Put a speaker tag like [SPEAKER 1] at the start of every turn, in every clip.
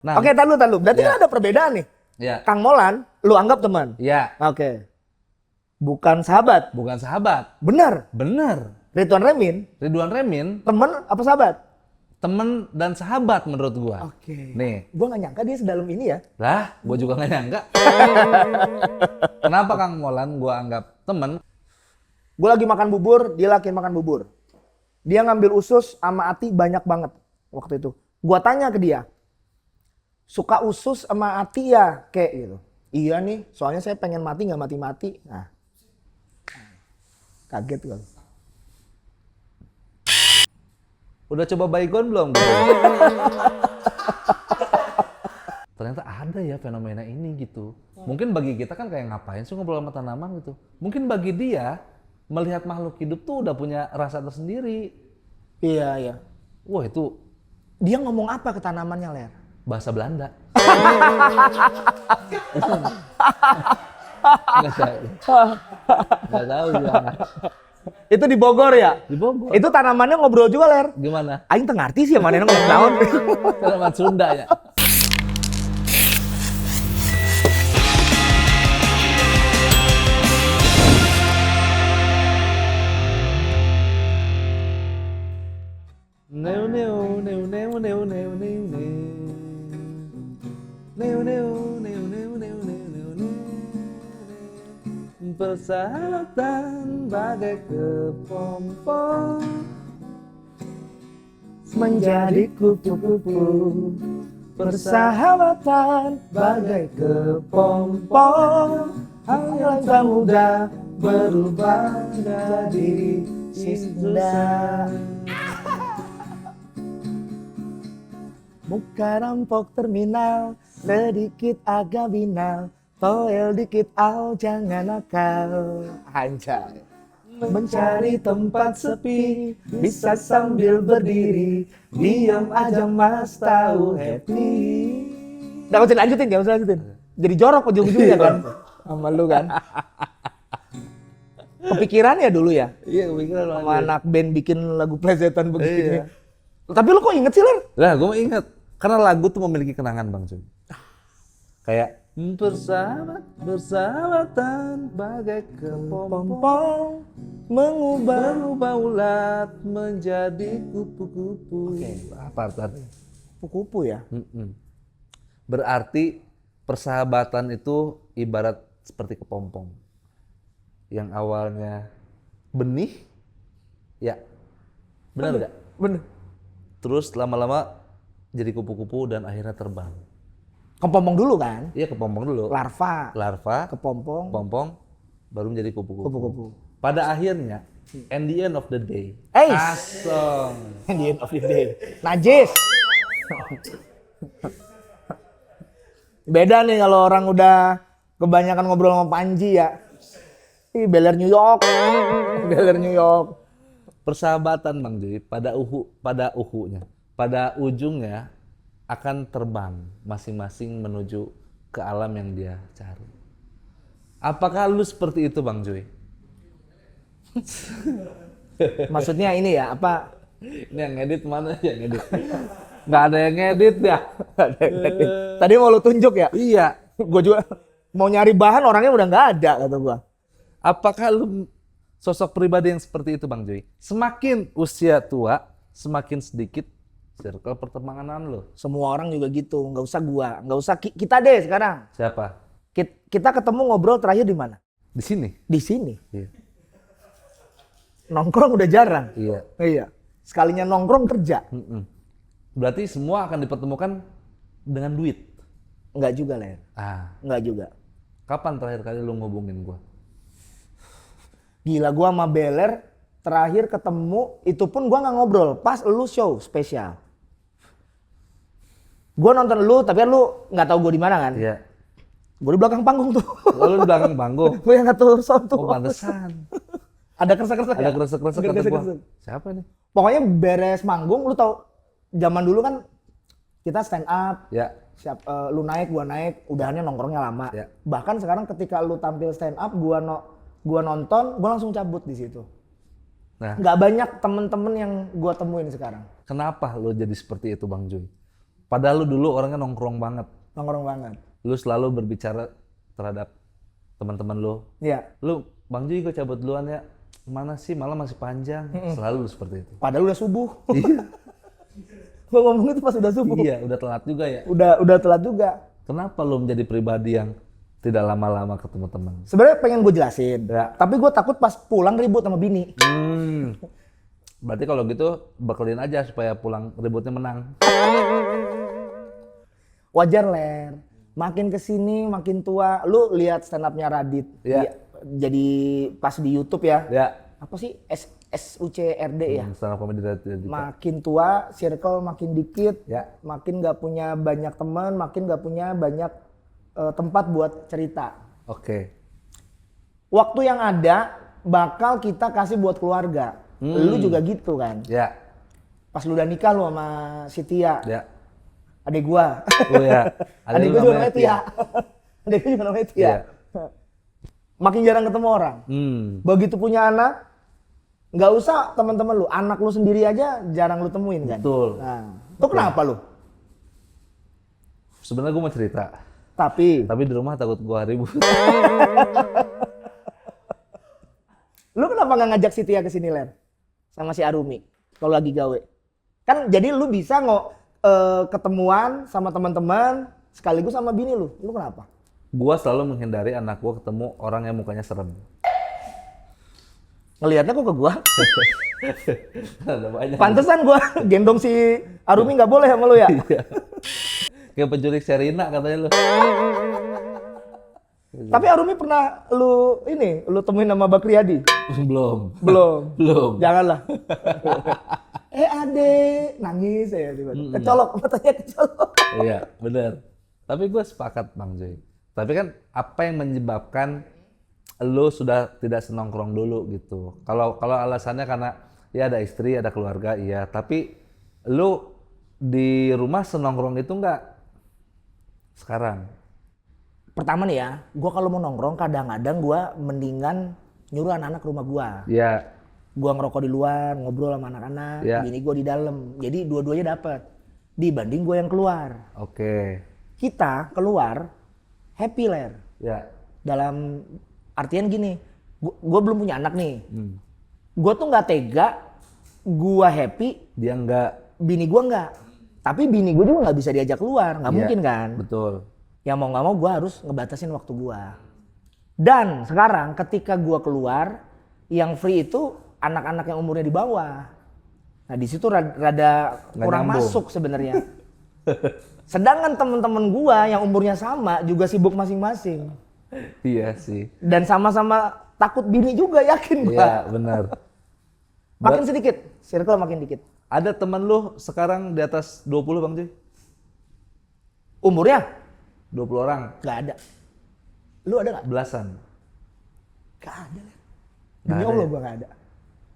[SPEAKER 1] Nah,
[SPEAKER 2] Oke, tar lu. Berarti
[SPEAKER 1] ya.
[SPEAKER 2] kan ada perbedaan nih.
[SPEAKER 1] Ya.
[SPEAKER 2] Kang Molan, lu anggap teman.
[SPEAKER 1] Ya.
[SPEAKER 2] Oke. Bukan sahabat.
[SPEAKER 1] Bukan sahabat.
[SPEAKER 2] Benar.
[SPEAKER 1] Bener.
[SPEAKER 2] Ridwan Remin,
[SPEAKER 1] Ridwan Remin,
[SPEAKER 2] teman apa sahabat?
[SPEAKER 1] temen dan sahabat menurut gua.
[SPEAKER 2] Oke.
[SPEAKER 1] Nih.
[SPEAKER 2] Gua nggak nyangka dia sedalam ini ya.
[SPEAKER 1] Lah, gua juga nggak nyangka. Kenapa Kang Molan gua anggap temen?
[SPEAKER 2] Gua lagi makan bubur, dia lagi makan bubur. Dia ngambil usus sama ati banyak banget waktu itu. Gua tanya ke dia, suka usus sama ati ya? Kayak gitu. Iya nih, soalnya saya pengen mati nggak mati-mati. Nah, kaget gua.
[SPEAKER 1] Udah coba baygon belum? Ternyata ada ya fenomena ini gitu. Mungkin bagi kita kan kayak ngapain sih ngobrol sama tanaman gitu. Mungkin bagi dia melihat makhluk hidup tuh udah punya rasa tersendiri.
[SPEAKER 2] Iya.
[SPEAKER 1] Wah itu
[SPEAKER 2] Dia ngomong apa ke tanamannya, Ler?
[SPEAKER 1] bahasa Belanda. Nggak tahu. Nggak tahu ya.
[SPEAKER 2] Itu di Bogor ya?
[SPEAKER 1] Di Bogor.
[SPEAKER 2] Itu tanamannya ngobrol juga, Ler.
[SPEAKER 1] Gimana?
[SPEAKER 2] Aing teu ngarti sih mana ngomong naon.
[SPEAKER 1] Tanaman Sunda ya. Neu neu neu neu neu neu neu neu. Neu neu neu neu neu neu neu neu. Persahabatan bagai kepompong
[SPEAKER 2] Menjadi kupu-kupu. Persahabatan bagai kepompong. Alangkah mudah berubah jadi indah. Muka rampok terminal, sedikit agak binal, toel dikit au jangan nakal. Anjay. Mencari tempat sepi, bisa sambil berdiri, diam aja mas tahu happy. Gak usah lanjutin. Jadi jorok ujung-ujungnya kan, sama lu kan. Kepikiran ya dulu ya,
[SPEAKER 1] Iya, kepikiran lu
[SPEAKER 2] sama
[SPEAKER 1] aja.
[SPEAKER 2] anak band bikin lagu plesetan begini.
[SPEAKER 1] Iya.
[SPEAKER 2] Tapi lu kok inget sih, Ler?
[SPEAKER 1] Lah, gue mau inget. Karena lagu tuh memiliki kenangan Bang Cuy. Kayak persahabatan bagai kepompong
[SPEAKER 2] Pompong mengubah
[SPEAKER 1] berubah ulat menjadi kupu-kupu. Apa artinya?
[SPEAKER 2] kupu-kupu ya.
[SPEAKER 1] Berarti persahabatan itu ibarat seperti kepompong. Yang awalnya benih, ya benar nggak?
[SPEAKER 2] Bener.
[SPEAKER 1] Terus lama-lama jadi kupu-kupu dan akhirnya terbang.
[SPEAKER 2] Kepompong dulu kan?
[SPEAKER 1] Iya kepompong dulu.
[SPEAKER 2] Larva,
[SPEAKER 1] Larva,
[SPEAKER 2] kepompong,
[SPEAKER 1] kepompong, baru menjadi kupu-kupu.
[SPEAKER 2] kupu-kupu.
[SPEAKER 1] Pada akhirnya, and the end of the day,
[SPEAKER 2] Eis.
[SPEAKER 1] asong.
[SPEAKER 2] At the end of the day. Najis. Beda nih kalau orang udah kebanyakan ngobrol sama Panji ya. Ih, beler New York. Beler New York.
[SPEAKER 1] Persahabatan Bang Joy, pada ujungnya akan terbang masing-masing menuju ke alam yang dia cari. Apakah lu seperti itu Bang Joy?
[SPEAKER 2] Maksudnya ini ya, apa?
[SPEAKER 1] Ini yang ngedit mana yang ngedit? Nggak ada yang ngedit ya?
[SPEAKER 2] Tadi mau lu tunjuk ya?
[SPEAKER 1] Iya.
[SPEAKER 2] Gue juga mau nyari bahan orangnya udah nggak ada kata gua.
[SPEAKER 1] Apakah lu sosok pribadi yang seperti itu Bang Joy? Semakin usia tua, semakin sedikit circle pertemanan lu.
[SPEAKER 2] Semua orang juga gitu, nggak usah gua, nggak usah kita deh sekarang.
[SPEAKER 1] Siapa?
[SPEAKER 2] Kita ketemu ngobrol terakhir di mana?
[SPEAKER 1] Di sini?
[SPEAKER 2] Di sini.
[SPEAKER 1] Iya.
[SPEAKER 2] Nongkrong udah jarang.
[SPEAKER 1] Iya.
[SPEAKER 2] Iya. Sekalinya nongkrong kerja.
[SPEAKER 1] Berarti semua akan dipertemukan dengan duit.
[SPEAKER 2] Enggak juga, Ler. Enggak juga.
[SPEAKER 1] Kapan terakhir kali lu ngubungin gua?
[SPEAKER 2] Gila, gua sama Beler terakhir ketemu itu pun gua nggak ngobrol. Pas lu show spesial. Gua nonton lu, tapi lu nggak tahu gua di mana kan?
[SPEAKER 1] Iya.
[SPEAKER 2] Gua di belakang panggung tuh.
[SPEAKER 1] Lalu di belakang panggung.
[SPEAKER 2] Gua yang ngatur sound tuh.
[SPEAKER 1] Oh pantesan.
[SPEAKER 2] Ada kresek-kresek
[SPEAKER 1] Ada
[SPEAKER 2] ya?
[SPEAKER 1] kresek-kresek
[SPEAKER 2] Ada
[SPEAKER 1] kata gua.
[SPEAKER 2] kresek-kresek.
[SPEAKER 1] Siapa nih?
[SPEAKER 2] Pokoknya beres manggung, lu tau zaman dulu kan kita stand up.
[SPEAKER 1] Ya.
[SPEAKER 2] Lu naik, gua naik, udahannya nongkrongnya lama.
[SPEAKER 1] Ya.
[SPEAKER 2] Bahkan sekarang ketika lu tampil stand up, gua nonton, gua langsung cabut di situ.
[SPEAKER 1] Nah,
[SPEAKER 2] Nggak banyak temen-temen yang gua temuin sekarang.
[SPEAKER 1] kenapa lu jadi seperti itu Bang Joy? Padahal lu dulu orangnya nongkrong banget.
[SPEAKER 2] Nongkrong banget.
[SPEAKER 1] Lu selalu berbicara terhadap teman-teman lu.
[SPEAKER 2] Iya.
[SPEAKER 1] Lu, Bang Joy gue cabut duluan ya. Mana sih, malam masih panjang. Selalu seperti itu.
[SPEAKER 2] Padahal udah subuh.
[SPEAKER 1] Iya.
[SPEAKER 2] Gua ngomong itu pas udah subuh.
[SPEAKER 1] Iya, udah telat juga ya.
[SPEAKER 2] Udah telat juga.
[SPEAKER 1] Kenapa lu menjadi pribadi yang tidak lama-lama ketemu teman?
[SPEAKER 2] Sebenarnya pengen gue jelasin,
[SPEAKER 1] Ya.
[SPEAKER 2] tapi gue takut pas pulang ribut sama bini.
[SPEAKER 1] Berarti kalau gitu bekelin aja supaya pulang ributnya menang.
[SPEAKER 2] Wajar Ler, makin kesini makin tua. Lu lihat stand up-nya Radit.
[SPEAKER 1] Ya.
[SPEAKER 2] Jadi pas di YouTube ya.
[SPEAKER 1] Ya.
[SPEAKER 2] Apa sih SUCRD ya?
[SPEAKER 1] Stand up comedy dari Dika.
[SPEAKER 2] Makin tua, circle makin dikit,
[SPEAKER 1] Ya.
[SPEAKER 2] makin nggak punya banyak teman, makin nggak punya banyak tempat buat cerita.
[SPEAKER 1] Oke.
[SPEAKER 2] Waktu yang ada bakal kita kasih buat keluarga. Lu juga gitu kan?
[SPEAKER 1] Ya.
[SPEAKER 2] Pas lu udah nikah lu sama si Tia,
[SPEAKER 1] Ya.
[SPEAKER 2] adik gua.
[SPEAKER 1] Oh ya.
[SPEAKER 2] Adik gua juga namanya Tia. Adik gua juga namanya Tia.
[SPEAKER 1] Iya.
[SPEAKER 2] Makin jarang ketemu orang. Begitu punya anak, nggak usah teman-teman lu, anak lu sendiri aja jarang lu temuin kan?
[SPEAKER 1] Betul.
[SPEAKER 2] Nah, itu kenapa lu?
[SPEAKER 1] Sebenarnya gue mau cerita.
[SPEAKER 2] Tapi
[SPEAKER 1] Tapi di rumah takut gua ribut.
[SPEAKER 2] lu kenapa nggak ngajak si Tia ke sini, Len? Sama si Arumi kalau lagi gawe. Kan jadi lu bisa ketemuan sama teman-teman sekaligus sama bini lu. Lu kenapa?
[SPEAKER 1] Gua selalu menghindari anak gua ketemu orang yang mukanya serem.
[SPEAKER 2] Ngelihatnya kok ke gua.
[SPEAKER 1] Ada banyak.
[SPEAKER 2] Pantesan gua gendong si Arumi nggak boleh sama lu ya.
[SPEAKER 1] Iya. Kayak penculik Sherina katanya lu.
[SPEAKER 2] Tapi Arumi pernah lu temuin nama Bakriadi?
[SPEAKER 1] Belum.
[SPEAKER 2] Belum.
[SPEAKER 1] Belum.
[SPEAKER 2] Janganlah. Adek, nangis ya tiba-tiba. Kecolok, matanya kecolok.
[SPEAKER 1] Iya, benar. Tapi gue sepakat Bang Joy. Tapi kan apa yang menyebabkan lu sudah tidak senongkrong dulu gitu? Kalau alasannya karena ya ada istri, ada keluarga, iya. Tapi lu di rumah senongkrong itu enggak sekarang?
[SPEAKER 2] Pertama nih ya, gua kalau mau nongkrong kadang-kadang gua mendingan nyuruh anak-anak ke rumah gua.
[SPEAKER 1] Iya.
[SPEAKER 2] Gua ngerokok di luar, ngobrol sama anak-anak,
[SPEAKER 1] Ya.
[SPEAKER 2] bini gua di dalam. Jadi dua-duanya dapat. Dibanding gua yang keluar.
[SPEAKER 1] Oke.
[SPEAKER 2] Kita keluar happy Ler.
[SPEAKER 1] Ya.
[SPEAKER 2] Dalam artian gini, gua belum punya anak nih. Gua tuh nggak tega, gua happy,
[SPEAKER 1] Dia enggak.
[SPEAKER 2] bini gua nggak. Tapi bini gua juga nggak bisa diajak keluar, nggak
[SPEAKER 1] Iya,
[SPEAKER 2] mungkin kan?
[SPEAKER 1] Betul.
[SPEAKER 2] Ya mau nggak mau gue harus ngebatasin waktu gue. Dan sekarang ketika gue keluar, yang free itu anak-anak yang umurnya di bawah. Nah di situ rada
[SPEAKER 1] Nggak
[SPEAKER 2] kurang
[SPEAKER 1] nyambung.
[SPEAKER 2] masuk sebenarnya. Sedangkan temen-temen gue yang umurnya sama juga sibuk masing-masing.
[SPEAKER 1] Iya sih.
[SPEAKER 2] Dan sama-sama takut bini juga, yakin gue.
[SPEAKER 1] Iya, benar.
[SPEAKER 2] Makin sedikit, circle makin dikit.
[SPEAKER 1] Ada teman lu sekarang di atas 20 Bang Joy?
[SPEAKER 2] Umurnya
[SPEAKER 1] 20 orang?
[SPEAKER 2] nggak ada. Lu ada nggak?
[SPEAKER 1] Belasan?
[SPEAKER 2] Nggak ada.
[SPEAKER 1] Nggak
[SPEAKER 2] Demi
[SPEAKER 1] ada
[SPEAKER 2] Allah
[SPEAKER 1] ya?
[SPEAKER 2] gue nggak ada.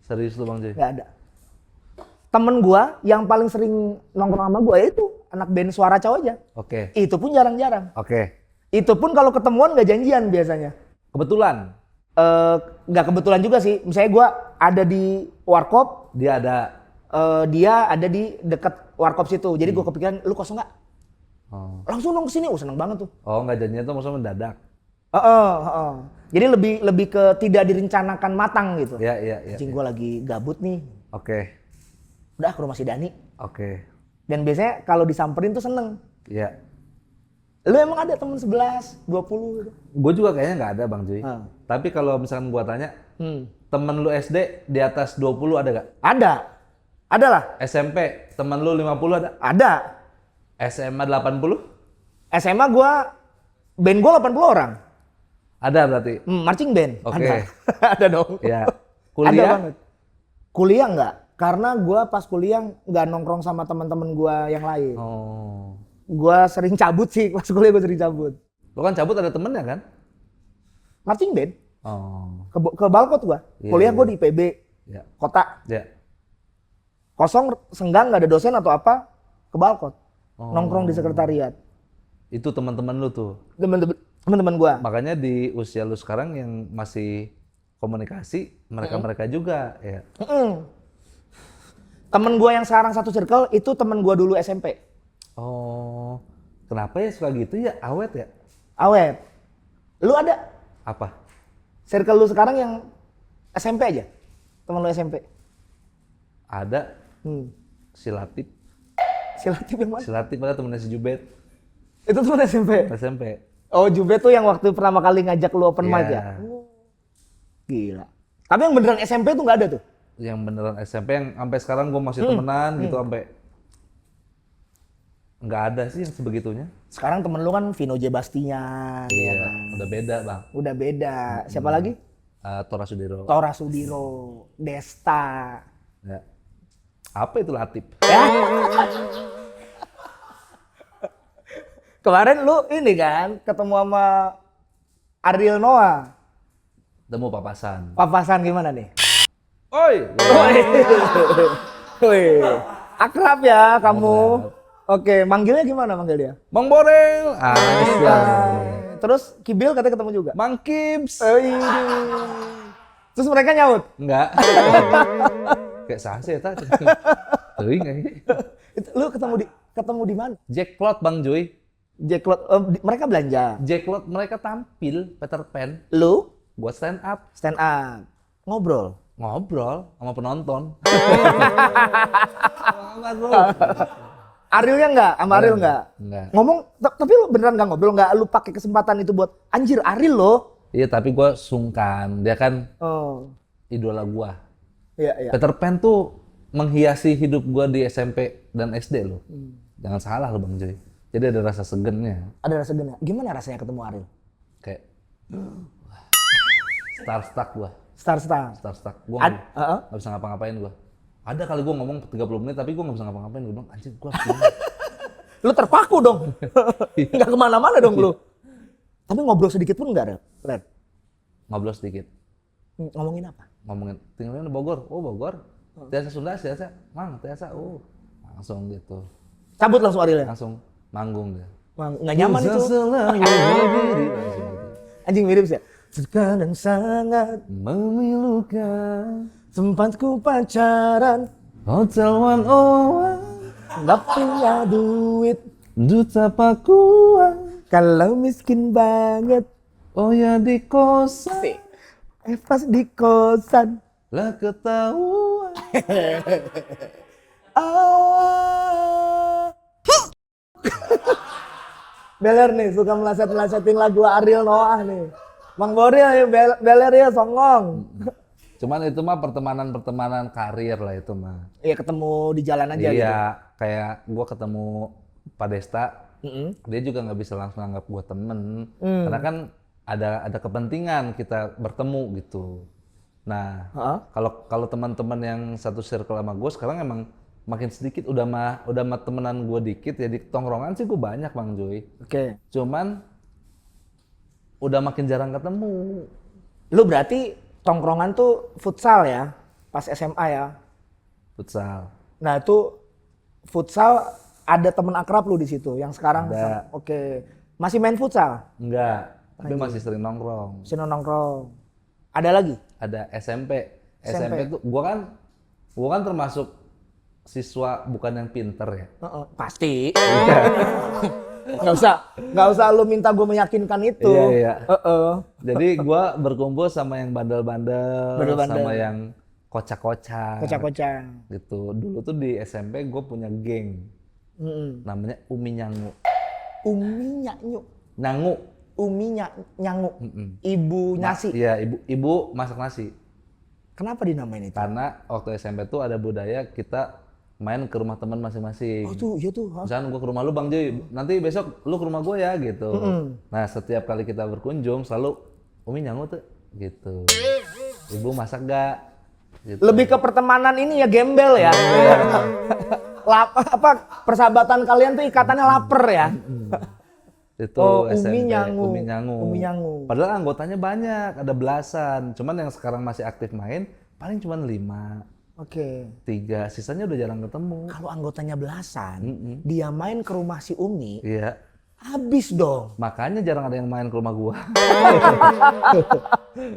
[SPEAKER 1] Serius lu Bang Joy?
[SPEAKER 2] Nggak ada. Temen gua yang paling sering nongkrong sama gua itu anak band Suara Cow aja.
[SPEAKER 1] Oke.
[SPEAKER 2] Itu pun jarang-jarang.
[SPEAKER 1] Oke.
[SPEAKER 2] Itu pun kalau ketemuan nggak janjian biasanya.
[SPEAKER 1] Kebetulan
[SPEAKER 2] Nggak kebetulan juga sih. Misalnya gua ada di Warkop,
[SPEAKER 1] dia ada.
[SPEAKER 2] dia ada di dekat Warkop situ. Jadi gua kepikiran, lu kosong nggak?
[SPEAKER 1] Oh,
[SPEAKER 2] Langsung dong kesini. Seneng banget tuh.
[SPEAKER 1] nggak janjinya tuh maksudnya mendadak.
[SPEAKER 2] Jadi lebih ke tidak direncanakan matang gitu.
[SPEAKER 1] Iya.
[SPEAKER 2] Anjing gua lagi gabut nih.
[SPEAKER 1] Oke.
[SPEAKER 2] Udah ke rumah si Dani.
[SPEAKER 1] Oke.
[SPEAKER 2] Dan biasanya kalau disamperin tuh seneng.
[SPEAKER 1] Iya.
[SPEAKER 2] Lu emang ada temen 11, 20 gitu?
[SPEAKER 1] Gue juga kayaknya nggak ada Bang Joy.
[SPEAKER 2] Ah.
[SPEAKER 1] Tapi kalau misalkan gua tanya, temen lu SD di atas 20 ada gak?
[SPEAKER 2] Ada. Ada lah.
[SPEAKER 1] SMP temen lu 50 ada?
[SPEAKER 2] Ada.
[SPEAKER 1] SMA 80?
[SPEAKER 2] SMA band gua 80 orang.
[SPEAKER 1] Ada berarti?
[SPEAKER 2] Marching band.
[SPEAKER 1] Oke.
[SPEAKER 2] Ada. Ada dong.
[SPEAKER 1] Iya.
[SPEAKER 2] Ada
[SPEAKER 1] Kuliah?
[SPEAKER 2] banget. Kuliah enggak. Karena gua pas kuliah nggak nongkrong sama teman-teman gua yang lain.
[SPEAKER 1] Oh.
[SPEAKER 2] Gua sering cabut sih. Pas kuliah gua sering cabut.
[SPEAKER 1] Lu kan cabut ada temennya kan?
[SPEAKER 2] Marching band.
[SPEAKER 1] Oh.
[SPEAKER 2] Ke Balkot gua.
[SPEAKER 1] Iya,
[SPEAKER 2] Kuliah gua
[SPEAKER 1] iya.
[SPEAKER 2] di PB.
[SPEAKER 1] Ya.
[SPEAKER 2] Kota.
[SPEAKER 1] Ya.
[SPEAKER 2] Kosong, senggang, nggak ada dosen atau apa. Ke Balkot.
[SPEAKER 1] Oh.
[SPEAKER 2] Nongkrong di sekretariat.
[SPEAKER 1] Itu teman-teman lu tuh.
[SPEAKER 2] Teman-teman gua.
[SPEAKER 1] Makanya di usia lu sekarang yang masih komunikasi, mereka-mereka juga ya.
[SPEAKER 2] Temen gue yang sekarang satu circle itu temen gue dulu SMP.
[SPEAKER 1] Oh, kenapa ya suka gitu ya? Awet ya?
[SPEAKER 2] Awet. Lu ada
[SPEAKER 1] Apa?
[SPEAKER 2] circle lu sekarang yang SMP aja? Teman lu SMP?
[SPEAKER 1] Ada si Latif.
[SPEAKER 2] Si Latif yang mana?
[SPEAKER 1] Si Latif ada temennya si Jubet.
[SPEAKER 2] Itu teman SMP?
[SPEAKER 1] SMP.
[SPEAKER 2] Oh, Jubet tuh yang waktu pertama kali ngajak lu open mic
[SPEAKER 1] Iya.
[SPEAKER 2] ya? Oh, gila. Tapi yang beneran SMP tuh nggak ada tuh?
[SPEAKER 1] Yang beneran SMP yang sampai sekarang gue masih temenan gitu sampai nggak ada sih yang sebegitunya.
[SPEAKER 2] Sekarang temen lu kan Vino J. Bastian.
[SPEAKER 1] Iya,
[SPEAKER 2] ya kan?
[SPEAKER 1] udah beda bang.
[SPEAKER 2] Udah beda. Siapa lagi?
[SPEAKER 1] Tora Sudiro.
[SPEAKER 2] Tora Sudiro, Desta.
[SPEAKER 1] Ya. Apa itu Latif?
[SPEAKER 2] Ya. Kemarin lu ini kan ketemu sama Ariel Noah.
[SPEAKER 1] Temu papasan.
[SPEAKER 2] Papasan gimana nih?
[SPEAKER 1] Oi.
[SPEAKER 2] Wih, akrab ya kamu.
[SPEAKER 1] Akrab.
[SPEAKER 2] Oke, manggilnya gimana manggil dia?
[SPEAKER 1] Bang Borel.
[SPEAKER 2] Terus Kibil katanya ketemu juga.
[SPEAKER 1] Mang Kips.
[SPEAKER 2] Terus mereka nyaut.
[SPEAKER 1] Enggak. Kayak sase eta. Teuing kayaknya.
[SPEAKER 2] Lu ketemu di mana?
[SPEAKER 1] Jackpot Bang Joy.
[SPEAKER 2] Jacklot, mereka belanja.
[SPEAKER 1] Jackpot mereka tampil Peter Pan
[SPEAKER 2] Lu
[SPEAKER 1] buat stand up,
[SPEAKER 2] stand up, ngobrol.
[SPEAKER 1] ngobrol sama penonton.
[SPEAKER 2] Arielnya enggak, sama Ariel enggak?
[SPEAKER 1] Enggak.
[SPEAKER 2] Ngomong, tapi lu beneran enggak ngobrol, enggak lu pakai kesempatan itu buat anjir Ariel loh.
[SPEAKER 1] Iya, tapi gue sungkan. Dia kan
[SPEAKER 2] Oh,
[SPEAKER 1] idola gua.
[SPEAKER 2] iya iya.
[SPEAKER 1] Peter Pan tuh menghiasi hidup gua di SMP dan SD loh. Jangan salah lo Bang Joy. Jadi ada rasa segennya.
[SPEAKER 2] Ada rasa gena. Gimana rasanya ketemu Ariel?
[SPEAKER 1] Kayak wah, starstruck gua.
[SPEAKER 2] Star.
[SPEAKER 1] Starstruck. Gua nggak bisa ngapa-ngapain gua. Ada kali gua ngomong 30 menit tapi gua nggak bisa ngapa-ngapain. Gua bilang anjir gua harus gimana?
[SPEAKER 2] Lu terpaku dong. Enggak kemana-mana dong lu. Tapi ngobrol sedikit pun enggak, Red?
[SPEAKER 1] Ngobrol sedikit.
[SPEAKER 2] Ngomongin apa?
[SPEAKER 1] Ngomongin tinggalnya di Bogor. Oh Bogor. Tiasa Sunda, tiasa. Mang, tiasa. Oh. Langsung gitu.
[SPEAKER 2] Cabut langsung Ariel ya?
[SPEAKER 1] Langsung manggung dia.
[SPEAKER 2] Nggak nyaman itu.
[SPEAKER 1] Selalu berdiri. Langsung gitu.
[SPEAKER 2] Anjing mirip sih ya? Sekarang sangat
[SPEAKER 1] Memilukan
[SPEAKER 2] tempatku pacaran.
[SPEAKER 1] Hotel 101
[SPEAKER 2] Nggak punya duit.
[SPEAKER 1] Duta Pakuan.
[SPEAKER 2] Kalau miskin banget.
[SPEAKER 1] Oh ya di kosan
[SPEAKER 2] Pas di kosan.
[SPEAKER 1] lah ketahuan.
[SPEAKER 2] Beler nih suka meleset-melesetin lagu Ariel Noah nih. Mang Boril ya Beler ya songong.
[SPEAKER 1] Cuman itu mah pertemanan karir lah itu mah.
[SPEAKER 2] Iya ketemu di jalan aja gitu.
[SPEAKER 1] Iya, kayak gua ketemu Pak Desta, dia juga nggak bisa langsung anggap gua temen, karena kan ada kepentingan kita bertemu gitu. Nah, kalau teman-teman yang satu circle sama gue sekarang emang makin sedikit, udah mah temenan gue dikit ya, di tongkrongan sih gue banyak Bang Joy.
[SPEAKER 2] Oke.
[SPEAKER 1] Cuman udah makin jarang ketemu.
[SPEAKER 2] Lu berarti tongkrongan tuh futsal ya? Pas SMA ya?
[SPEAKER 1] Futsal.
[SPEAKER 2] Nah itu futsal ada temen akrab lu di situ yang sekarang
[SPEAKER 1] Ada.
[SPEAKER 2] Oke. Masih main futsal?
[SPEAKER 1] Enggak, tapi masih sering nongkrong.
[SPEAKER 2] Masih nongkrong. Ada lagi?
[SPEAKER 1] Ada SMP. SMP tuh gua kan termasuk siswa bukan yang pinter ya.
[SPEAKER 2] Pasti. nggak usah lu minta gue meyakinkan itu.
[SPEAKER 1] Iya. Jadi gua berkumpul sama yang bandel-bandel, sama yang kocak-kocak.
[SPEAKER 2] Kocak-kocak.
[SPEAKER 1] Gitu. Dulu tuh di SMP gue punya geng. Namanya Umi Nyangu.
[SPEAKER 2] Umi Nyanyu.
[SPEAKER 1] Nyangu.
[SPEAKER 2] Umi Nyangu. Ibu nasi.
[SPEAKER 1] Iya, ibu masak nasi.
[SPEAKER 2] Kenapa dinamain itu?
[SPEAKER 1] Karena waktu SMP tuh ada budaya kita main ke rumah teman masing-masing.
[SPEAKER 2] Oh tuh, iya tuh.
[SPEAKER 1] Misalnya gue ke rumah lu Bang Joy, nanti besok lu ke rumah gue ya gitu. Nah setiap kali kita berkunjung selalu Umi Nyangu tuh gitu. Ibu masak gak? Gitu.
[SPEAKER 2] Lebih ke pertemanan ini ya gembel ya. Persahabatan kalian tuh ikatannya lapar ya.
[SPEAKER 1] Itu
[SPEAKER 2] Umi
[SPEAKER 1] SMP,
[SPEAKER 2] Nyangu.
[SPEAKER 1] Umi Nyangu. Padahal anggotanya banyak, ada belasan. Cuman yang sekarang masih aktif main paling cuma 5.
[SPEAKER 2] Oke.
[SPEAKER 1] 3, sisanya udah jarang ketemu.
[SPEAKER 2] Kalau anggotanya belasan, dia main ke rumah si Umi,
[SPEAKER 1] Iya.
[SPEAKER 2] habis dong.
[SPEAKER 1] Makanya jarang ada yang main ke rumah gua.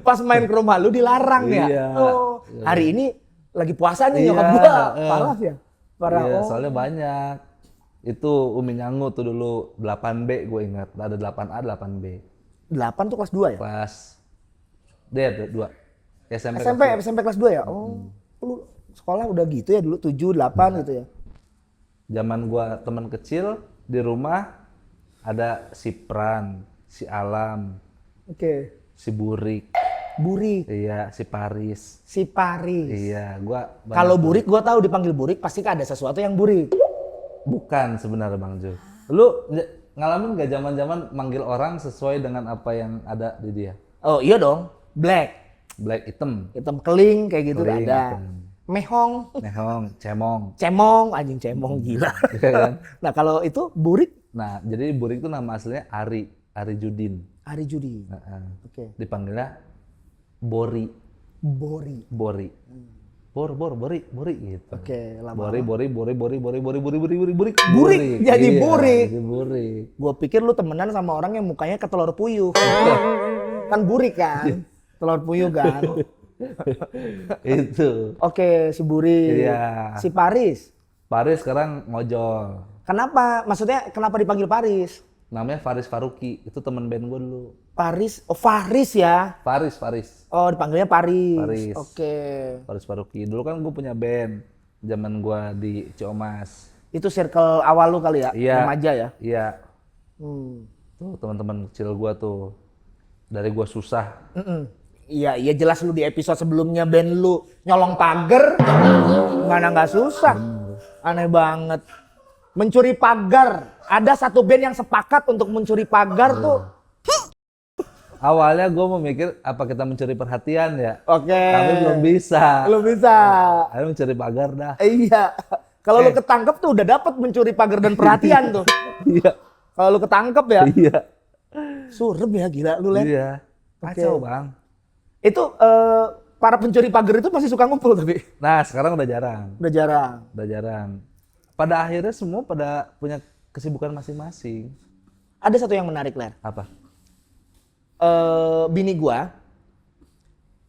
[SPEAKER 2] Pas main ke rumah lu dilarang ya.
[SPEAKER 1] Iya.
[SPEAKER 2] Oh, hari ini lagi puasa nih
[SPEAKER 1] Iya,
[SPEAKER 2] nyokap gua. Parah ya. Parah.
[SPEAKER 1] Iya,
[SPEAKER 2] Oh.
[SPEAKER 1] soalnya banyak. Itu Umi Nyangu tuh dulu 8B gue ingat. Ada 8A, 8B.
[SPEAKER 2] 8 tuh kelas 2 ya?
[SPEAKER 1] Kelas dia 2. SMP,
[SPEAKER 2] SMP,
[SPEAKER 1] kelas
[SPEAKER 2] SMP kelas 2 ya? Oh, lu sekolah udah gitu ya dulu 7, 8 gitu ya?
[SPEAKER 1] 2. Zaman gua teman kecil di rumah ada si Pran, si Alam,
[SPEAKER 2] Oke.
[SPEAKER 1] si Burik,
[SPEAKER 2] Burik,
[SPEAKER 1] iya, si Paris.
[SPEAKER 2] si Paris.
[SPEAKER 1] Iya, gua banyak
[SPEAKER 2] Kalau
[SPEAKER 1] tuh.
[SPEAKER 2] Burik gua tahu dipanggil Burik pasti ada sesuatu yang Burik.
[SPEAKER 1] Bukan sebenarnya Bang Jo. Lu ngalamin gak zaman-zaman manggil orang sesuai dengan apa yang ada di dia?
[SPEAKER 2] Oh iya dong, Black,
[SPEAKER 1] Black, hitam,
[SPEAKER 2] hitam keling kayak gitu
[SPEAKER 1] Keling,
[SPEAKER 2] ada.
[SPEAKER 1] hitam.
[SPEAKER 2] Mehong,
[SPEAKER 1] Nehong, cemong.
[SPEAKER 2] cemong, anjing cemong gila.
[SPEAKER 1] Iya kan?
[SPEAKER 2] Nah kalau itu Burik,
[SPEAKER 1] Nah, jadi Burik itu nama aslinya Ari Judin.
[SPEAKER 2] Ari Judi.
[SPEAKER 1] Heeh.
[SPEAKER 2] Oke.
[SPEAKER 1] Dipanggilnya Bori.
[SPEAKER 2] Bori.
[SPEAKER 1] Bori gitu.
[SPEAKER 2] Oke, lama.
[SPEAKER 1] Bori.
[SPEAKER 2] Burik, jadi
[SPEAKER 1] Iya,
[SPEAKER 2] Burik.
[SPEAKER 1] jadi Burik.
[SPEAKER 2] Gua pikir lu temenan sama orang yang mukanya ke telur puyuh. Kan Burik kan? Telur puyuh kan?
[SPEAKER 1] Itu.
[SPEAKER 2] Oke, si Burik.
[SPEAKER 1] Iya.
[SPEAKER 2] Si Paris.
[SPEAKER 1] Paris sekarang ngojol.
[SPEAKER 2] Kenapa? Maksudnya kenapa dipanggil Paris?
[SPEAKER 1] Namanya Faris Faruqi. Itu teman band gue dulu.
[SPEAKER 2] Paris, oh Faris ya?
[SPEAKER 1] Faris.
[SPEAKER 2] Oh dipanggilnya Paris.
[SPEAKER 1] Paris.
[SPEAKER 2] Oke.
[SPEAKER 1] Faris Faruqi. Dulu kan gue punya band. Zaman gue di Ciomas.
[SPEAKER 2] Itu circle awal lu kali ya?
[SPEAKER 1] Iya.
[SPEAKER 2] Remaja ya?
[SPEAKER 1] Iya.
[SPEAKER 2] Hmm.
[SPEAKER 1] Tuh teman-teman kecil gue tuh. Dari gue susah.
[SPEAKER 2] Iya jelas lu di episode sebelumnya band lu nyolong pagar, mana nggak susah, aneh banget. Mencuri pagar, ada satu band yang sepakat untuk mencuri pagar tuh.
[SPEAKER 1] Awalnya gue memikir apa kita mencuri perhatian ya.
[SPEAKER 2] Oke.
[SPEAKER 1] Tapi belum bisa.
[SPEAKER 2] Lu bisa.
[SPEAKER 1] Akhirnya mencuri pagar dah.
[SPEAKER 2] Iya. Kalau lu ketangkep tuh udah dapat mencuri pagar dan perhatian tuh.
[SPEAKER 1] Iya.
[SPEAKER 2] Kalau lu ketangkep ya,
[SPEAKER 1] Iya.
[SPEAKER 2] surem ya gila lu Len.
[SPEAKER 1] Iya. Kacau bang.
[SPEAKER 2] Itu para pencuri pagar itu masih suka ngumpul tapi
[SPEAKER 1] Nah sekarang udah jarang.
[SPEAKER 2] udah jarang.
[SPEAKER 1] Udah jarang. Pada akhirnya semua pada punya kesibukan masing-masing.
[SPEAKER 2] Ada satu yang menarik Ler.
[SPEAKER 1] Apa?
[SPEAKER 2] Bini gua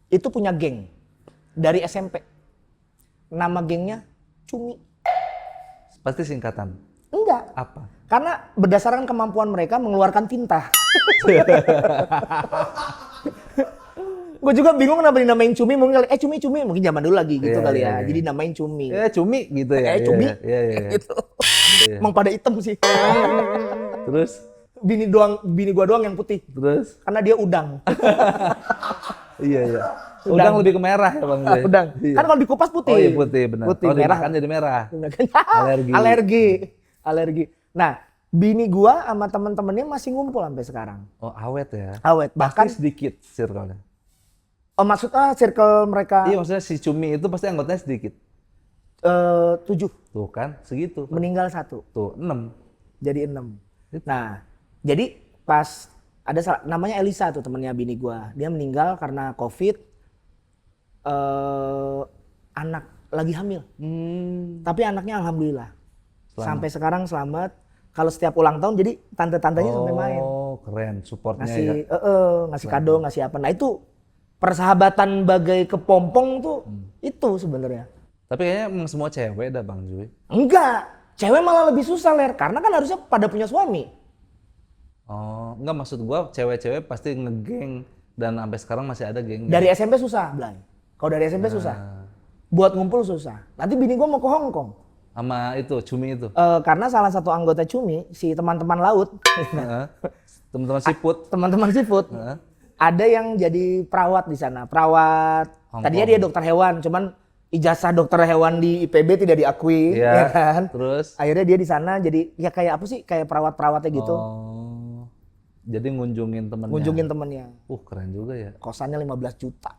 [SPEAKER 2] itu punya geng dari SMP. Nama gengnya Cumi.
[SPEAKER 1] Pasti singkatan.
[SPEAKER 2] Enggak,
[SPEAKER 1] Apa?
[SPEAKER 2] karena berdasarkan kemampuan mereka mengeluarkan tinta. Gue juga bingung kenapa dinamain Cumi, mungkin Cumi mungkin zaman dulu lagi gitu
[SPEAKER 1] Iya,
[SPEAKER 2] kali
[SPEAKER 1] iya,
[SPEAKER 2] ya.
[SPEAKER 1] iya.
[SPEAKER 2] Jadi namain Cumi.
[SPEAKER 1] Cumi gitu ya.
[SPEAKER 2] Cumi.
[SPEAKER 1] Iya.
[SPEAKER 2] Gitu. Emang pada hitam sih.
[SPEAKER 1] Terus?
[SPEAKER 2] Bini gua doang yang putih.
[SPEAKER 1] Terus?
[SPEAKER 2] Karena dia udang.
[SPEAKER 1] Iya. Udang lebih ke merah ya bang.
[SPEAKER 2] Udang.
[SPEAKER 1] Iya.
[SPEAKER 2] Kan kalau dikupas putih.
[SPEAKER 1] Oh iya putih benar.
[SPEAKER 2] Putih,
[SPEAKER 1] Kalau
[SPEAKER 2] merah.
[SPEAKER 1] dimakan jadi merah.
[SPEAKER 2] Alergi. Alergi. Nah, bini gua sama temen-temennya masih ngumpul sampai sekarang.
[SPEAKER 1] Oh awet ya.
[SPEAKER 2] Awet. Bahkan,
[SPEAKER 1] Pasti sedikit circle-nya.
[SPEAKER 2] oh maksudnya circle mereka
[SPEAKER 1] Iya maksudnya si Cumi itu pasti anggotanya sedikit.
[SPEAKER 2] 7.
[SPEAKER 1] Tuh kan segitu.
[SPEAKER 2] Meninggal 1.
[SPEAKER 1] Tuh 6.
[SPEAKER 2] Jadi 6. Nah, jadi pas ada namanya Elisa tuh temennya bini gua. Dia meninggal karena COVID. Anak lagi hamil. Tapi anaknya alhamdulillah. Sampai sekarang selamat. Kalau setiap ulang tahun jadi tante-tantenya sampai main.
[SPEAKER 1] Oh keren supportnya
[SPEAKER 2] Ngasih
[SPEAKER 1] ya.
[SPEAKER 2] ngasih kado, ngasih apa. Nah, itu persahabatan bagai kepompong tuh itu sebenarnya.
[SPEAKER 1] Tapi kayaknya emang semua cewek dah Bang Jui.
[SPEAKER 2] Enggak, cewek malah lebih susah Ler, karena kan harusnya pada punya suami.
[SPEAKER 1] Oh, enggak maksud gua cewek-cewek pasti ngegeng dan sampai sekarang masih ada geng.
[SPEAKER 2] Dari SMP susah, Blay. Kalau dari SMP susah. Buat ngumpul susah. Nanti bini gua mau ke Hong Kong.
[SPEAKER 1] Sama itu Cumi itu.
[SPEAKER 2] Karena salah satu anggota Cumi, si teman-teman laut,
[SPEAKER 1] Heeh. Teman-teman siput.
[SPEAKER 2] teman-teman seafood,
[SPEAKER 1] Heeh.
[SPEAKER 2] ada yang jadi perawat di sana. Perawat.
[SPEAKER 1] Hong
[SPEAKER 2] Tadinya
[SPEAKER 1] Kong.
[SPEAKER 2] dia dokter hewan, cuman ijazah dokter hewan di IPB tidak diakui,
[SPEAKER 1] Iya.
[SPEAKER 2] ya kan?
[SPEAKER 1] Terus?
[SPEAKER 2] Akhirnya dia di sana jadi ya kayak apa sih? Kayak perawat-perawatnya gitu.
[SPEAKER 1] Oh. Jadi ngunjungin temennya.
[SPEAKER 2] Ngunjungin temennya.
[SPEAKER 1] Keren juga ya.
[SPEAKER 2] Kosannya 15 juta.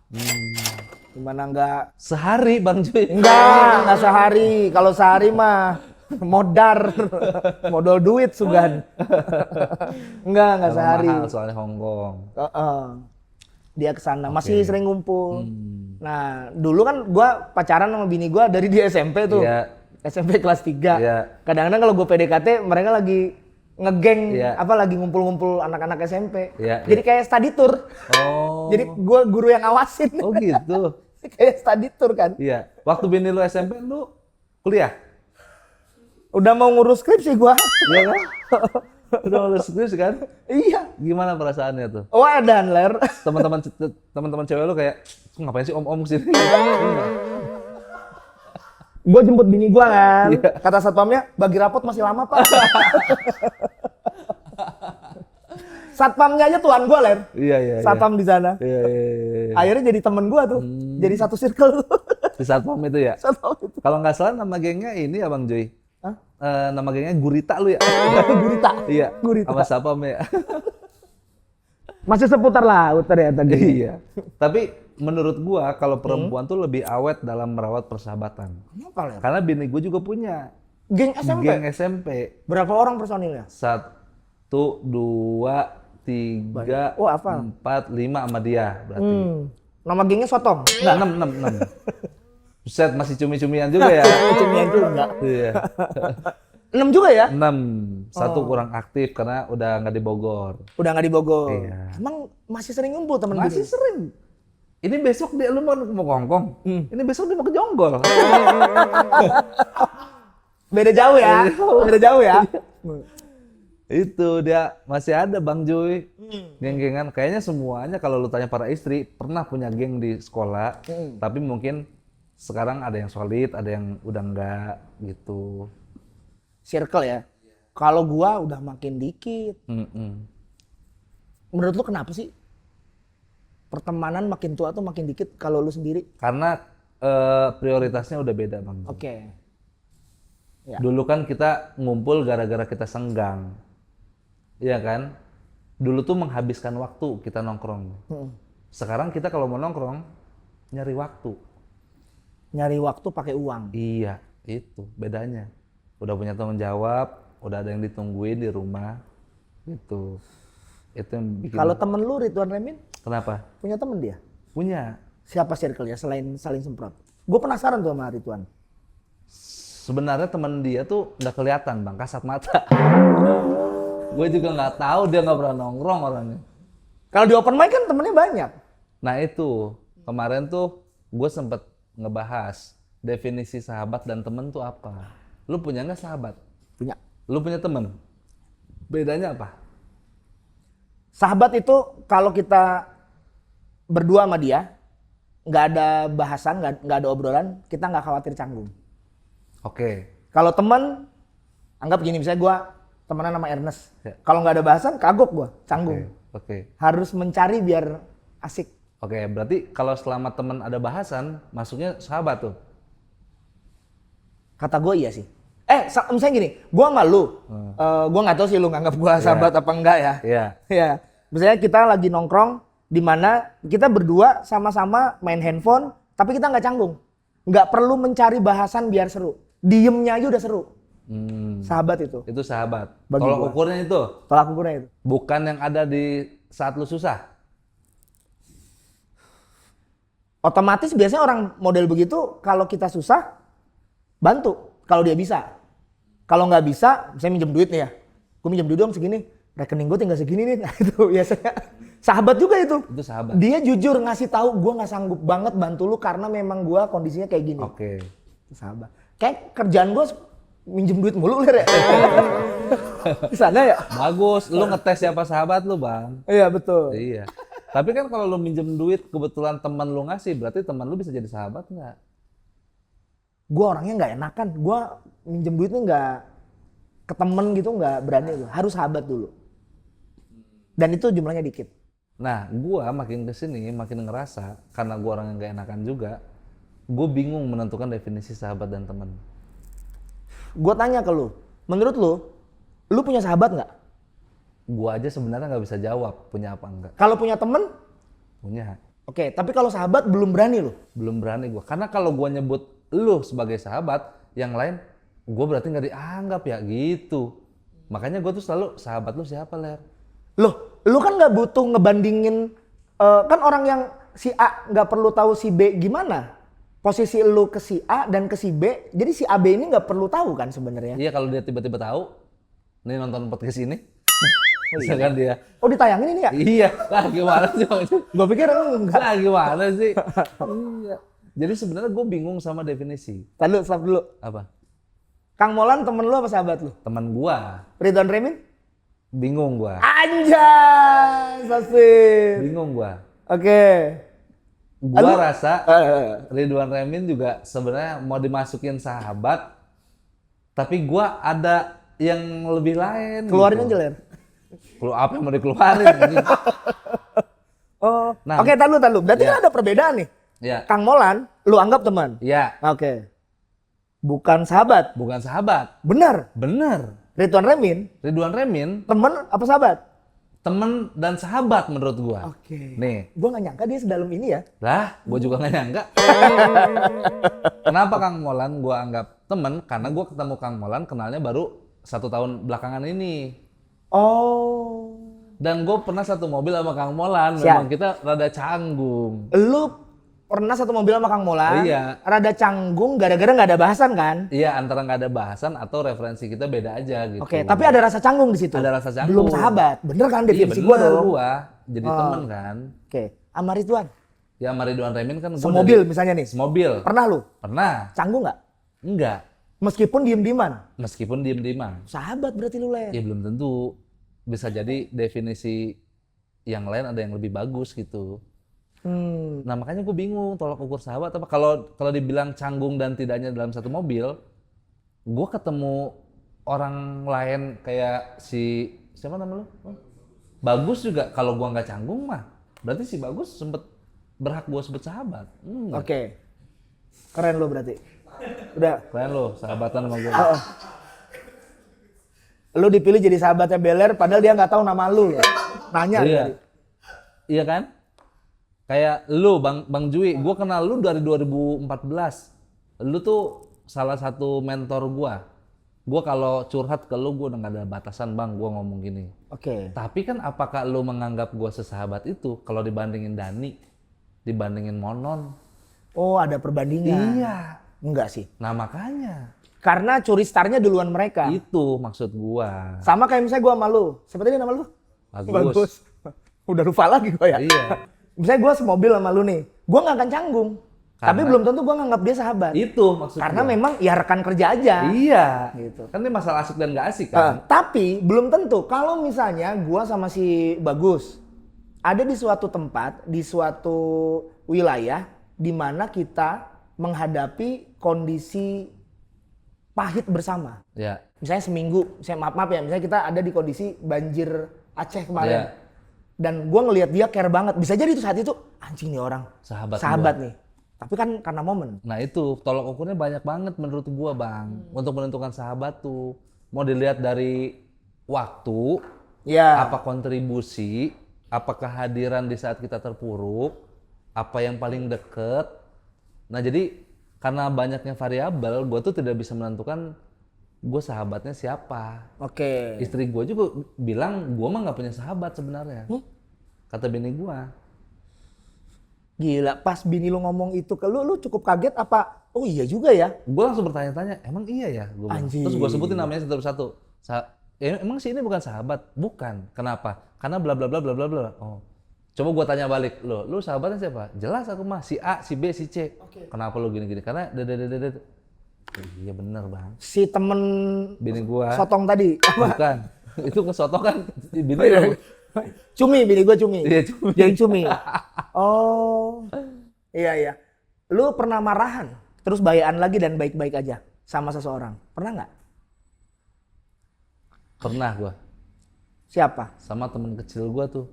[SPEAKER 2] Gimana enggak?
[SPEAKER 1] Sehari Bang Jui.
[SPEAKER 2] Enggak sehari. Kalau sehari mah modar. Modal duit sugan. enggak
[SPEAKER 1] Emang
[SPEAKER 2] sehari.
[SPEAKER 1] mahal soalnya Hong Kong.
[SPEAKER 2] Dia ke sana masih sering ngumpul. Nah, dulu kan gua pacaran sama bini gua dari di SMP tuh.
[SPEAKER 1] Iya.
[SPEAKER 2] SMP kelas 3.
[SPEAKER 1] Iya.
[SPEAKER 2] Kadang-kadang kalau gua PDKT mereka lagi ngegeng
[SPEAKER 1] Iya.
[SPEAKER 2] apa lagi ngumpul-ngumpul anak-anak SMP.
[SPEAKER 1] Iya,
[SPEAKER 2] Jadi kayak study tour.
[SPEAKER 1] Oh.
[SPEAKER 2] Jadi gua guru yang awasin.
[SPEAKER 1] Oh gitu.
[SPEAKER 2] Kayak study tour kan.
[SPEAKER 1] Iya. Waktu bini lu SMP lu kuliah?
[SPEAKER 2] Udah mau ngurus skripsi gua.
[SPEAKER 1] Iya kan? Udah lulus skripsi kan?
[SPEAKER 2] Iya.
[SPEAKER 1] Gimana perasaannya tuh?
[SPEAKER 2] Wah, dan ler.
[SPEAKER 1] Teman-teman cewek lu kayak ngapain sih om-om sini?
[SPEAKER 2] Gue jemput bini gua kan.
[SPEAKER 1] Iya.
[SPEAKER 2] Kata satpamnya, bagi rapot masih lama, Pak. Satpamnya aja tuan gua, ler.
[SPEAKER 1] Iya.
[SPEAKER 2] Satpam di sana.
[SPEAKER 1] Iya.
[SPEAKER 2] Akhirnya jadi temen gua tuh. Jadi satu circle.
[SPEAKER 1] Di satpam itu ya?
[SPEAKER 2] Satpam itu.
[SPEAKER 1] Kalau nggak salah nama gengnya ini ya Bang Joy?
[SPEAKER 2] Hah?
[SPEAKER 1] Nama gengnya Gurita lu ya?
[SPEAKER 2] Gurita.
[SPEAKER 1] Iya,
[SPEAKER 2] Gurita.
[SPEAKER 1] sama satpam ya?
[SPEAKER 2] Masih seputar laut ternyata.
[SPEAKER 1] Iya. Tapi menurut gua kalau perempuan tuh lebih awet dalam merawat persahabatan.
[SPEAKER 2] Kenapa, ler?
[SPEAKER 1] Karena bini gua juga punya
[SPEAKER 2] Geng SMP?
[SPEAKER 1] geng SMP.
[SPEAKER 2] Berapa orang personilnya?
[SPEAKER 1] 1, 2, 3,
[SPEAKER 2] Oh, hafal.
[SPEAKER 1] 4, 5 sama dia berarti.
[SPEAKER 2] Nama gengnya Sotong?
[SPEAKER 1] Enggak, 6. Buset, masih cumi-cumian juga ya?
[SPEAKER 2] Cumian juga.
[SPEAKER 1] Iya.
[SPEAKER 2] 6 juga ya?
[SPEAKER 1] 6. Satu kurang aktif karena udah nggak di Bogor.
[SPEAKER 2] Udah nggak di Bogor.
[SPEAKER 1] Iya.
[SPEAKER 2] Emang masih sering ngumpul temen
[SPEAKER 1] Masih
[SPEAKER 2] bini?
[SPEAKER 1] sering. Ini besok dia lu mau ke Hongkong. Ini besok dia mau ke Jonggol.
[SPEAKER 2] Beda jauh ya? Beda jauh ya?
[SPEAKER 1] Itu dia masih ada Bang Joy. Geng-gengan kayaknya semuanya kalau lu tanya para istri pernah punya geng di sekolah. Tapi mungkin sekarang ada yang solid, ada yang udah enggak gitu.
[SPEAKER 2] Circle ya? Kalau gua udah makin dikit. Menurut lu kenapa sih? Pertemanan makin tua tuh makin dikit kalau lu sendiri?
[SPEAKER 1] Karena prioritasnya udah beda Bang.
[SPEAKER 2] Oke. Ya.
[SPEAKER 1] Dulu kan kita ngumpul gara-gara kita senggang. Iya kan? Dulu tuh menghabiskan waktu kita nongkrong. Sekarang kita kalau mau nongkrong nyari waktu.
[SPEAKER 2] Nyari waktu pakai uang.
[SPEAKER 1] Iya, itu bedanya. Udah punya tanggung jawab, udah ada yang ditungguin di rumah. Gitu. Itu yang bikin.
[SPEAKER 2] Kalau temen lu Ridwan Remin,
[SPEAKER 1] Kenapa?
[SPEAKER 2] punya temen dia?
[SPEAKER 1] Punya.
[SPEAKER 2] Siapa circle-nya selain saling semprot? Gue penasaran tuh sama Ridwan.
[SPEAKER 1] Sebenarnya teman dia tuh nggak kelihatan Bang, kasat mata. Gue juga nggak tahu dia nggak pernah nongkrong orangnya.
[SPEAKER 2] Kalau di open mic kan temennya banyak.
[SPEAKER 1] Nah itu kemarin tuh gue sempet ngebahas definisi sahabat dan temen tuh apa. Lu punya nggak sahabat?
[SPEAKER 2] Punya.
[SPEAKER 1] Lu punya temen? Bedanya apa?
[SPEAKER 2] Sahabat itu kalau kita berdua sama dia, nggak ada bahasan, nggak ada obrolan, kita nggak khawatir canggung.
[SPEAKER 1] Oke.
[SPEAKER 2] Kalau teman, anggap gini, misalnya gue temenan sama Ernest.
[SPEAKER 1] Ya.
[SPEAKER 2] Kalau nggak ada bahasan, kagok gue, canggung.
[SPEAKER 1] Oke.
[SPEAKER 2] Harus mencari biar asik.
[SPEAKER 1] Oke, berarti kalau selama temen ada bahasan, masuknya sahabat tuh.
[SPEAKER 2] Kata gue iya sih. Misalnya gini, gue sama lu, gue nggak tahu sih lu nganggap gue sahabat apa enggak ya.
[SPEAKER 1] Iya.
[SPEAKER 2] Ya, misalnya kita lagi nongkrong di mana kita berdua sama-sama main handphone, tapi kita nggak canggung, nggak perlu mencari bahasan biar seru, diemnya aja udah seru. Sahabat itu.
[SPEAKER 1] Itu sahabat.
[SPEAKER 2] Bagi
[SPEAKER 1] Tolak
[SPEAKER 2] gua.
[SPEAKER 1] ukurnya itu.
[SPEAKER 2] Tolak ukurnya itu.
[SPEAKER 1] Bukan yang ada di saat lu susah.
[SPEAKER 2] Otomatis biasanya orang model begitu kalau kita susah bantu kalau dia bisa. Kalau nggak bisa, saya minjem duit nih ya. Gue minjem duit dong segini. Rekening gue tinggal segini nih. Nah, itu biasanya. Sahabat juga itu.
[SPEAKER 1] Itu sahabat.
[SPEAKER 2] Dia jujur ngasih tahu gue nggak sanggup banget bantu lu karena memang gue kondisinya kayak gini.
[SPEAKER 1] Oke.
[SPEAKER 2] Itu sahabat. Kayak kerjaan gue minjem duit mulu ler ya. Di sana ya.
[SPEAKER 1] Bagus, lu ngetes siapa sahabat lu, Bang.
[SPEAKER 2] Iya betul.
[SPEAKER 1] Iya. Tapi kan kalau lu minjem duit kebetulan teman lu ngasih, berarti teman lu bisa jadi sahabat nggak?
[SPEAKER 2] Gue orangnya nggak enakan. Gue minjem duitnya nggak ke temen gitu, nggak berani gue. Harus sahabat dulu. Dan itu jumlahnya dikit.
[SPEAKER 1] Nah, gua makin kesini makin ngerasa karena gua orang yang nggak enakan juga, gue bingung menentukan definisi sahabat dan teman.
[SPEAKER 2] Gue tanya ke lu, menurut lu punya sahabat nggak?
[SPEAKER 1] Gua aja sebenarnya nggak bisa jawab punya apa enggak.
[SPEAKER 2] Kalau punya temen,
[SPEAKER 1] Punya.
[SPEAKER 2] oke. Tapi kalau sahabat belum berani lu.
[SPEAKER 1] Belum berani gua. Karena kalau gua nyebut lu sebagai sahabat, yang lain gua berarti nggak dianggap ya gitu. Makanya gua tuh selalu sahabat lu siapa, Ler?
[SPEAKER 2] Loh, lu kan nggak butuh ngebandingin, kan orang yang si A nggak perlu tahu si B gimana. Posisi lu ke si A dan ke si B, jadi si A B ini nggak perlu tahu kan sebenarnya.
[SPEAKER 1] Iya, kalau dia tiba-tiba tahu, nih nonton podcast ini, misalkan dia,
[SPEAKER 2] Oh ditayangin ini ya?
[SPEAKER 1] iya, lah gimana sih?
[SPEAKER 2] Gue pikir enggak.
[SPEAKER 1] Lah gimana sih? Iya. Jadi sebenarnya gue bingung sama definisi.
[SPEAKER 2] Stop dulu.
[SPEAKER 1] Apa?
[SPEAKER 2] Kang Molan temen lu apa sahabat lu?
[SPEAKER 1] Teman gua.
[SPEAKER 2] Ridwan Remin?
[SPEAKER 1] Bingung gua.
[SPEAKER 2] Anjay, sasih.
[SPEAKER 1] Bingung gua.
[SPEAKER 2] Oke.
[SPEAKER 1] Gua
[SPEAKER 2] Lu-
[SPEAKER 1] rasa
[SPEAKER 2] Eh,
[SPEAKER 1] Ridwan Remin juga sebenarnya mau dimasukin sahabat, tapi gua ada yang lebih lain.
[SPEAKER 2] keluarin
[SPEAKER 1] gitu.
[SPEAKER 2] aja Ler.
[SPEAKER 1] Apa yang mau dikeluarin? anjing?
[SPEAKER 2] Oh,
[SPEAKER 1] Nah.
[SPEAKER 2] oke, tar lu. Berarti
[SPEAKER 1] Ya.
[SPEAKER 2] kan ada perbedaan nih.
[SPEAKER 1] Ya,
[SPEAKER 2] Kang Molan, lu anggap teman.
[SPEAKER 1] ya,
[SPEAKER 2] Oke. Bukan sahabat.
[SPEAKER 1] bukan sahabat.
[SPEAKER 2] Benar.
[SPEAKER 1] Bener.
[SPEAKER 2] Ridwan Remin,
[SPEAKER 1] Ridwan Remin
[SPEAKER 2] teman apa sahabat?
[SPEAKER 1] temen dan sahabat menurut gua.
[SPEAKER 2] Oke.
[SPEAKER 1] Nih,
[SPEAKER 2] Gua nggak nyangka dia sedalam ini ya.
[SPEAKER 1] lah, gua juga nggak nyangka. Kenapa Kang Molan gua anggap temen? Karena gua ketemu Kang Molan kenalnya baru 1 tahun belakangan ini.
[SPEAKER 2] Oh.
[SPEAKER 1] Dan gue pernah satu mobil sama Kang Molan.
[SPEAKER 2] Siap.
[SPEAKER 1] Memang kita rada canggung.
[SPEAKER 2] Lu pernah satu mobil sama Kang Molan?
[SPEAKER 1] Iya.
[SPEAKER 2] Rada canggung gara-gara nggak ada bahasan kan?
[SPEAKER 1] Iya, antara nggak ada bahasan atau referensi kita beda aja gitu.
[SPEAKER 2] Oke, tapi ada rasa canggung di situ.
[SPEAKER 1] Ada rasa canggung.
[SPEAKER 2] Belum sahabat. Bener kan
[SPEAKER 1] Iya,
[SPEAKER 2] definisi
[SPEAKER 1] bener
[SPEAKER 2] gua dong?
[SPEAKER 1] gua. Jadi
[SPEAKER 2] Oh.
[SPEAKER 1] temen kan.
[SPEAKER 2] Oke, sama Ridwan.
[SPEAKER 1] Ya sama Ridwan Remin kan gua
[SPEAKER 2] Semobil misalnya nih.
[SPEAKER 1] Semobil.
[SPEAKER 2] Pernah lu?
[SPEAKER 1] Pernah.
[SPEAKER 2] Canggung nggak?
[SPEAKER 1] Enggak.
[SPEAKER 2] Meskipun diem-dieman.
[SPEAKER 1] Meskipun diem-dieman.
[SPEAKER 2] Sahabat berarti lu, Ler.
[SPEAKER 1] Ya belum tentu. Bisa jadi definisi yang lain ada yang lebih bagus gitu. Nah makanya gue bingung tolak ukur sahabat apa. Kalau dibilang canggung dan tidaknya dalam satu mobil, gue ketemu orang lain kayak siapa nama lu? Oh, Bagus juga. Kalau gue nggak canggung mah, berarti si Bagus sempet berhak gue sebut sahabat.
[SPEAKER 2] Oke. Keren lu berarti. Udah.
[SPEAKER 1] Keren lo, sahabatan sama gue.
[SPEAKER 2] Oh. Lu dipilih jadi sahabatnya Beler padahal dia nggak tahu nama lu loh. Nanya
[SPEAKER 1] Iya,
[SPEAKER 2] tadi.
[SPEAKER 1] iya kan? Kayak lu Bang Jui, gue kenal lu dari 2014. Lu tuh salah satu mentor gue. Gue kalau curhat ke lu, gue udah gak ada batasan bang, gue ngomong gini.
[SPEAKER 2] Oke.
[SPEAKER 1] Tapi kan apakah lu menganggap gue sesahabat itu kalau dibandingin Dani, dibandingin Monon?
[SPEAKER 2] Oh, ada perbandingan.
[SPEAKER 1] Iya.
[SPEAKER 2] Enggak sih.
[SPEAKER 1] Nah makanya
[SPEAKER 2] Karena curi starnya duluan mereka.
[SPEAKER 1] itu maksud gua.
[SPEAKER 2] Sama kayak misalnya gua sama lu. Siapa tadi nama lu?
[SPEAKER 1] Bagus.
[SPEAKER 2] Udah lupa lagi gua ya.
[SPEAKER 1] Iya.
[SPEAKER 2] Misalnya gua semobil sama lu nih. Gua nggak akan canggung. Tapi
[SPEAKER 1] Karena-
[SPEAKER 2] belum tentu gua nganggap dia sahabat.
[SPEAKER 1] Itu maksud
[SPEAKER 2] Karena
[SPEAKER 1] gua.
[SPEAKER 2] memang ya rekan kerja aja.
[SPEAKER 1] Iya.
[SPEAKER 2] Gitu.
[SPEAKER 1] Kan ini masalah asik dan gak asik kan.
[SPEAKER 2] Tapi belum tentu kalau misalnya gua sama si Bagus ada di suatu tempat, di suatu wilayah di mana kita menghadapi kondisi pahit bersama.
[SPEAKER 1] Ya.
[SPEAKER 2] Misalnya seminggu, saya maaf ya, misalnya kita ada di kondisi banjir Aceh kemarin.
[SPEAKER 1] Iya.
[SPEAKER 2] Dan gua ngelihat dia care banget. Bisa jadi itu saat itu anjing nih orang.
[SPEAKER 1] Sahabat
[SPEAKER 2] nih. Tapi kan karena momen.
[SPEAKER 1] Nah itu tolak ukurnya banyak banget menurut gua bang. Untuk menentukan sahabat tuh. Mau dilihat dari waktu,
[SPEAKER 2] Ya.
[SPEAKER 1] apa kontribusi, apa kehadiran di saat kita terpuruk, apa yang paling deket. Nah jadi karena banyaknya variabel, gue tuh tidak bisa menentukan gue sahabatnya siapa.
[SPEAKER 2] Oke.
[SPEAKER 1] Istri gue juga bilang gue mah nggak punya sahabat sebenarnya. Kata bini gue.
[SPEAKER 2] Gila, pas bini lu ngomong itu ke lu cukup kaget apa? Oh iya juga ya.
[SPEAKER 1] Gue langsung bertanya-tanya, emang iya ya? Gua bilang.
[SPEAKER 2] Anjing.
[SPEAKER 1] Terus gue sebutin namanya satu-satu. Emang si ini bukan sahabat? Bukan. Kenapa? Karena bla bla bla bla bla bla. Oh. Coba gue tanya balik, lu sahabatnya siapa? Jelas aku mah si A, si B, si C. Kenapa lu gini-gini? Karena iya bener bang.
[SPEAKER 2] Si temen
[SPEAKER 1] Bini gua.
[SPEAKER 2] sotong tadi.
[SPEAKER 1] Bukan. Itu kesotong kan bini
[SPEAKER 2] Oh, iya.
[SPEAKER 1] lu.
[SPEAKER 2] Cumi, bini gua cumi.
[SPEAKER 1] Iya, cumi.
[SPEAKER 2] Jadi cumi. Oh. Iya. Lu pernah marahan, terus bayaan lagi dan baik-baik aja sama seseorang? Pernah nggak?
[SPEAKER 1] Pernah gua.
[SPEAKER 2] Siapa?
[SPEAKER 1] Sama temen kecil gua tuh.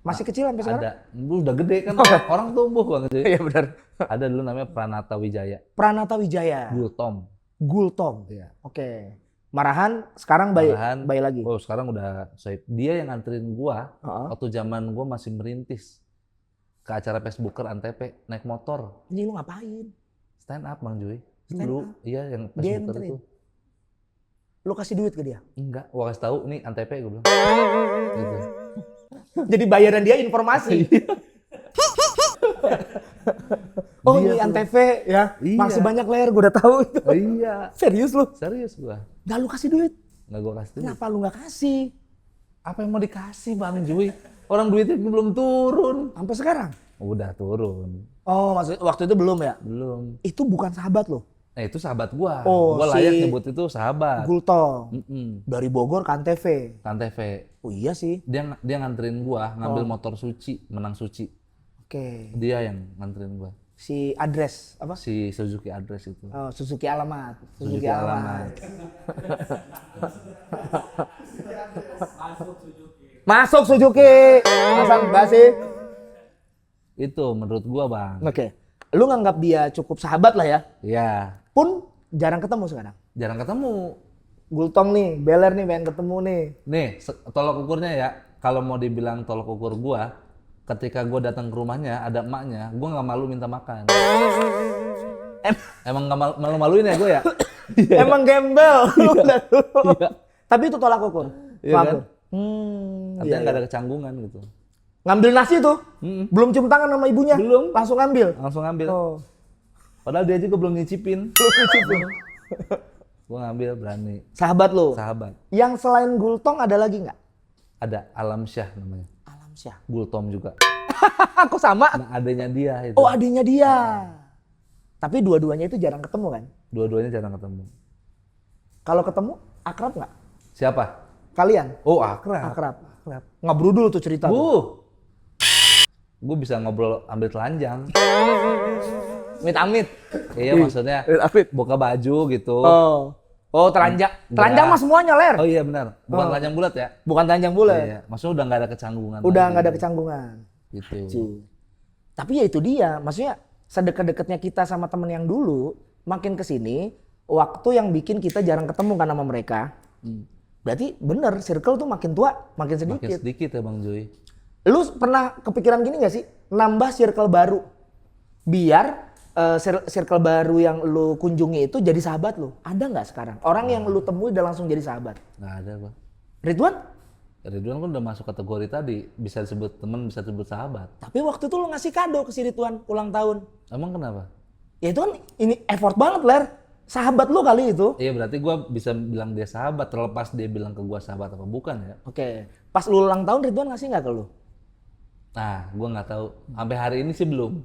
[SPEAKER 2] Masih kecil sampai sekarang?
[SPEAKER 1] Ada. Lu udah gede kan orang tumbuh bang.
[SPEAKER 2] Iya benar.
[SPEAKER 1] Ada dulu namanya Pranata Wijaya.
[SPEAKER 2] Pranata Wijaya.
[SPEAKER 1] Gultom.
[SPEAKER 2] Gultom.
[SPEAKER 1] Iya.
[SPEAKER 2] Oke. Marahan sekarang baik
[SPEAKER 1] Malahan,
[SPEAKER 2] baik lagi.
[SPEAKER 1] Oh sekarang udah dia yang nganterin gua
[SPEAKER 2] Heeh.
[SPEAKER 1] waktu zaman gua masih merintis ke acara Facebooker Antp naik motor
[SPEAKER 2] Ini lu ngapain?
[SPEAKER 1] stand up Bang Joy.
[SPEAKER 2] Stand
[SPEAKER 1] Dulu
[SPEAKER 2] up?
[SPEAKER 1] iya yang
[SPEAKER 2] Dia
[SPEAKER 1] Facebooker
[SPEAKER 2] nganterin?
[SPEAKER 1] itu.
[SPEAKER 2] Lu kasih duit ke dia?
[SPEAKER 1] Enggak, gua kasih tahu nih Antp gua bilang. Gitu.
[SPEAKER 2] Jadi bayaran dia informasi. Oh ini Antv ya,
[SPEAKER 1] Iya.
[SPEAKER 2] masih banyak layar gue udah tahu itu.
[SPEAKER 1] Oh, iya,
[SPEAKER 2] Serius lu?
[SPEAKER 1] serius gua.
[SPEAKER 2] Gak lu kasih duit?
[SPEAKER 1] Nggak gua kasih duit.
[SPEAKER 2] Kenapa lu gak kasih?
[SPEAKER 1] Apa yang mau dikasih Bang Joy? Orang duitnya belum turun.
[SPEAKER 2] Sampai sekarang?
[SPEAKER 1] Udah turun.
[SPEAKER 2] Oh maksud waktu itu belum ya?
[SPEAKER 1] Belum.
[SPEAKER 2] Itu bukan sahabat lo?
[SPEAKER 1] Nah itu sahabat gua.
[SPEAKER 2] Oh,
[SPEAKER 1] Gua layak
[SPEAKER 2] si
[SPEAKER 1] nyebut itu sahabat.
[SPEAKER 2] Gultong.
[SPEAKER 1] Mm-mm.
[SPEAKER 2] Dari Bogor ke Antv.
[SPEAKER 1] Kan TV.
[SPEAKER 2] Oh iya sih.
[SPEAKER 1] Dia nganterin gua ngambil motor Suci, menang Suci.
[SPEAKER 2] Oke.
[SPEAKER 1] Dia yang nganterin gua.
[SPEAKER 2] Si Address apa?
[SPEAKER 1] Si Suzuki Address itu.
[SPEAKER 2] Oh, Suzuki Alamat.
[SPEAKER 1] Suzuki Alamat.
[SPEAKER 2] Masuk Suzuki. Masa enggak sih?
[SPEAKER 1] Itu menurut gua, Bang.
[SPEAKER 2] Oke. Lu nganggap dia cukup sahabat lah ya.
[SPEAKER 1] Ya,
[SPEAKER 2] Pun jarang ketemu sekarang.
[SPEAKER 1] jarang ketemu.
[SPEAKER 2] Gultong nih, Beler nih pengen ketemu nih.
[SPEAKER 1] Nih, tolok ukurnya ya. Kalau mau dibilang tolok ukur gua, ketika gua datang ke rumahnya ada emaknya, gua nggak malu minta makan. Emang nggak malu-maluin ya gua ya?
[SPEAKER 2] Emang gembel. Lu udah dulu.
[SPEAKER 1] Iya.
[SPEAKER 2] Tapi itu tolak ukur.
[SPEAKER 1] Iya
[SPEAKER 2] Maaf.
[SPEAKER 1] kan? Artinya
[SPEAKER 2] Iya,
[SPEAKER 1] nggak ada kecanggungan gitu.
[SPEAKER 2] ngambil nasi tuh. Belum cium tangan sama ibunya.
[SPEAKER 1] Belum.
[SPEAKER 2] Langsung ngambil.
[SPEAKER 1] Langsung ngambil.
[SPEAKER 2] Oh.
[SPEAKER 1] Padahal dia juga belum nyicipin.
[SPEAKER 2] Belum dicicipin.
[SPEAKER 1] Gua ngambil berani.
[SPEAKER 2] Sahabat lu.
[SPEAKER 1] Sahabat.
[SPEAKER 2] Yang selain Gultong ada lagi nggak?
[SPEAKER 1] Ada Alam Syah namanya.
[SPEAKER 2] Alam Syah.
[SPEAKER 1] Gultom juga.
[SPEAKER 2] Aku sama.
[SPEAKER 1] Nah, adanya dia itu.
[SPEAKER 2] Oh, adiknya dia. Tapi dua-duanya itu jarang ketemu kan?
[SPEAKER 1] Dua-duanya jarang ketemu.
[SPEAKER 2] Kalau ketemu akrab nggak?
[SPEAKER 1] Siapa?
[SPEAKER 2] Kalian?
[SPEAKER 1] Oh, akrab.
[SPEAKER 2] Akrab. Ngabrudul tuh cerita. Tuh.
[SPEAKER 1] Gue bisa ngobrol ambil telanjang.
[SPEAKER 2] Amit-amit.
[SPEAKER 1] Iya maksudnya
[SPEAKER 2] Amit.
[SPEAKER 1] buka baju gitu.
[SPEAKER 2] Oh. Oh, telanjang. Telanjang mah semuanya, Ler.
[SPEAKER 1] Oh iya benar. Bukan telanjang bulat ya?
[SPEAKER 2] Bukan telanjang bulat.
[SPEAKER 1] Iya. Maksudnya udah nggak ada kecanggungan.
[SPEAKER 2] Udah
[SPEAKER 1] lagi.
[SPEAKER 2] nggak ada kecanggungan.
[SPEAKER 1] Gitu.
[SPEAKER 2] Tapi ya itu dia, maksudnya sedekat-dekatnya kita sama temen yang dulu, makin kesini waktu yang bikin kita jarang ketemu kan sama mereka. Berarti bener, circle tuh makin tua, makin sedikit.
[SPEAKER 1] Makin sedikit ya Bang Joy.
[SPEAKER 2] Lu pernah kepikiran gini gak sih? Nambah circle baru. Biar circle baru yang lu kunjungi itu jadi sahabat lu. Ada nggak sekarang? Orang yang lu temui udah langsung jadi sahabat.
[SPEAKER 1] Nggak ada Bang.
[SPEAKER 2] Ridwan?
[SPEAKER 1] Ridwan kan udah masuk kategori tadi. Bisa disebut teman, bisa disebut sahabat.
[SPEAKER 2] Tapi waktu itu lu ngasih kado ke si Ridwan ulang tahun.
[SPEAKER 1] Emang kenapa?
[SPEAKER 2] Ya itu kan ini effort banget, Ler. Sahabat lu kali itu.
[SPEAKER 1] Iya berarti gue bisa bilang dia sahabat. Terlepas dia bilang ke gue sahabat apa bukan ya.
[SPEAKER 2] Oke. Pas lu ulang tahun Ridwan ngasih nggak ke lu?
[SPEAKER 1] Nah gue nggak tahu. Sampai hari ini sih belum.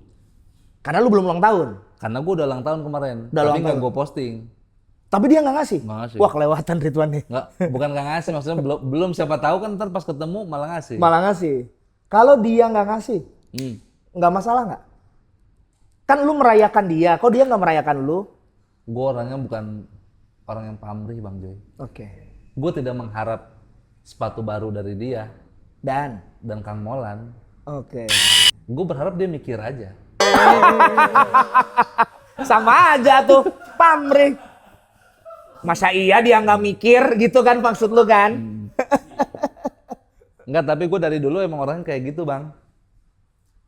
[SPEAKER 2] Karena lu belum ulang tahun.
[SPEAKER 1] Karena gue udah ulang tahun kemarin.
[SPEAKER 2] Udah
[SPEAKER 1] Tapi
[SPEAKER 2] ulang
[SPEAKER 1] nggak
[SPEAKER 2] tahun.
[SPEAKER 1] gue posting.
[SPEAKER 2] Tapi dia nggak ngasih?
[SPEAKER 1] Nggak ngasih.
[SPEAKER 2] Wah kelewatan Ridwan nih.
[SPEAKER 1] Nggak, bukan nggak ngasih, maksudnya belum siapa tahu kan ntar pas ketemu malah ngasih.
[SPEAKER 2] Malah ngasih. Kalau dia nggak ngasih,
[SPEAKER 1] Hmm.
[SPEAKER 2] nggak masalah nggak? Kan lu merayakan dia, kok dia nggak merayakan lu?
[SPEAKER 1] Gue orangnya bukan orang yang pamrih Bang Joy.
[SPEAKER 2] Oke.
[SPEAKER 1] Gue tidak mengharap sepatu baru dari dia
[SPEAKER 2] Dan?
[SPEAKER 1] dan Kang Molan.
[SPEAKER 2] Oke.
[SPEAKER 1] Gue berharap dia mikir aja.
[SPEAKER 2] Sama aja tuh, pamrih. Masa iya dia nggak mikir gitu kan maksud lu kan?
[SPEAKER 1] Enggak, tapi gue dari dulu emang orangnya kayak gitu Bang.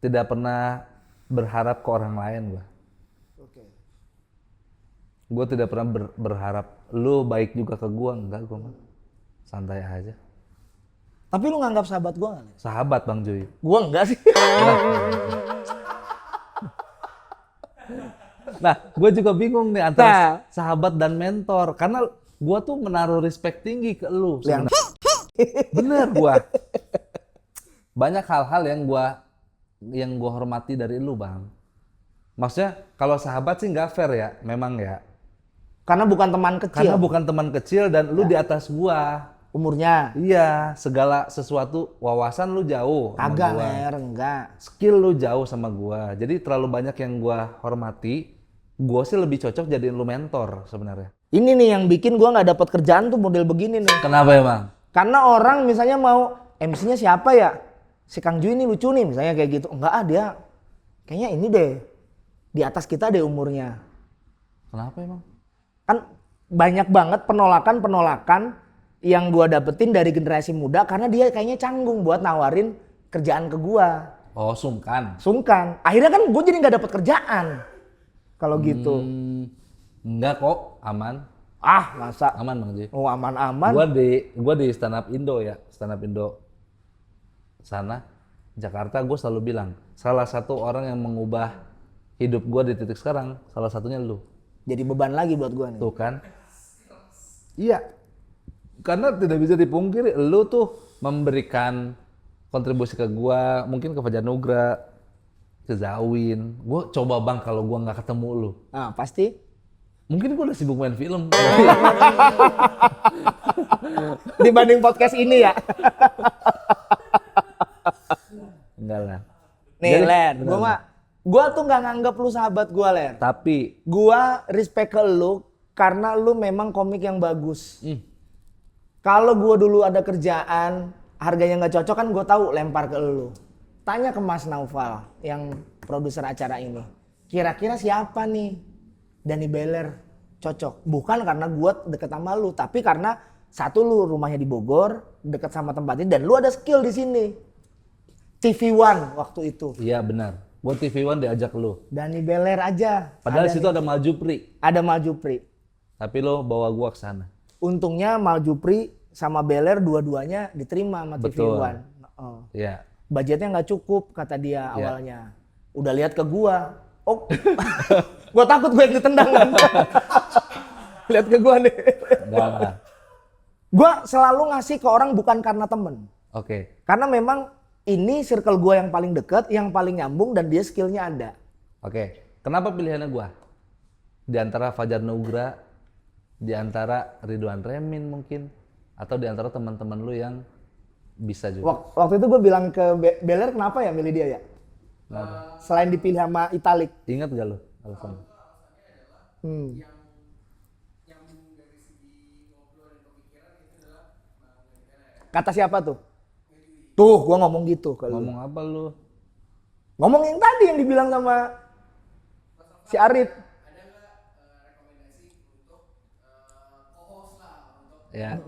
[SPEAKER 1] Tidak pernah berharap ke orang lain gue. Gue tidak pernah berharap lu baik juga ke gue, enggak gue mah. Santai aja.
[SPEAKER 2] Tapi lu nganggap sahabat gua nggak?
[SPEAKER 1] Sahabat Bang Joy.
[SPEAKER 2] Gua enggak sih.
[SPEAKER 1] Nah, gue juga bingung nih antara sahabat dan mentor. Karena gue tuh menaruh respect tinggi ke lu. Bener gue. Banyak hal-hal yang gua hormati dari lu Bang. Maksudnya kalau sahabat sih nggak fair ya, memang ya.
[SPEAKER 2] Karena bukan teman kecil.
[SPEAKER 1] Karena bukan teman kecil dan lu di atas gua.
[SPEAKER 2] Umurnya.
[SPEAKER 1] Iya, segala sesuatu wawasan lu jauh sama
[SPEAKER 2] Kagak,
[SPEAKER 1] gua.
[SPEAKER 2] Ler, enggak.
[SPEAKER 1] Skill lu jauh sama gua. Jadi terlalu banyak yang gua hormati. Gua sih lebih cocok jadiin lu mentor sebenarnya.
[SPEAKER 2] Ini nih yang bikin gua nggak dapat kerjaan tuh model begini nih.
[SPEAKER 1] Kenapa ya Bang?
[SPEAKER 2] Karena orang misalnya mau MC-nya siapa ya? Si Kang Ju ini lucu nih misalnya kayak gitu. Enggak dia kayaknya ini deh. Di atas kita deh umurnya.
[SPEAKER 1] Kenapa emang?
[SPEAKER 2] Kan banyak banget penolakan yang gua dapetin dari generasi muda karena dia kayaknya canggung buat nawarin kerjaan ke gua.
[SPEAKER 1] Oh, sungkan.
[SPEAKER 2] Sungkan. Akhirnya kan gue jadi nggak dapet kerjaan. Kalau gitu.
[SPEAKER 1] Enggak kok, aman.
[SPEAKER 2] Ah, masa?
[SPEAKER 1] Aman Bang Ji.
[SPEAKER 2] Oh, aman-aman.
[SPEAKER 1] Gua di stand up Indo ya, stand up Indo sana Jakarta. Gue selalu bilang salah satu orang yang mengubah hidup gua di titik sekarang, salah satunya lu.
[SPEAKER 2] Jadi beban lagi buat gue nih.
[SPEAKER 1] Tuh kan? Iya. Karena tidak bisa dipungkiri, lu tuh memberikan kontribusi ke gua, mungkin ke Fajar Nugra, ke Zawin. Gua coba Bang kalau gua nggak ketemu lu.
[SPEAKER 2] Nah, pasti
[SPEAKER 1] Mungkin gue udah sibuk main film.
[SPEAKER 2] Dibanding podcast ini ya.
[SPEAKER 1] Enggak lah.
[SPEAKER 2] Nih
[SPEAKER 1] Jadi,
[SPEAKER 2] Len,
[SPEAKER 1] benar.
[SPEAKER 2] gua tuh nggak nganggap lu sahabat gua Len.
[SPEAKER 1] Tapi
[SPEAKER 2] Gua respect ke lu karena lu memang komik yang bagus. Kalau gua dulu ada kerjaan, harganya nggak cocok kan gua tahu lempar ke lu. Tanya ke Mas Naufal yang produser acara ini. Kira-kira siapa nih Dani Beler cocok? Bukan karena gua deket sama lu, tapi karena satu lu rumahnya di Bogor, deket sama tempat ini dan lu ada skill di sini. TV One waktu itu.
[SPEAKER 1] iya benar. Gue TV One diajak lu.
[SPEAKER 2] Dani Beler aja.
[SPEAKER 1] Padahal
[SPEAKER 2] ada
[SPEAKER 1] situ
[SPEAKER 2] nih.
[SPEAKER 1] ada Mal Jupri.
[SPEAKER 2] Ada Mal Jupri.
[SPEAKER 1] Tapi lo bawa gua ke sana.
[SPEAKER 2] Untungnya Mal Jupri sama Beler dua-duanya diterima sama TV
[SPEAKER 1] Betul.
[SPEAKER 2] One. Oh.
[SPEAKER 1] Iya.
[SPEAKER 2] Budgetnya nggak cukup kata dia
[SPEAKER 1] Iya.
[SPEAKER 2] awalnya. Udah lihat ke gua. Oh, gua takut gue ditendang kan. Lihat ke gua nih.
[SPEAKER 1] Enggak lah.
[SPEAKER 2] Gua selalu ngasih ke orang bukan karena temen.
[SPEAKER 1] Oke.
[SPEAKER 2] Karena memang ini circle gua yang paling deket, yang paling nyambung dan dia skillnya ada.
[SPEAKER 1] Oke. Kenapa pilihannya gua? Di antara Fajar Nugra, di antara Ridwan Remin mungkin, atau di antara teman-teman lu yang bisa juga.
[SPEAKER 2] Waktu itu gue bilang ke Beler kenapa ya milih dia ya?
[SPEAKER 1] Kenapa?
[SPEAKER 2] Selain dipilih sama Italik.
[SPEAKER 1] Ingat gak lu alasannya?
[SPEAKER 2] Kata siapa tuh? Tuh, gua ngomong gitu ke lu.
[SPEAKER 1] Ngomong apa lu?
[SPEAKER 2] Ngomong yang tadi yang dibilang sama si Arif.
[SPEAKER 1] Ya.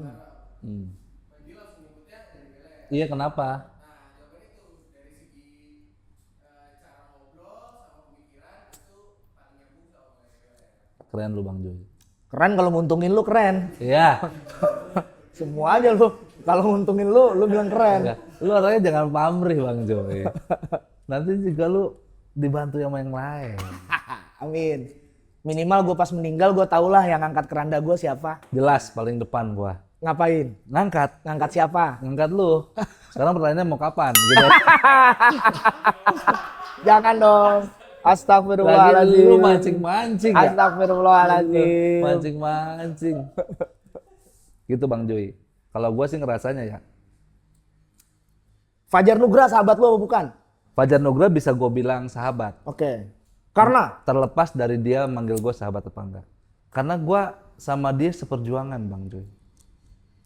[SPEAKER 1] Iya kenapa? Keren lu Bang Joy.
[SPEAKER 2] Keren kalau nguntungin lu keren.
[SPEAKER 1] Iya.
[SPEAKER 2] Semua aja lu. Kalau nguntungin lu bilang keren.
[SPEAKER 1] Enggak. Lu orangnya jangan pamrih Bang Joy. Nanti juga lu dibantu sama yang lain.
[SPEAKER 2] Amin. Minimal gue pas meninggal gue tau lah yang ngangkat keranda gue siapa.
[SPEAKER 1] Jelas paling depan gua.
[SPEAKER 2] Ngapain?
[SPEAKER 1] Ngangkat.
[SPEAKER 2] Ngangkat siapa?
[SPEAKER 1] Ngangkat lu. Sekarang pertanyaannya mau kapan? Gitu.
[SPEAKER 2] Jangan dong.
[SPEAKER 1] Lagi
[SPEAKER 2] Astagfirullahaladzim.
[SPEAKER 1] lu mancing-mancing ya?
[SPEAKER 2] Astagfirullahaladzim.
[SPEAKER 1] Mancing-mancing. Gitu Bang Joy. Kalau gua sih ngerasanya ya.
[SPEAKER 2] Fajar Nugra sahabat lu apa bukan?
[SPEAKER 1] Fajar Nugra bisa gue bilang sahabat.
[SPEAKER 2] Oke. Karena?
[SPEAKER 1] Terlepas dari dia manggil gue sahabat apa enggak. Karena gue sama dia seperjuangan Bang Joy.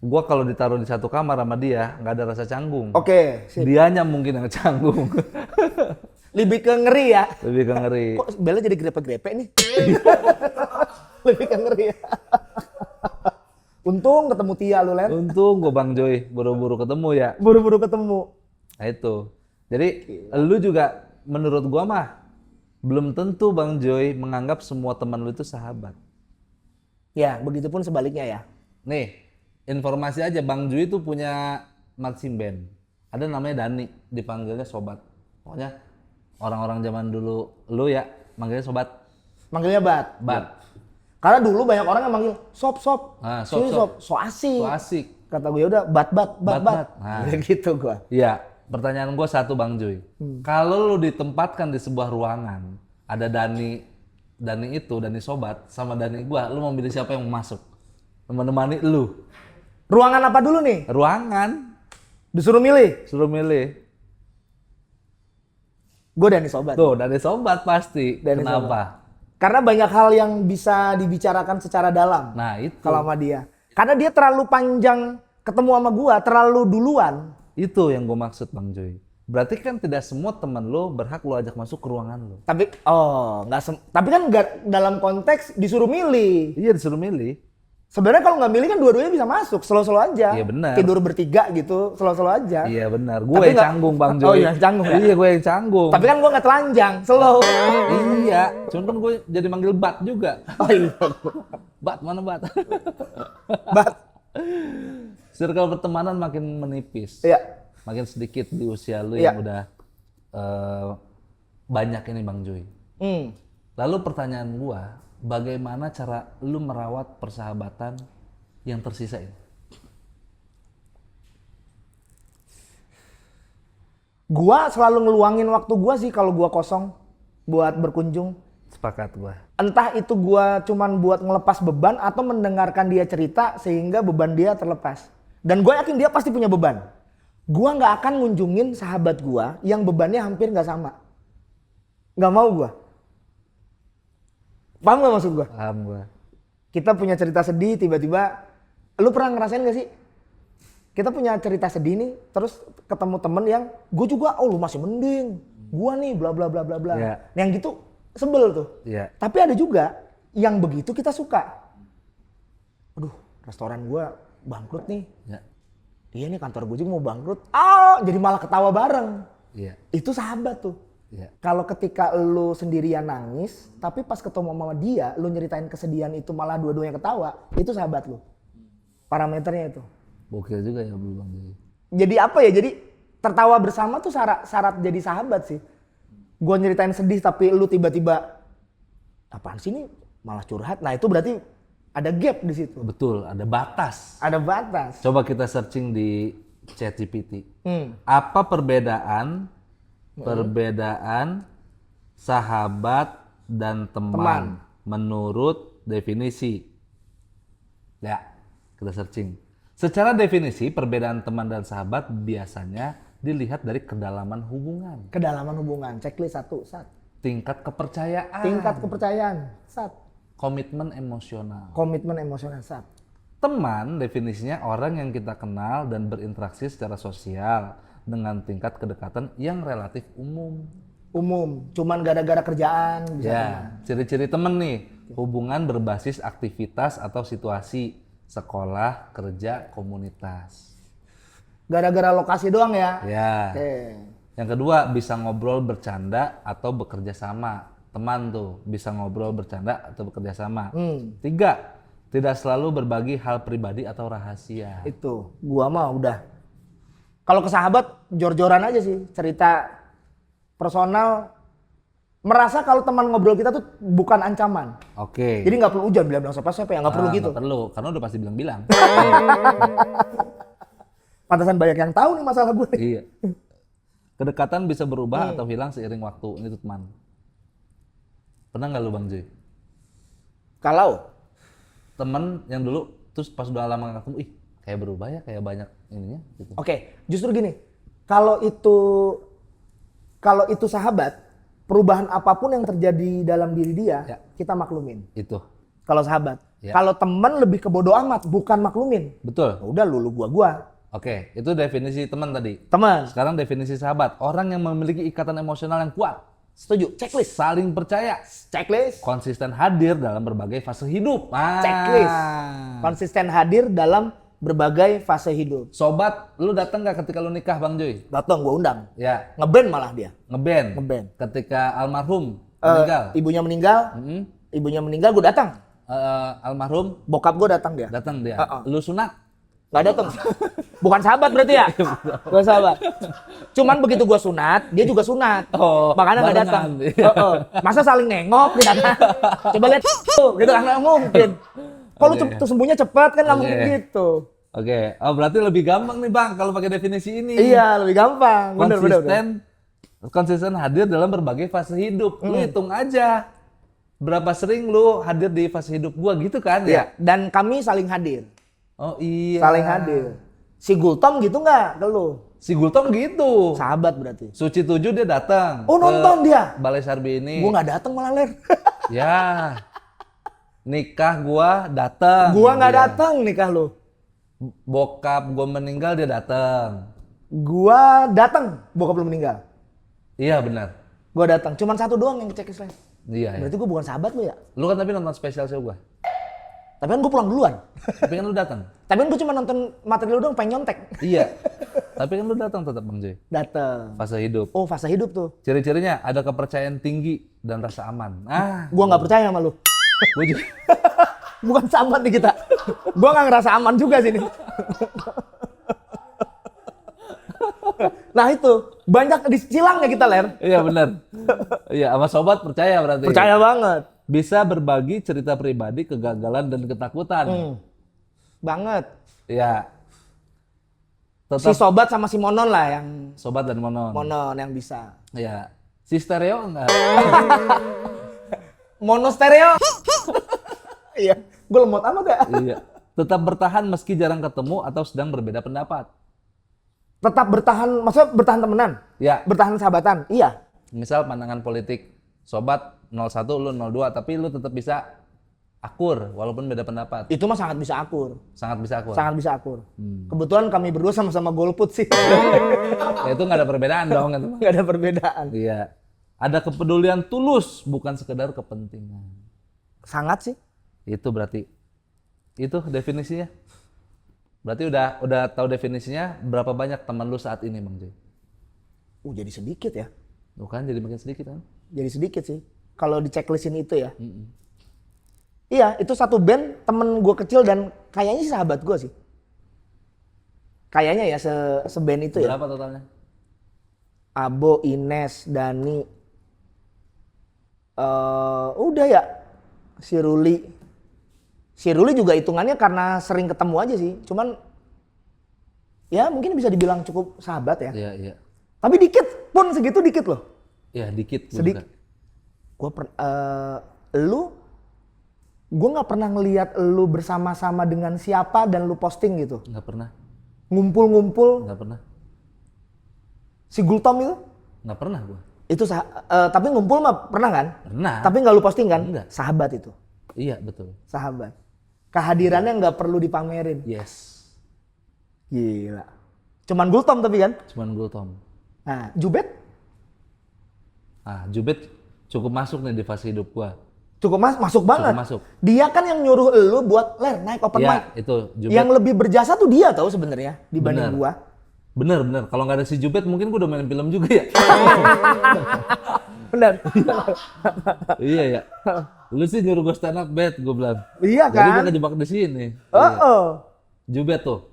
[SPEAKER 1] Gue kalau ditaruh di satu kamar sama dia nggak ada rasa canggung.
[SPEAKER 2] Oke. Sip.
[SPEAKER 1] Dianya mungkin yang canggung.
[SPEAKER 2] Lebih ke ngeri ya.
[SPEAKER 1] Lebih ke ngeri.
[SPEAKER 2] Kok Bella jadi grepe-grepe nih? Lebih ke ngeri ya. Untung ketemu Tia lu, Len.
[SPEAKER 1] Untung gue Bang Joy buru-buru ketemu ya.
[SPEAKER 2] Buru-buru ketemu.
[SPEAKER 1] Nah itu. Jadi lu juga menurut gua mah belum tentu Bang Joy menganggap semua teman lu itu sahabat.
[SPEAKER 2] Ya, begitupun sebaliknya ya.
[SPEAKER 1] Nih, informasi aja Bang Joy itu punya marching band. Ada namanya Dani, dipanggilnya Sobat. Pokoknya orang-orang zaman dulu lu ya manggilnya Sobat.
[SPEAKER 2] Manggilnya Bat.
[SPEAKER 1] Bat.
[SPEAKER 2] Karena dulu banyak orang yang manggil Sob.
[SPEAKER 1] Ah,
[SPEAKER 2] Sini,
[SPEAKER 1] Sob.
[SPEAKER 2] So asik.
[SPEAKER 1] So asik.
[SPEAKER 2] Kata gue udah Bat.
[SPEAKER 1] Bat. Nah.
[SPEAKER 2] Gitu gua.
[SPEAKER 1] Iya, pertanyaan gua satu Bang Joy. Kalau lu ditempatkan di sebuah ruangan, ada Dani Sobat sama Dani gua, lu mau pilih siapa yang mau masuk? Menemani lu.
[SPEAKER 2] Ruangan apa dulu nih?
[SPEAKER 1] Ruangan,
[SPEAKER 2] Disuruh milih.
[SPEAKER 1] suruh milih.
[SPEAKER 2] Gue Dani Sobat.
[SPEAKER 1] Tuh, Dani Sobat pasti.
[SPEAKER 2] Dani
[SPEAKER 1] Kenapa?
[SPEAKER 2] Karena banyak hal yang bisa dibicarakan secara dalam.
[SPEAKER 1] Nah, itu.
[SPEAKER 2] Kalau sama dia. Karena dia terlalu panjang ketemu sama gua, terlalu duluan.
[SPEAKER 1] Itu yang gue maksud Bang Joy. Berarti kan tidak semua teman lo berhak lo ajak masuk ke ruangan lo.
[SPEAKER 2] Tapi tapi kan nggak dalam konteks disuruh milih.
[SPEAKER 1] Iya, disuruh milih.
[SPEAKER 2] Sebenarnya kalau nggak milih kan dua-duanya bisa masuk, slow-slow aja.
[SPEAKER 1] Iya, benar.
[SPEAKER 2] Tidur bertiga gitu, slow-slow aja.
[SPEAKER 1] Iya benar.
[SPEAKER 2] Tapi
[SPEAKER 1] Gue yang
[SPEAKER 2] nggak-
[SPEAKER 1] canggung Bang Joy.
[SPEAKER 2] Oh iya, canggung ya?
[SPEAKER 1] Iya, gue yang canggung.
[SPEAKER 2] Tapi kan gua nggak telanjang, slow.
[SPEAKER 1] Iya, cuman kan gue jadi manggil Bat juga.
[SPEAKER 2] Oh iya.
[SPEAKER 1] Bat, mana Bat?
[SPEAKER 2] Bat.
[SPEAKER 1] Circle pertemanan makin menipis.
[SPEAKER 2] Iya.
[SPEAKER 1] Makin sedikit di usia lu
[SPEAKER 2] Iya.
[SPEAKER 1] yang udah banyak ini Bang Joy. Lalu pertanyaan gua, bagaimana cara lu merawat persahabatan yang tersisa ini?
[SPEAKER 2] Gua selalu ngeluangin waktu gua sih kalau gua kosong buat berkunjung.
[SPEAKER 1] Sepakat gua.
[SPEAKER 2] Entah itu gua cuman buat ngelepas beban atau mendengarkan dia cerita sehingga beban dia terlepas. Dan gue yakin dia pasti punya beban. Gua nggak akan ngunjungin sahabat gua yang bebannya hampir nggak sama. Nggak mau gua. Paham nggak maksud gua?
[SPEAKER 1] Paham gua.
[SPEAKER 2] Kita punya cerita sedih tiba-tiba, lu pernah ngerasain gak sih? Kita punya cerita sedih nih, terus ketemu temen yang gue juga, oh lu masih mending, gua nih bla bla bla bla bla.
[SPEAKER 1] Yeah.
[SPEAKER 2] Yang gitu sebel tuh.
[SPEAKER 1] Iya.
[SPEAKER 2] Tapi ada juga yang begitu kita suka. Aduh, restoran gua bangkrut nih.
[SPEAKER 1] Ya.
[SPEAKER 2] Iya nih kantor gue juga mau bangkrut. Ah, jadi malah ketawa bareng.
[SPEAKER 1] Iya.
[SPEAKER 2] Itu sahabat tuh.
[SPEAKER 1] Iya.
[SPEAKER 2] Kalau ketika lu sendirian nangis, tapi pas ketemu sama dia, lu nyeritain kesedihan itu malah dua-duanya ketawa, itu sahabat lu. Parameternya itu.
[SPEAKER 1] Bokil juga ya Bang Joy.
[SPEAKER 2] Jadi apa ya? Jadi tertawa bersama tuh syarat jadi sahabat sih. Gua nyeritain sedih tapi lu tiba-tiba apaan sih ini malah curhat. Nah, itu berarti ada gap di situ.
[SPEAKER 1] Betul, ada batas.
[SPEAKER 2] Ada batas.
[SPEAKER 1] Coba kita searching di ChatGPT.
[SPEAKER 2] Hmm.
[SPEAKER 1] Apa perbedaan sahabat dan teman menurut definisi? Ya, kita searching. Secara definisi, perbedaan teman dan sahabat biasanya dilihat dari kedalaman hubungan,
[SPEAKER 2] Kedalaman hubungan, checklist 1, sat.
[SPEAKER 1] tingkat kepercayaan,
[SPEAKER 2] Tingkat kepercayaan, sat.
[SPEAKER 1] komitmen emosional.
[SPEAKER 2] Komitmen emosional, sat.
[SPEAKER 1] Teman definisinya orang yang kita kenal dan berinteraksi secara sosial dengan tingkat kedekatan yang relatif umum.
[SPEAKER 2] Umum, cuman gara-gara kerjaan bisa teman.
[SPEAKER 1] Ya, ciri-ciri teman nih, hubungan berbasis aktivitas atau situasi, sekolah, kerja, komunitas.
[SPEAKER 2] Gara-gara lokasi doang ya.
[SPEAKER 1] Ya.
[SPEAKER 2] Oke.
[SPEAKER 1] Yang kedua, bisa ngobrol bercanda atau bekerja sama. Teman tuh bisa ngobrol bercanda atau bekerja sama. Tiga, tidak selalu berbagi hal pribadi atau rahasia.
[SPEAKER 2] Itu, gua mah udah. Kalau ke sahabat, jor-joran aja sih. Cerita personal. Merasa kalau teman ngobrol kita tuh bukan ancaman.
[SPEAKER 1] Oke.
[SPEAKER 2] Jadi nggak perlu hujan bilang siapa-siapa ya, nggak perlu gitu.
[SPEAKER 1] Nggak perlu, karena udah pasti bilang-bilang.
[SPEAKER 2] Pantasan banyak yang tahu nih masalah gue.
[SPEAKER 1] Iya. Kedekatan bisa berubah atau hilang seiring waktu. Ini tuh teman. Pernah nggak lu Bang Joy?
[SPEAKER 2] Kalau
[SPEAKER 1] Temen yang dulu, terus pas udah lama nggak ketemu, ih kayak berubah ya, kayak banyak ininya gitu.
[SPEAKER 2] Oke, justru gini. Kalau itu sahabat, perubahan apapun yang terjadi dalam diri dia,
[SPEAKER 1] Ya.
[SPEAKER 2] kita maklumin.
[SPEAKER 1] Itu.
[SPEAKER 2] Kalau sahabat.
[SPEAKER 1] Ya.
[SPEAKER 2] Kalau teman lebih ke bodo amat, bukan maklumin.
[SPEAKER 1] Betul.
[SPEAKER 2] Ya udah lu gua.
[SPEAKER 1] Oke, itu definisi teman tadi.
[SPEAKER 2] Teman.
[SPEAKER 1] Sekarang definisi sahabat. Orang yang memiliki ikatan emosional yang kuat.
[SPEAKER 2] Setuju. Checklist.
[SPEAKER 1] Saling percaya.
[SPEAKER 2] Checklist.
[SPEAKER 1] Konsisten hadir dalam berbagai fase hidup.
[SPEAKER 2] Checklist. Konsisten hadir dalam berbagai fase hidup.
[SPEAKER 1] Sobat, lu datang nggak ketika lu nikah Bang Joy?
[SPEAKER 2] Datang gua undang.
[SPEAKER 1] Ya,
[SPEAKER 2] Ngeband malah dia.
[SPEAKER 1] ngeband.
[SPEAKER 2] Ngeband.
[SPEAKER 1] Ketika almarhum meninggal.
[SPEAKER 2] Ibunya meninggal.
[SPEAKER 1] Mm-mm.
[SPEAKER 2] Ibunya meninggal gua datang.
[SPEAKER 1] Almarhum
[SPEAKER 2] Bokap gua datang dia.
[SPEAKER 1] datang dia. Lu sunat.
[SPEAKER 2] Nggak datang. Bukan sahabat berarti ya? Bukan sahabat. Cuman begitu gua sunat, dia juga sunat.
[SPEAKER 1] Oh,
[SPEAKER 2] makanya nggak datang.
[SPEAKER 1] barengan. Iya.
[SPEAKER 2] Masa saling nengok di sana? Coba lihat tuh, gitu kan nggak mungkin. Kalau
[SPEAKER 1] Oke.
[SPEAKER 2] tuh sembuhnya cepat kan nggak
[SPEAKER 1] Oke.
[SPEAKER 2] mungkin gitu.
[SPEAKER 1] Oke, oh berarti lebih gampang nih Bang kalau pakai definisi ini.
[SPEAKER 2] Iya, lebih gampang. Bener.
[SPEAKER 1] Konsisten hadir dalam berbagai fase hidup. Lu hitung aja berapa sering lu hadir di fase hidup gua gitu kan
[SPEAKER 2] Iya.
[SPEAKER 1] ya?
[SPEAKER 2] Dan kami saling hadir.
[SPEAKER 1] Oh iya.
[SPEAKER 2] Saling hadir. Si Gultom gitu nggak ke lu?
[SPEAKER 1] Si Gultom gitu.
[SPEAKER 2] Sahabat berarti.
[SPEAKER 1] Suci 7 dia datang.
[SPEAKER 2] Oh, nonton dia?
[SPEAKER 1] Balai Sarbi ini.
[SPEAKER 2] Gua nggak datang malah ler.
[SPEAKER 1] Ya. Nikah gua datang.
[SPEAKER 2] Gua nggak
[SPEAKER 1] Dia.
[SPEAKER 2] datang nikah lu.
[SPEAKER 1] Bokap gua meninggal dia datang.
[SPEAKER 2] Gua datang. Bokap lu meninggal.
[SPEAKER 1] Iya benar.
[SPEAKER 2] Gua datang. Cuman satu doang yang checklist lain.
[SPEAKER 1] Iya ya.
[SPEAKER 2] Berarti gua bukan sahabat lu ya?
[SPEAKER 1] Lu kan tapi nonton spesial show gua.
[SPEAKER 2] Tapi kan gue pulang duluan.
[SPEAKER 1] Tapi kan lu datang.
[SPEAKER 2] Tapi kan gue cuma nonton materi lu doang, pengen nyontek.
[SPEAKER 1] Iya. Tapi kan lu datang tetap Bang Joy.
[SPEAKER 2] Dateng.
[SPEAKER 1] Fase hidup.
[SPEAKER 2] Oh, fase hidup tuh.
[SPEAKER 1] Ciri-cirinya ada kepercayaan tinggi dan rasa aman.
[SPEAKER 2] Gua nggak percaya sama lu.
[SPEAKER 1] Gue juga.
[SPEAKER 2] Bukan sahabat nih kita. Gua nggak ngerasa aman juga sini. Nah itu, banyak dicilangnya kita, Ler.
[SPEAKER 1] Iya benar. Iya, sama sobat percaya berarti.
[SPEAKER 2] Percaya banget.
[SPEAKER 1] Bisa berbagi cerita pribadi, kegagalan dan ketakutan.
[SPEAKER 2] Banget.
[SPEAKER 1] Iya.
[SPEAKER 2] Si
[SPEAKER 1] Tetap
[SPEAKER 2] sobat sama si Monon lah yang
[SPEAKER 1] sobat dan monon.
[SPEAKER 2] Monon yang bisa.
[SPEAKER 1] Iya. Si stereo enggak?
[SPEAKER 2] Mono stereo. Iya, gue lemot amat ya.
[SPEAKER 1] Iya. Tetap bertahan meski jarang ketemu atau sedang berbeda pendapat.
[SPEAKER 2] Tetap bertahan, maksudnya bertahan temenan?
[SPEAKER 1] Ya,
[SPEAKER 2] Bertahan sahabatan? Iya.
[SPEAKER 1] misal pandangan politik, sobat 01 lu 02, tapi lu tetap bisa akur walaupun beda pendapat.
[SPEAKER 2] Itu mah sangat bisa akur.
[SPEAKER 1] Sangat bisa akur.
[SPEAKER 2] Sangat bisa akur. Kebetulan kami berdua sama-sama golput sih.
[SPEAKER 1] Ya, itu nggak ada perbedaan dong itu.
[SPEAKER 2] Nggak ada perbedaan.
[SPEAKER 1] Iya. Ada kepedulian tulus, bukan sekedar kepentingan.
[SPEAKER 2] Sangat sih.
[SPEAKER 1] Itu berarti. Itu definisinya. Berarti udah tahu definisinya, berapa banyak teman lu saat ini, Bang Joy?
[SPEAKER 2] Jadi sedikit ya.
[SPEAKER 1] Tuh kan jadi makin sedikit kan?
[SPEAKER 2] Jadi sedikit sih. Kalau di checklistin itu ya. Iya, itu satu band temen gue kecil dan kayaknya sih sahabat gue sih. Kayaknya ya se-band itu ya.
[SPEAKER 1] Berapa totalnya?
[SPEAKER 2] Abo, Ines, Dani. Udah ya. Si Ruli juga hitungannya karena sering ketemu aja sih. Cuman ya mungkin bisa dibilang cukup sahabat ya.
[SPEAKER 1] Iya, iya.
[SPEAKER 2] Tapi dikit pun segitu dikit loh.
[SPEAKER 1] Iya, dikit.
[SPEAKER 2] Sedikit. Gue nggak pernah ngelihat lu bersama-sama dengan siapa dan lu posting gitu.
[SPEAKER 1] Nggak pernah.
[SPEAKER 2] Ngumpul-ngumpul.
[SPEAKER 1] Nggak pernah.
[SPEAKER 2] Si Gultom itu?
[SPEAKER 1] Nggak pernah gua.
[SPEAKER 2] Itu tapi ngumpul mah pernah kan?
[SPEAKER 1] Pernah.
[SPEAKER 2] Tapi nggak lu posting kan?
[SPEAKER 1] Enggak.
[SPEAKER 2] Sahabat itu.
[SPEAKER 1] Iya, betul.
[SPEAKER 2] Sahabat. Kehadirannya nggak perlu dipamerin.
[SPEAKER 1] Yes.
[SPEAKER 2] Gila. Cuman Gultom tapi kan?
[SPEAKER 1] Cuman gua Tom.
[SPEAKER 2] Nah, Jubet
[SPEAKER 1] Ah, Jubet cukup masuk nih di fase hidup gua.
[SPEAKER 2] cukup masuk banget.
[SPEAKER 1] Cukup masuk.
[SPEAKER 2] Dia kan yang nyuruh lu buat naik open mic.
[SPEAKER 1] Iya, itu Jubet.
[SPEAKER 2] Yang lebih berjasa tuh dia tahu sebenarnya dibanding
[SPEAKER 1] Bener.
[SPEAKER 2] gua.
[SPEAKER 1] Bener. Kalau nggak ada si Jubet mungkin gua udah main film juga ya.
[SPEAKER 2] Benar.
[SPEAKER 1] Iya ya. Lu sih nyuruh gua stand up bet, gua bilang.
[SPEAKER 2] Iya
[SPEAKER 1] Jadi gua
[SPEAKER 2] kan?
[SPEAKER 1] kejebak di sini.
[SPEAKER 2] Oh.
[SPEAKER 1] Jubet tuh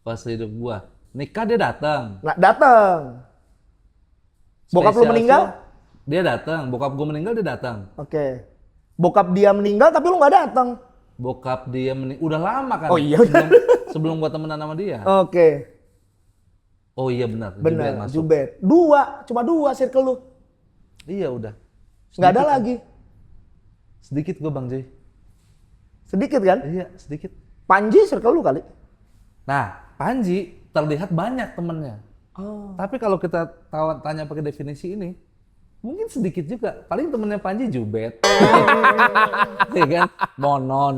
[SPEAKER 1] fase hidup gua. Nikah dia datang.
[SPEAKER 2] Nggak datang. Bokap lu
[SPEAKER 1] Spesial
[SPEAKER 2] meninggal?
[SPEAKER 1] show, dia datang. Bokap gua meninggal dia datang.
[SPEAKER 2] Oke. Bokap dia meninggal tapi lu nggak datang.
[SPEAKER 1] Bokap dia udah lama kan.
[SPEAKER 2] Oh iya.
[SPEAKER 1] Sebelum gua temenan sama dia.
[SPEAKER 2] Oke.
[SPEAKER 1] Oh iya benar. Jubet
[SPEAKER 2] Benar.
[SPEAKER 1] masuk.
[SPEAKER 2] Jubet. Cuma dua circle lu.
[SPEAKER 1] Iya udah.
[SPEAKER 2] Nggak ada lagi.
[SPEAKER 1] Sedikit gua Bang Joy.
[SPEAKER 2] Sedikit kan?
[SPEAKER 1] Iya sedikit.
[SPEAKER 2] Panji circle lu kali.
[SPEAKER 1] Nah Panji terlihat banyak temennya.
[SPEAKER 2] Oh.
[SPEAKER 1] Tapi kalau kita tanya pakai definisi ini, mungkin sedikit juga. Paling temennya Panji Jubet. Iya kan? Monon.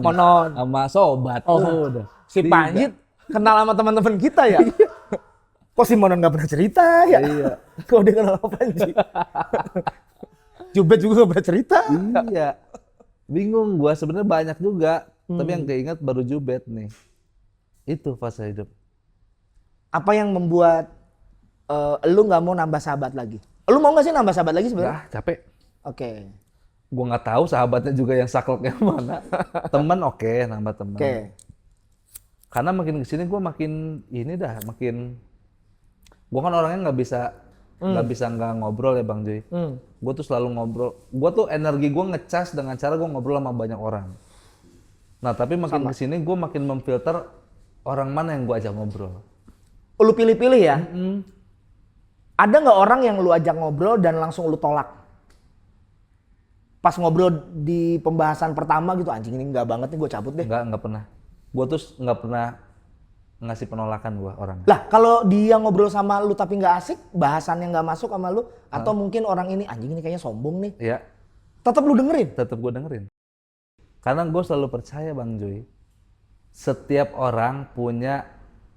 [SPEAKER 1] Sama sobat.
[SPEAKER 2] Oh.
[SPEAKER 1] Udah.
[SPEAKER 2] Si
[SPEAKER 1] Tidak.
[SPEAKER 2] Panji kenal sama teman-teman kita ya? Kok si Monon nggak pernah cerita ya?
[SPEAKER 1] Iya.
[SPEAKER 2] Kok dia kenal sama Panji? Jubet juga nggak pernah cerita.
[SPEAKER 1] Iya. Bingung gua sebenarnya banyak juga. Tapi yang keinget baru Jubet nih. Itu fase hidup.
[SPEAKER 2] Apa yang membuat lu nggak mau nambah sahabat lagi? Lu mau nggak sih nambah sahabat lagi sebenarnya?
[SPEAKER 1] Capek.
[SPEAKER 2] Oke.
[SPEAKER 1] Gua nggak tahu sahabatnya juga yang saklek yang mana. Temen oke, nambah temen.
[SPEAKER 2] Oke.
[SPEAKER 1] Karena makin kesini gue makin gue kan orangnya nggak bisa nggak ngobrol ya Bang Joy. Gue tuh selalu ngobrol. Gue tuh energi gue ngecas dengan cara gue ngobrol sama banyak orang. Nah tapi makin kesini gue makin memfilter orang mana yang gue ajak ngobrol.
[SPEAKER 2] Lu pilih-pilih ya? Ada nggak orang yang lu ajak ngobrol dan langsung lu tolak? Pas ngobrol di pembahasan pertama gitu, anjing ini nggak banget nih, gue cabut deh.
[SPEAKER 1] Nggak pernah. Gue tuh nggak pernah ngasih penolakan gue orang.
[SPEAKER 2] Lah kalau dia ngobrol sama lu tapi nggak asik, bahasannya nggak masuk sama lu, atau mungkin orang ini anjing ini kayaknya sombong nih,
[SPEAKER 1] Iya,
[SPEAKER 2] tetap lu dengerin.
[SPEAKER 1] tetap gue dengerin. Karena gue selalu percaya Bang Joy, setiap orang punya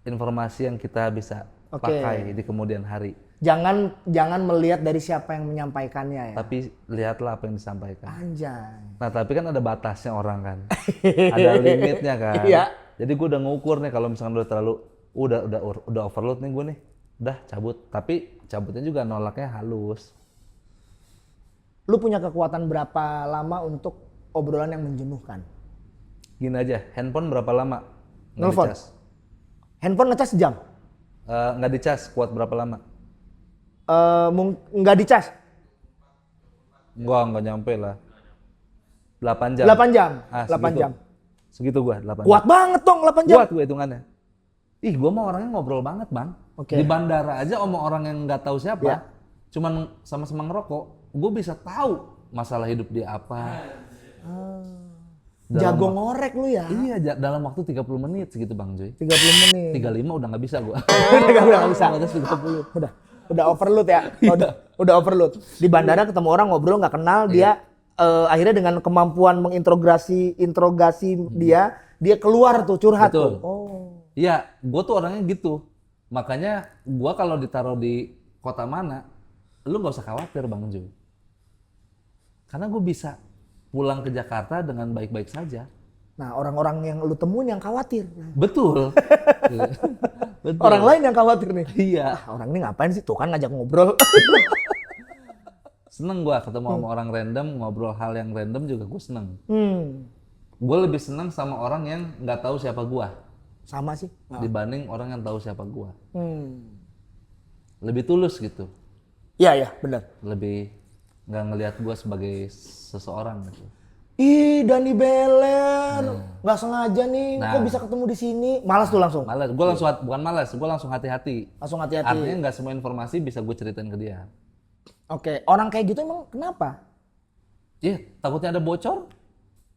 [SPEAKER 1] informasi yang kita bisa pakai di kemudian hari.
[SPEAKER 2] Jangan melihat dari siapa yang menyampaikannya ya.
[SPEAKER 1] Tapi lihatlah apa yang disampaikan.
[SPEAKER 2] Anjay.
[SPEAKER 1] Nah tapi kan ada batasnya orang kan, ada limitnya kan.
[SPEAKER 2] Iya.
[SPEAKER 1] Jadi gue udah ngukur nih kalau misalkan udah terlalu, udah overload nih gue nih, udah cabut. Tapi cabutnya juga nolaknya halus.
[SPEAKER 2] Lu punya kekuatan berapa lama untuk obrolan yang menjenuhkan?
[SPEAKER 1] Gini aja, handphone berapa lama? Nggak
[SPEAKER 2] Nelfon?
[SPEAKER 1] dicas.
[SPEAKER 2] Handphone ngecas sejam?
[SPEAKER 1] Nggak dicas, kuat berapa lama?
[SPEAKER 2] Nggak dicas?
[SPEAKER 1] Nggak nyampe lah. 8 jam.
[SPEAKER 2] 8 jam?
[SPEAKER 1] Ah,
[SPEAKER 2] 8
[SPEAKER 1] segitu.
[SPEAKER 2] jam?
[SPEAKER 1] Segitu gua, 8
[SPEAKER 2] Kuat
[SPEAKER 1] jam.
[SPEAKER 2] banget dong 8 jam?
[SPEAKER 1] Kuat gue hitungannya. Ih, gua mah orangnya ngobrol banget Bang.
[SPEAKER 2] Oke.
[SPEAKER 1] Di bandara aja sama orang yang nggak tahu siapa,
[SPEAKER 2] Ya.
[SPEAKER 1] cuman sama-sama ngerokok, gue bisa tahu masalah hidup dia apa,
[SPEAKER 2] Jago ngorek lu ya.
[SPEAKER 1] Iya, dalam waktu 30 menit segitu Bang Joy.
[SPEAKER 2] 30 menit.
[SPEAKER 1] 35 udah nggak bisa gua.
[SPEAKER 2] Udah nggak bisa.
[SPEAKER 1] Atas 30.
[SPEAKER 2] Udah overload ya. Udah overload. Di bandara ketemu orang ngobrol nggak kenal, dia akhirnya dengan kemampuan interogasi dia keluar tuh curhat.
[SPEAKER 1] Betul.
[SPEAKER 2] Tuh. Oh.
[SPEAKER 1] Iya, gua tuh orangnya gitu. Makanya gua kalau ditaruh di kota mana, lu nggak usah khawatir Bang Joy. Karena gue bisa pulang ke Jakarta dengan baik-baik saja.
[SPEAKER 2] Nah, orang-orang yang lu temuin yang khawatir.
[SPEAKER 1] Betul. Betul.
[SPEAKER 2] Orang lain yang khawatir nih.
[SPEAKER 1] Iya.
[SPEAKER 2] Orang ini ngapain sih? Tuh kan ngajak ngobrol.
[SPEAKER 1] Seneng gua ketemu sama orang random, ngobrol hal yang random juga gue seneng. Gue lebih seneng sama orang yang nggak tahu siapa gua
[SPEAKER 2] Sama sih.
[SPEAKER 1] dibanding orang yang tahu siapa gua. Lebih tulus gitu.
[SPEAKER 2] Iya, benar.
[SPEAKER 1] Lebih nggak ngelihat gua sebagai seseorang gitu.
[SPEAKER 2] Ih, Dani Beler, nggak sengaja nih,
[SPEAKER 1] Nah.
[SPEAKER 2] kok bisa ketemu di sini? Malas tuh langsung.
[SPEAKER 1] Malas, gue langsung bukan malas, gue langsung hati-hati.
[SPEAKER 2] Langsung hati-hati.
[SPEAKER 1] Artinya nggak semua informasi bisa gue ceritain ke dia.
[SPEAKER 2] Oke, orang kayak gitu emang kenapa?
[SPEAKER 1] Iya, takutnya ada bocor.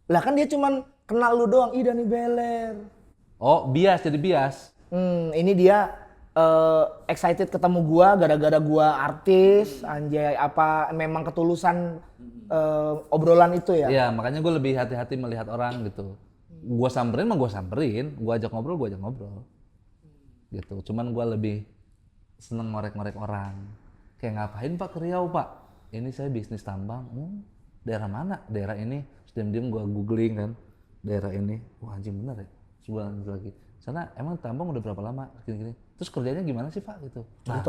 [SPEAKER 2] Lah kan dia cuman kenal lu doang, ih Dani Beler.
[SPEAKER 1] Oh, bias jadi bias.
[SPEAKER 2] Ini dia excited ketemu gua gara-gara gua artis, anjay, apa memang ketulusan obrolan itu ya?
[SPEAKER 1] Iya, makanya gue lebih hati-hati melihat orang gitu. Gue samperin mah gue samperin, gue ajak ngobrol. Gitu. Cuman gue lebih seneng ngorek-ngorek orang. Kayak ngapain Pak ke Riau Pak? Ini saya bisnis tambang. Daerah mana? Daerah ini. Terus diam-diam gue googling kan. Daerah ini. Wah anjing bener ya. Sebulan lagi. Sana emang tambang udah berapa lama? Gini-gini. Terus kerjanya gimana sih Pak? Gitu. Nah,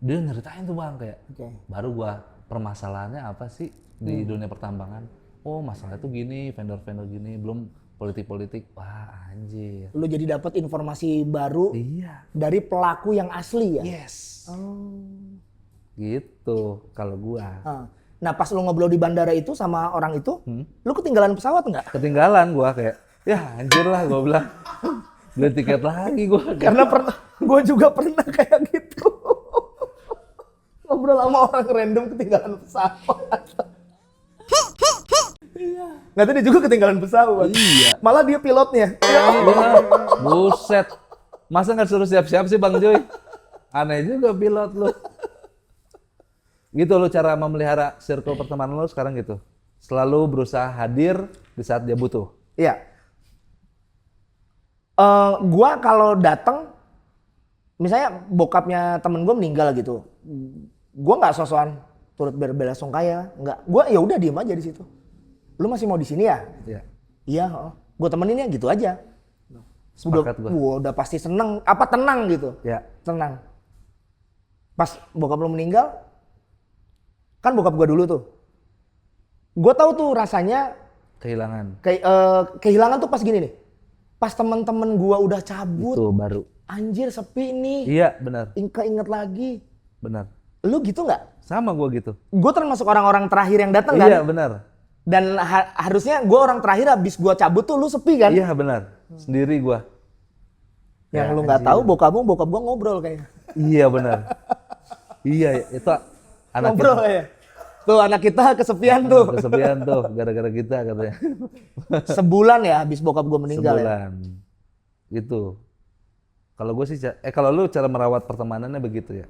[SPEAKER 1] dia nyeritain tuh Bang kayak. Baru gue permasalahannya apa sih di dunia pertambangan? Oh masalah itu gini, vendor-vendor gini, belum politik-politik. Wah anjir.
[SPEAKER 2] Lu jadi dapat informasi baru
[SPEAKER 1] Iya.
[SPEAKER 2] dari pelaku yang asli ya?
[SPEAKER 1] Yes. Gitu kalau gua.
[SPEAKER 2] Nah pas lu ngobrol di bandara itu sama orang itu, lu ketinggalan pesawat nggak?
[SPEAKER 1] Ketinggalan gua kayak, ya anjir lah gua bilang. Beli tiket lagi gua.
[SPEAKER 2] Karena gue juga pernah kayak gitu. Ngobrol sama orang random ketinggalan pesawat. Nggak tahu dia juga ketinggalan pesawat.
[SPEAKER 1] Iya.
[SPEAKER 2] Malah dia pilotnya.
[SPEAKER 1] Iya. Buset. Masa nggak suruh siap-siap sih Bang Joy? Aneh juga pilot lu. Gitu lu cara memelihara circle pertemanan lu sekarang gitu. Selalu berusaha hadir di saat dia butuh.
[SPEAKER 2] Iya. Gua kalau datang, misalnya bokapnya temen gue meninggal gitu, gua nggak sosokan turut berbela-sungkawa, nggak. Gua ya udah diem aja di situ. Lu masih mau di sini ya?
[SPEAKER 1] Iya.
[SPEAKER 2] Iya. Gue temeninnya gitu aja.
[SPEAKER 1] Sepakat gua.
[SPEAKER 2] Gua udah pasti seneng, apa tenang gitu.
[SPEAKER 1] Ya.
[SPEAKER 2] Tenang. Pas bokap lu meninggal, kan bokap gua dulu tuh. Gua tahu tuh rasanya
[SPEAKER 1] Kehilangan.
[SPEAKER 2] kehilangan tuh pas gini nih. Pas teman-teman gua udah cabut,
[SPEAKER 1] Itu baru.
[SPEAKER 2] anjir sepi nih.
[SPEAKER 1] Iya benar.
[SPEAKER 2] Keinget lagi.
[SPEAKER 1] Benar.
[SPEAKER 2] Lu gitu nggak?
[SPEAKER 1] Sama gua gitu.
[SPEAKER 2] Gue termasuk orang-orang terakhir yang datang kan?
[SPEAKER 1] Iya benar.
[SPEAKER 2] Dan harusnya gue orang terakhir habis gua cabut tuh lu sepi kan?
[SPEAKER 1] Iya benar. Sendiri gua.
[SPEAKER 2] Yang
[SPEAKER 1] Ya,
[SPEAKER 2] lu nggak tahu bokap gua ngobrol kayaknya.
[SPEAKER 1] Iya benar. Iya itu anak
[SPEAKER 2] Ngobrol
[SPEAKER 1] kita.
[SPEAKER 2] ya. Tuh anak kita kesepian tuh.
[SPEAKER 1] Kesepian tuh gara-gara kita katanya.
[SPEAKER 2] Sebulan ya habis bokap gua meninggal ya.
[SPEAKER 1] Sebulan. Gitu. Kalau gue sih, kalau lu cara merawat pertemanannya begitu ya?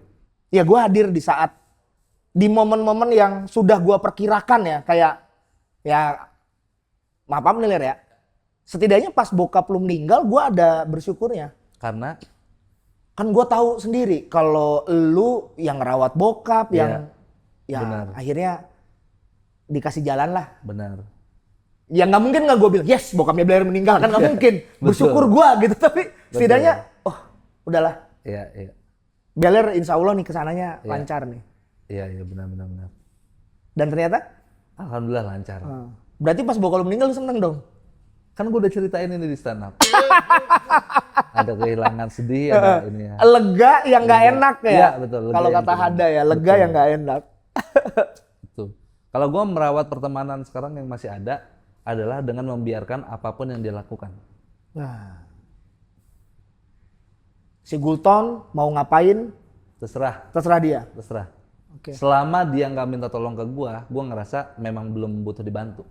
[SPEAKER 2] Ya gue hadir di momen-momen yang sudah gue perkirakan ya, kayak ya maaf nih Ler ya, setidaknya pas bokap lu meninggal gue ada bersyukurnya,
[SPEAKER 1] Karena
[SPEAKER 2] kan gue tahu sendiri kalau lu yang ngerawat bokap, yang
[SPEAKER 1] benar.
[SPEAKER 2] akhirnya dikasih jalan lah.
[SPEAKER 1] benar.
[SPEAKER 2] Ya nggak mungkin nggak gue bilang yes bokapnya Blair meninggal, kan nggak mungkin. Bersyukur gue gitu, tapi setidaknya oh udahlah.
[SPEAKER 1] Iya, iya.
[SPEAKER 2] Beler insya Allah nih kesananya lancar nih.
[SPEAKER 1] Iya, iya benar.
[SPEAKER 2] Dan ternyata?
[SPEAKER 1] Alhamdulillah lancar.
[SPEAKER 2] Berarti pas bokap lu meninggal lu seneng dong?
[SPEAKER 1] Kan gue udah ceritain ini di stand up. Ada kehilangan sedih, ada ini ya.
[SPEAKER 2] Lega yang nggak enak ya?
[SPEAKER 1] Iya betul.
[SPEAKER 2] Kalau kata Hada ya, lega yang nggak enak.
[SPEAKER 1] Betul. Kalau gue merawat pertemanan sekarang yang masih ada adalah dengan membiarkan apapun yang dia lakukan.
[SPEAKER 2] Nah, si Gulton mau ngapain? Terserah dia.
[SPEAKER 1] Terserah.
[SPEAKER 2] Oke.
[SPEAKER 1] Selama dia nggak minta tolong ke gue ngerasa memang belum butuh dibantu.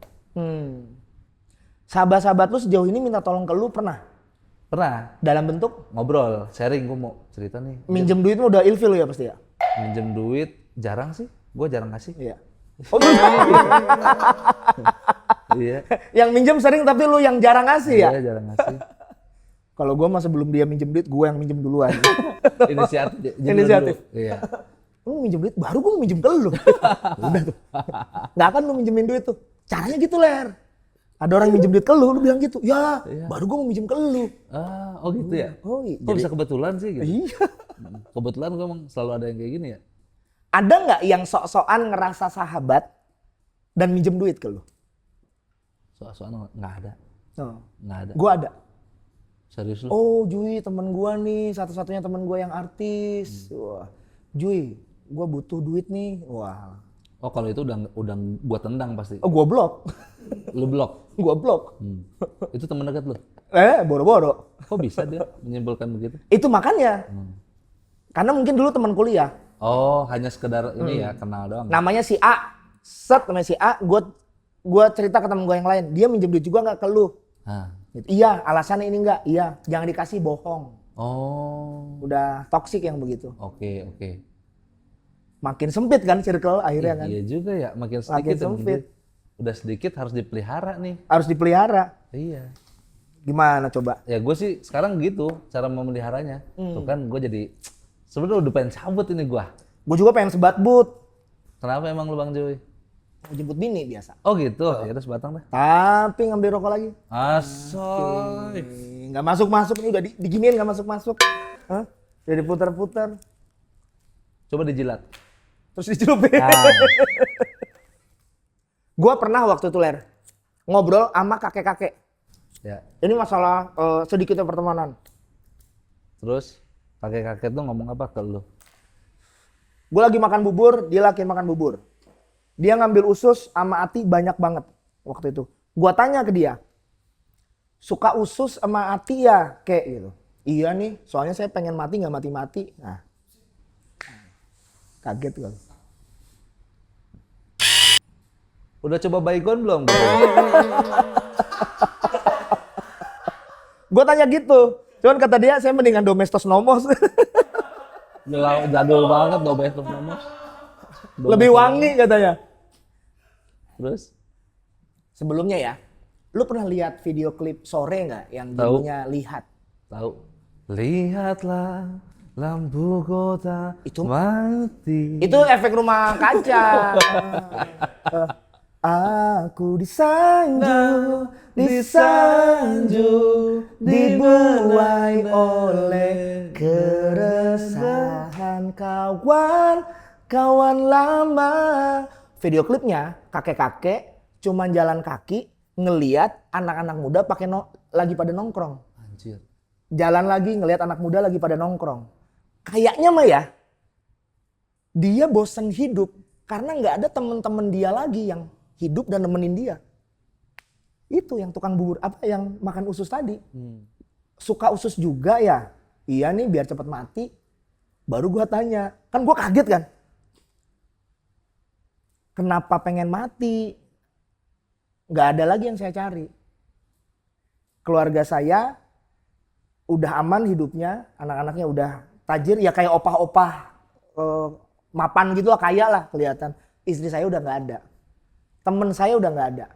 [SPEAKER 2] Sahabat-sahabat lu sejauh ini minta tolong ke lu pernah?
[SPEAKER 1] Pernah
[SPEAKER 2] Dalam bentuk
[SPEAKER 1] ngobrol, sharing, gue mau cerita nih.
[SPEAKER 2] minjem duit lu udah ilfil lu ya pasti ya?
[SPEAKER 1] Minjem duit jarang sih, gue jarang kasih.
[SPEAKER 2] Iya. Oh, iya.
[SPEAKER 1] Iya.
[SPEAKER 2] Yang minjem sering tapi lu yang jarang ngasih ya?
[SPEAKER 1] Iya, jarang ngasih.
[SPEAKER 2] Kalau gua mah sebelum dia minjem duit, gua yang minjem duluan.
[SPEAKER 1] Inisiatif.
[SPEAKER 2] Inisiatif.
[SPEAKER 1] Dulu. Iya.
[SPEAKER 2] Lu minjem duit, baru gua minjem ke lu. Udah tuh. Nggak akan lu minjemin duit tuh. Caranya gitu, Ler. Ada orang minjem duit ke lu bilang gitu. Ya, baru gua mau minjem ke lu.
[SPEAKER 1] Oh gitu ya?
[SPEAKER 2] Oh iya.
[SPEAKER 1] Kok bisa kebetulan sih gitu?
[SPEAKER 2] Iya.
[SPEAKER 1] Kebetulan gue emang selalu ada yang kayak gini ya?
[SPEAKER 2] Ada nggak yang sok-sokan ngerasa sahabat dan minjem duit ke lu?
[SPEAKER 1] Soalnya nggak ada.
[SPEAKER 2] Oh.
[SPEAKER 1] Nggak ada.
[SPEAKER 2] Gua ada.
[SPEAKER 1] Serius lu?
[SPEAKER 2] Oh, Jui temen gua nih, satu-satunya temen gua yang artis. Wah. Jui, gua butuh duit nih. Wah.
[SPEAKER 1] Oh kalau itu udah gua tendang pasti.
[SPEAKER 2] Oh, gua blok.
[SPEAKER 1] Lu blok?
[SPEAKER 2] Gua blok.
[SPEAKER 1] Itu temen dekat lu?
[SPEAKER 2] Boro-boro.
[SPEAKER 1] Kok bisa dia menyimpulkan begitu?
[SPEAKER 2] Itu makanya. Karena mungkin dulu teman kuliah.
[SPEAKER 1] Oh hanya sekedar ini ya, kenal doang.
[SPEAKER 2] Namanya si A. Namanya si A, gua cerita ke temen gua yang lain. Dia minjem duit juga nggak ke lu?
[SPEAKER 1] Nah.
[SPEAKER 2] Iya, alasannya ini enggak. Iya, jangan dikasih, bohong.
[SPEAKER 1] Oh.
[SPEAKER 2] Udah toksik yang begitu.
[SPEAKER 1] Oke.
[SPEAKER 2] Makin sempit kan circle akhirnya kan.
[SPEAKER 1] Iya juga ya, makin sedikit.
[SPEAKER 2] Makin
[SPEAKER 1] ya
[SPEAKER 2] sempit.
[SPEAKER 1] mungkin. Udah sedikit harus dipelihara nih.
[SPEAKER 2] Harus dipelihara.
[SPEAKER 1] Iya.
[SPEAKER 2] Gimana coba?
[SPEAKER 1] Ya gue sih sekarang gitu cara memeliharanya. Tuh kan gue jadi sebenarnya udah pengen cabut ini gue.
[SPEAKER 2] Gue juga pengen sebat but.
[SPEAKER 1] Kenapa emang lu Bang Joy?
[SPEAKER 2] Mau jemput bini biasa.
[SPEAKER 1] Oh gitu, ya udah sebatang deh.
[SPEAKER 2] Tapi ngambil rokok lagi.
[SPEAKER 1] Asoy.
[SPEAKER 2] Nggak masuk-masuk nih, udah diginiin nggak masuk-masuk. Hah? Udah diputar-putar.
[SPEAKER 1] Coba dijilat.
[SPEAKER 2] Terus dicelupin.
[SPEAKER 1] Nah.
[SPEAKER 2] Gua pernah waktu itu Ler, ngobrol sama kakek-kakek.
[SPEAKER 1] Ya.
[SPEAKER 2] Ini masalah sedikitnya pertemanan.
[SPEAKER 1] Terus kakek-kakek tuh ngomong apa ke lu?
[SPEAKER 2] Gue lagi makan bubur, dia lagi makan bubur. Dia ngambil usus sama ati banyak banget waktu itu. Gua tanya ke dia, suka usus sama ati ya kayak gitu. Iya nih, soalnya saya pengen mati nggak mati-mati. Nah, kaget gue.
[SPEAKER 1] Udah coba baygon belum?
[SPEAKER 2] Gue tanya gitu, cuman kata dia saya mendingan domestos nomos.
[SPEAKER 1] Jadul banget domestos nomos.
[SPEAKER 2] Lebih wangi katanya.
[SPEAKER 1] Terus?
[SPEAKER 2] Sebelumnya ya, lu pernah lihat video klip Sore nggak yang
[SPEAKER 1] Tahu.
[SPEAKER 2] judulnya Lihat?
[SPEAKER 1] Tahu. Lihatlah lampu kota
[SPEAKER 2] Itu-
[SPEAKER 1] mati.
[SPEAKER 2] Itu efek rumah kaca. Aku disanjung, dibuai oleh keresahan kawan lama. Video klipnya kakek-kakek cuman jalan kaki ngeliat anak-anak muda lagi pada nongkrong.
[SPEAKER 1] Anjir.
[SPEAKER 2] Jalan lagi ngelihat anak muda lagi pada nongkrong. Kayaknya mah ya, dia bosen hidup karena nggak ada temen-temen dia lagi yang hidup dan nemenin dia. Itu yang tukang bubur, yang makan usus tadi. Suka usus juga ya? Iya nih biar cepet mati. Baru gua tanya, kan gua kaget kan. Kenapa pengen mati? Nggak ada lagi yang saya cari. Keluarga saya udah aman hidupnya, anak-anaknya udah tajir, ya kayak opah-opah mapan gitu lah, kaya lah kelihatan. Istri saya udah nggak ada, temen saya udah nggak ada.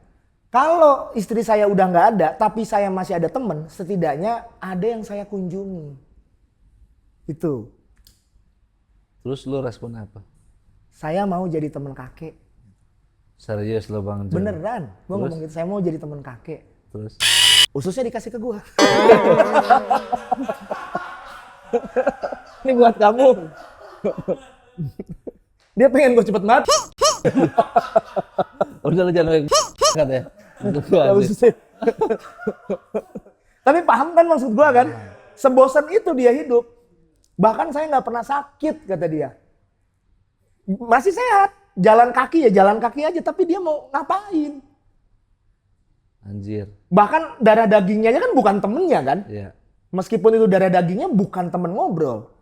[SPEAKER 2] Kalau istri saya udah nggak ada, tapi saya masih ada temen, setidaknya ada yang saya kunjungi. Itu.
[SPEAKER 1] Terus lu respon apa?
[SPEAKER 2] Saya mau jadi temen kakek.
[SPEAKER 1] Serius lo Bang Joy?
[SPEAKER 2] Beneran, gue ngomong gitu, saya mau jadi temen kakek.
[SPEAKER 1] Terus?
[SPEAKER 2] Ususnya dikasih ke gua. Ini buat kamu. Dia pengen gua cepet mati.
[SPEAKER 1] Udah lu jangan katanya.
[SPEAKER 2] Ya, ususnya. Tapi paham kan maksud gua kan? Sebosan itu dia hidup. Bahkan saya nggak pernah sakit kata dia. Masih sehat. Jalan kaki ya jalan kaki aja. Tapi dia mau ngapain?
[SPEAKER 1] Anjir.
[SPEAKER 2] Bahkan darah dagingnya kan bukan temennya kan?
[SPEAKER 1] Iya.
[SPEAKER 2] Meskipun itu darah dagingnya bukan temen ngobrol.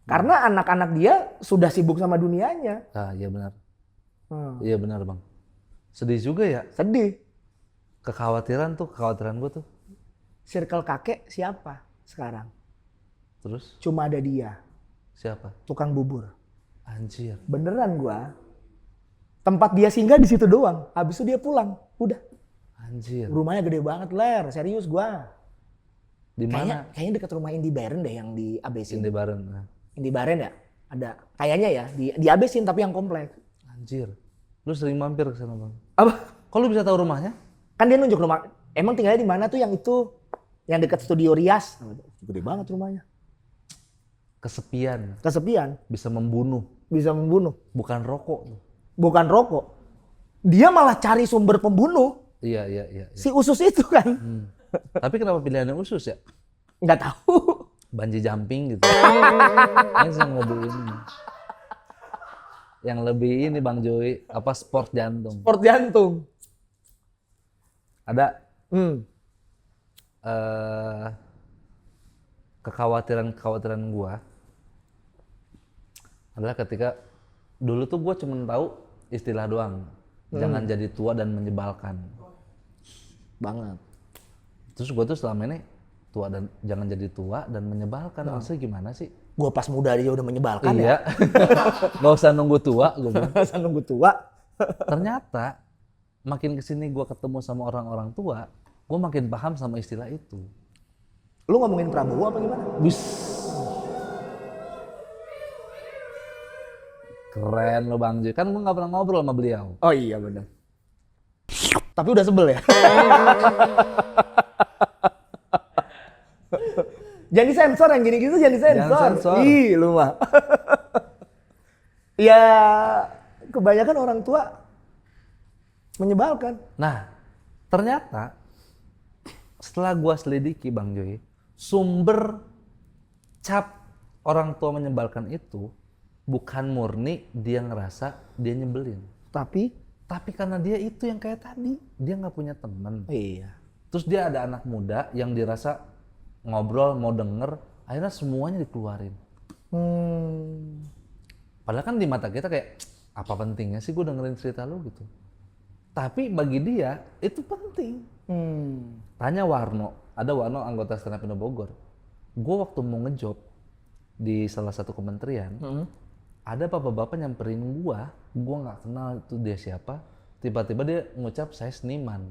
[SPEAKER 2] Karena anak-anak dia sudah sibuk sama dunianya.
[SPEAKER 1] Ah iya benar. Iya benar Bang. Sedih juga ya.
[SPEAKER 2] Sedih.
[SPEAKER 1] kekhawatiran gue tuh.
[SPEAKER 2] Circle kakek siapa sekarang?
[SPEAKER 1] Terus
[SPEAKER 2] Cuma ada dia,
[SPEAKER 1] siapa?
[SPEAKER 2] tukang bubur.
[SPEAKER 1] Anjir.
[SPEAKER 2] Beneran gua. Tempat dia singgah di situ doang. Habis itu dia pulang. Udah.
[SPEAKER 1] Anjir.
[SPEAKER 2] Rumahnya gede banget, Ler. Serius gua.
[SPEAKER 1] Di mana?
[SPEAKER 2] Kayaknya dekat rumah Indi Baren deh yang di Abesin.
[SPEAKER 1] Indi Baren. Nah.
[SPEAKER 2] Indi Baren ya? Ada. Kayaknya ya di Abesin tapi yang komplek.
[SPEAKER 1] Anjir. Lu sering mampir ke sana, Bang?
[SPEAKER 2] Apa?
[SPEAKER 1] Kok lu bisa tahu rumahnya?
[SPEAKER 2] Kan dia nunjuk rumah. Emang tinggalnya di mana tuh yang itu? Yang dekat studio Rias. Gede banget rumahnya.
[SPEAKER 1] Kesepian.
[SPEAKER 2] Kesepian.
[SPEAKER 1] Bisa membunuh.
[SPEAKER 2] Bisa membunuh.
[SPEAKER 1] Bukan rokok.
[SPEAKER 2] Bukan rokok. Dia malah cari sumber pembunuh.
[SPEAKER 1] Iya.
[SPEAKER 2] Si Usus itu kan.
[SPEAKER 1] Tapi kenapa pilihannya Usus ya?
[SPEAKER 2] Nggak tahu.
[SPEAKER 1] Banji jumping gitu. Yang lebih ini. Yang lebih ini Bang Joy, apa sport jantung.
[SPEAKER 2] Sport jantung.
[SPEAKER 1] Ada
[SPEAKER 2] Hmm.
[SPEAKER 1] kekhawatiran gua adalah ketika dulu tuh gua cuma tahu istilah doang. Jangan jadi tua dan menyebalkan.
[SPEAKER 2] Banget.
[SPEAKER 1] Terus gua tuh selama ini jangan jadi tua dan menyebalkan. Maksudnya gimana sih?
[SPEAKER 2] Gua pas muda aja udah menyebalkan ya.
[SPEAKER 1] Iya. Gak usah nunggu tua gua bilang.
[SPEAKER 2] Masa nunggu tua.
[SPEAKER 1] Ternyata makin kesini gue ketemu sama orang-orang tua, gue makin paham sama istilah itu.
[SPEAKER 2] Lu ngomongin Prabowo apa gimana?
[SPEAKER 1] Wis. Keren lo Bang Joy. Kan gue gak pernah ngobrol sama beliau.
[SPEAKER 2] Oh iya benar. Tapi udah sebel ya. Jangan disensor yang gini-gitu, jangan disensor.
[SPEAKER 1] Jangan sensor.
[SPEAKER 2] Ih, lu mah. Ya, kebanyakan orang tua menyebalkan.
[SPEAKER 1] Nah, ternyata setelah gue selidiki Bang Joy, sumber cap orang tua menyebalkan itu bukan murni dia ngerasa dia nyebelin. Tapi karena dia itu yang kayak tadi, dia nggak punya temen.
[SPEAKER 2] Iya.
[SPEAKER 1] Terus dia ada anak muda yang dirasa ngobrol, mau denger, akhirnya semuanya dikeluarin. Padahal kan di mata kita kayak, apa pentingnya sih gue dengerin cerita lu gitu. Tapi bagi dia, itu penting. Tanya Warno, ada Warno anggota Stand Up Indo Bogor. Gue waktu mau ngejob di salah satu kementerian, ada bapak-bapak nyamperin gue nggak kenal itu dia siapa, tiba-tiba dia ngucap saya seniman.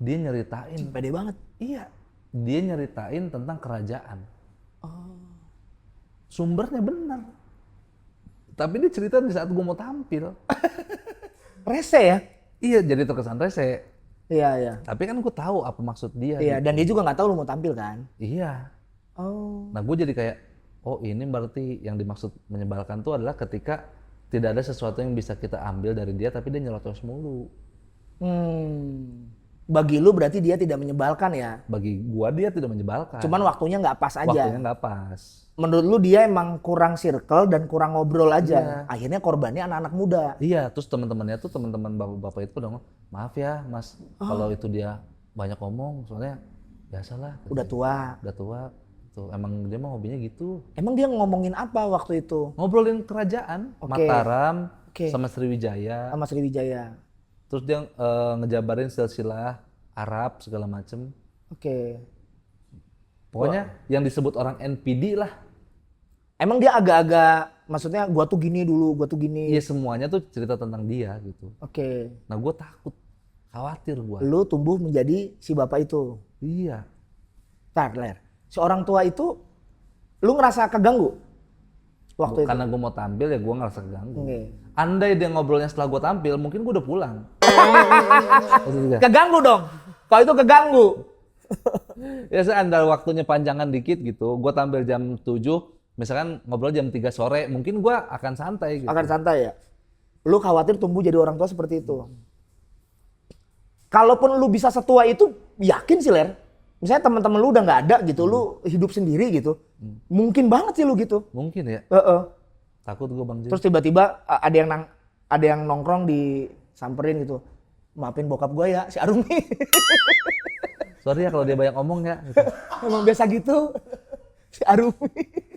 [SPEAKER 1] Dia nyeritain.
[SPEAKER 2] Pede banget.
[SPEAKER 1] Iya, dia nyeritain tentang kerajaan. Sumbernya benar. Tapi dia cerita di saat gue mau tampil.
[SPEAKER 2] Rese ya?
[SPEAKER 1] Iya, jadi terkesan rese.
[SPEAKER 2] Iya.
[SPEAKER 1] Tapi kan gue tahu apa maksud dia.
[SPEAKER 2] Iya,
[SPEAKER 1] gitu.
[SPEAKER 2] dan dia juga nggak tahu lu mau tampil kan?
[SPEAKER 1] Iya.
[SPEAKER 2] Oh.
[SPEAKER 1] Nah gue jadi kayak, oh ini berarti yang dimaksud menyebalkan tuh adalah ketika tidak ada sesuatu yang bisa kita ambil dari dia tapi dia nyelotos mulu.
[SPEAKER 2] Bagi lu berarti dia tidak menyebalkan ya?
[SPEAKER 1] Bagi gua dia tidak menyebalkan.
[SPEAKER 2] Cuman waktunya nggak pas aja.
[SPEAKER 1] Waktunya nggak pas.
[SPEAKER 2] Menurut lu dia emang kurang circle dan kurang ngobrol aja.
[SPEAKER 1] Iya.
[SPEAKER 2] Akhirnya korbannya anak-anak muda.
[SPEAKER 1] Iya, terus teman-temannya tuh teman-teman bapak-bapak itu udah ngomong, maaf ya mas, kalau itu dia banyak ngomong, soalnya biasalah.
[SPEAKER 2] Udah tua.
[SPEAKER 1] Udah tua. Tuh, emang dia mah hobinya gitu.
[SPEAKER 2] Emang dia ngomongin apa waktu itu?
[SPEAKER 1] Ngobrolin kerajaan,
[SPEAKER 2] Oke.
[SPEAKER 1] Mataram,
[SPEAKER 2] Oke.
[SPEAKER 1] sama Sriwijaya.
[SPEAKER 2] Sama Sriwijaya.
[SPEAKER 1] Terus dia ngejabarin silsilah Arab segala macem.
[SPEAKER 2] Oke.
[SPEAKER 1] Pokoknya yang disebut orang NPD lah.
[SPEAKER 2] Emang dia agak-agak, maksudnya gua tuh gini dulu, gua tuh gini.
[SPEAKER 1] Iya semuanya tuh cerita tentang dia gitu.
[SPEAKER 2] Oke.
[SPEAKER 1] Nah gue takut, khawatir gue.
[SPEAKER 2] Lu tumbuh menjadi si bapak itu.
[SPEAKER 1] Iya.
[SPEAKER 2] Tar, Ler. Si orang tua itu, lu ngerasa keganggu? Waktu itu?
[SPEAKER 1] Karena gue mau tampil ya gue ngerasa keganggu.
[SPEAKER 2] Oke.
[SPEAKER 1] Andai dia ngobrolnya setelah gue tampil, mungkin gue udah pulang.
[SPEAKER 2] Keganggu dong. Kalau itu keganggu.
[SPEAKER 1] Ya seandainya waktunya panjangan dikit gitu, gue tampil jam 7, misalkan ngobrol jam 3 sore, mungkin gue akan santai gitu.
[SPEAKER 2] Akan santai ya. Lu khawatir tumbuh jadi orang tua seperti itu. Kalaupun lu bisa setua itu, yakin sih Ler. Misalnya teman-teman lu udah nggak ada gitu, lu hidup sendiri gitu. Mungkin banget sih lu gitu.
[SPEAKER 1] Mungkin ya. Takut gue Bang Jim.
[SPEAKER 2] Terus tiba-tiba ada yang nongkrong disamperin gitu. Maafin bokap gue ya, si Arum nih.
[SPEAKER 1] Sorry ya kalau dia banyak ngomong ya. Gitu.
[SPEAKER 2] Emang biasa gitu. Si Arum.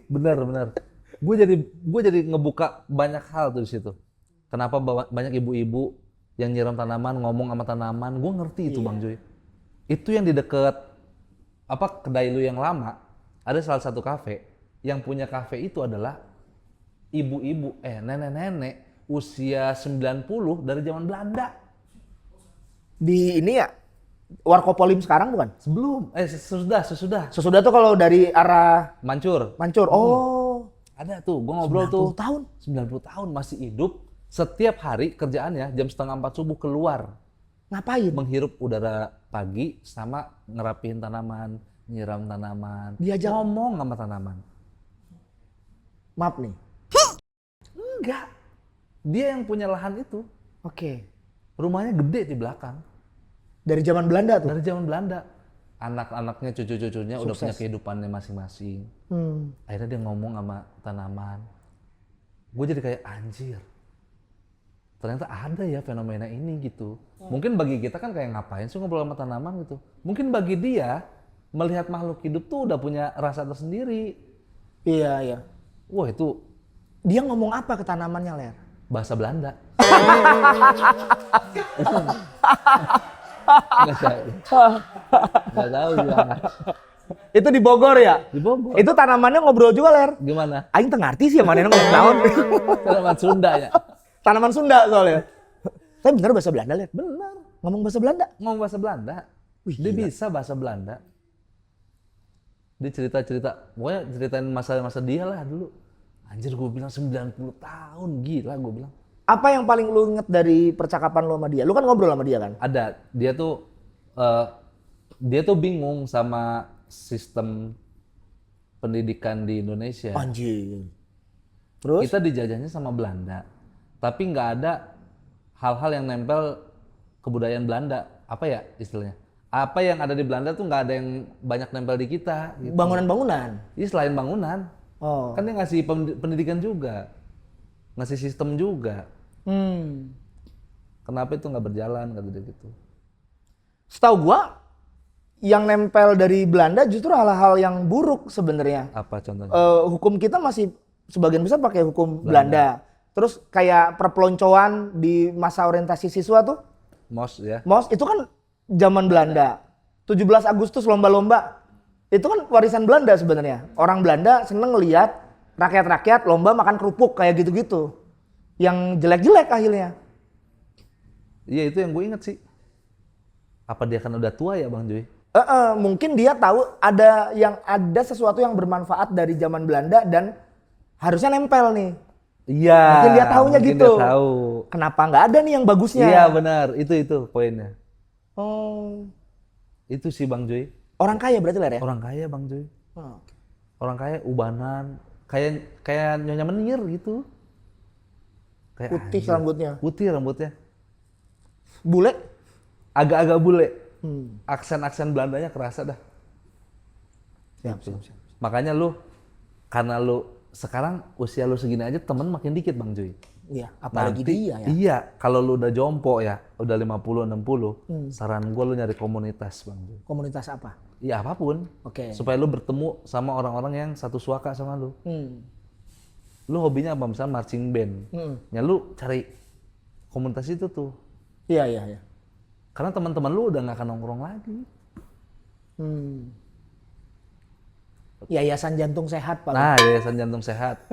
[SPEAKER 1] Bener. Gue jadi ngebuka banyak hal tuh di situ. Kenapa banyak ibu-ibu yang nyiram tanaman, ngomong sama tanaman, gue ngerti itu Bang Joy. Itu yang di deket kedai lu yang lama, ada salah satu kafe yang punya kafe itu adalah ibu-ibu, nenek-nenek usia 90 dari zaman Belanda.
[SPEAKER 2] Di ini ya, Warkopolim sekarang bukan?
[SPEAKER 1] Sebelum, sesudah.
[SPEAKER 2] Sesudah tuh kalau dari arah
[SPEAKER 1] Mancur.
[SPEAKER 2] Oh.
[SPEAKER 1] Ada tuh, gue ngobrol tuh.
[SPEAKER 2] 90 tahun?
[SPEAKER 1] 90 tahun masih hidup. Setiap hari kerjaannya jam 3:30 subuh keluar.
[SPEAKER 2] Ngapain?
[SPEAKER 1] Menghirup udara pagi sama ngerapihin tanaman, nyiram tanaman.
[SPEAKER 2] Diajak
[SPEAKER 1] ngomong sama tanaman.
[SPEAKER 2] Maaf nih.
[SPEAKER 1] Enggak. Dia yang punya lahan itu.
[SPEAKER 2] Oke.
[SPEAKER 1] Rumahnya gede di belakang.
[SPEAKER 2] Dari zaman Belanda tuh?
[SPEAKER 1] Dari zaman Belanda. Anak-anaknya, cucu-cucunya udah punya
[SPEAKER 2] Sukses.
[SPEAKER 1] kehidupannya masing-masing.
[SPEAKER 2] Hmm.
[SPEAKER 1] Akhirnya dia ngomong sama tanaman. Gue jadi kayak anjir. Ternyata ada ya fenomena ini gitu. Mungkin bagi kita kan kayak ngapain sih ngobrol sama tanaman gitu. Mungkin bagi dia melihat makhluk hidup tuh udah punya rasa tersendiri.
[SPEAKER 2] Iya, iya.
[SPEAKER 1] Wah itu
[SPEAKER 2] Dia ngomong apa ke tanamannya, Ler?
[SPEAKER 1] bahasa Belanda. Nggak tahu gimana.
[SPEAKER 2] Itu di Bogor ya?
[SPEAKER 1] Di Bogor.
[SPEAKER 2] Itu tanamannya ngobrol juga, Ler.
[SPEAKER 1] Gimana?
[SPEAKER 2] Aing teu ngarti sih ya mana ngomong naon.
[SPEAKER 1] Tanaman Sunda ya.
[SPEAKER 2] Tanaman Sunda soalnya. Tapi bener bahasa Belanda, Ler.
[SPEAKER 1] Bener.
[SPEAKER 2] Ngomong bahasa Belanda.
[SPEAKER 1] Ngomong bahasa Belanda.
[SPEAKER 2] Wih,
[SPEAKER 1] Dia
[SPEAKER 2] gila.
[SPEAKER 1] bisa bahasa Belanda. Dia cerita-cerita, pokoknya ceritain masa-masa dia lah dulu. Anjir gue bilang 90 tahun, gila gue bilang.
[SPEAKER 2] Apa yang paling lu inget dari percakapan lu sama dia? Lu kan ngobrol sama dia kan?
[SPEAKER 1] Ada, dia tuh bingung sama sistem pendidikan di Indonesia.
[SPEAKER 2] Anjir. Terus?
[SPEAKER 1] Kita dijajahnya sama Belanda, tapi nggak ada hal-hal yang nempel kebudayaan Belanda. Apa ya istilahnya? Apa yang ada di Belanda tuh nggak ada yang banyak nempel di kita. Gitu.
[SPEAKER 2] Bangunan-bangunan.
[SPEAKER 1] Iya selain bangunan,
[SPEAKER 2] Oh.
[SPEAKER 1] kan dia ngasih pendidikan juga, ngasih sistem juga. Kenapa itu nggak berjalan kata dia gitu?
[SPEAKER 2] Setahu gua yang nempel dari Belanda justru hal-hal yang buruk sebenarnya.
[SPEAKER 1] Apa contohnya?
[SPEAKER 2] Hukum kita masih sebagian besar pakai hukum Belanda. Terus kayak perpeloncoan di masa orientasi siswa tuh,
[SPEAKER 1] MOS ya.
[SPEAKER 2] MOS itu kan zaman Belanda. 17 Agustus lomba-lomba. Itu kan warisan Belanda sebenarnya. Orang Belanda seneng ngeliat rakyat-rakyat lomba makan kerupuk kayak gitu-gitu. Yang jelek-jelek akhirnya.
[SPEAKER 1] Iya itu yang gue inget sih. Apa dia kan udah tua ya Bang Joy?
[SPEAKER 2] Mungkin dia tahu ada sesuatu yang bermanfaat dari zaman Belanda dan harusnya nempel nih.
[SPEAKER 1] Iya.
[SPEAKER 2] Mungkin dia taunya
[SPEAKER 1] mungkin
[SPEAKER 2] gitu.
[SPEAKER 1] Dia tahu.
[SPEAKER 2] Kenapa nggak ada nih yang bagusnya?
[SPEAKER 1] Iya benar, itu poinnya.
[SPEAKER 2] Oh.
[SPEAKER 1] Itu sih Bang Joy.
[SPEAKER 2] Orang kaya berarti Ler ya?
[SPEAKER 1] Orang kaya Bang Joy.
[SPEAKER 2] Oh.
[SPEAKER 1] Orang kaya ubanan, kayak Nyonya Menir gitu. Kayak
[SPEAKER 2] Putih
[SPEAKER 1] anjir.
[SPEAKER 2] rambutnya.
[SPEAKER 1] Putih rambutnya.
[SPEAKER 2] Bule?
[SPEAKER 1] Agak-agak bule.
[SPEAKER 2] Hmm.
[SPEAKER 1] Aksen-aksen Belandanya kerasa dah.
[SPEAKER 2] Siap, siap, siap.
[SPEAKER 1] Makanya karena sekarang usia lu segini aja temen makin dikit Bang Joy.
[SPEAKER 2] Iya, apalagi
[SPEAKER 1] Nanti,
[SPEAKER 2] dia ya.
[SPEAKER 1] Iya, kalau lu udah jompo ya, udah 50-60, saran gua lu nyari komunitas Bang Joy.
[SPEAKER 2] Komunitas apa?
[SPEAKER 1] Iya apapun,
[SPEAKER 2] Oke.
[SPEAKER 1] supaya lu bertemu sama orang-orang yang satu suaka sama lu. Lu hobinya apa? Misalnya marching band. Ya lu cari komunitas itu tuh.
[SPEAKER 2] Iya, iya, iya.
[SPEAKER 1] Karena teman-teman lu udah nggak akan nongkrong lagi.
[SPEAKER 2] Yayasan Jantung Sehat Pak.
[SPEAKER 1] Nah, Yayasan Jantung Sehat.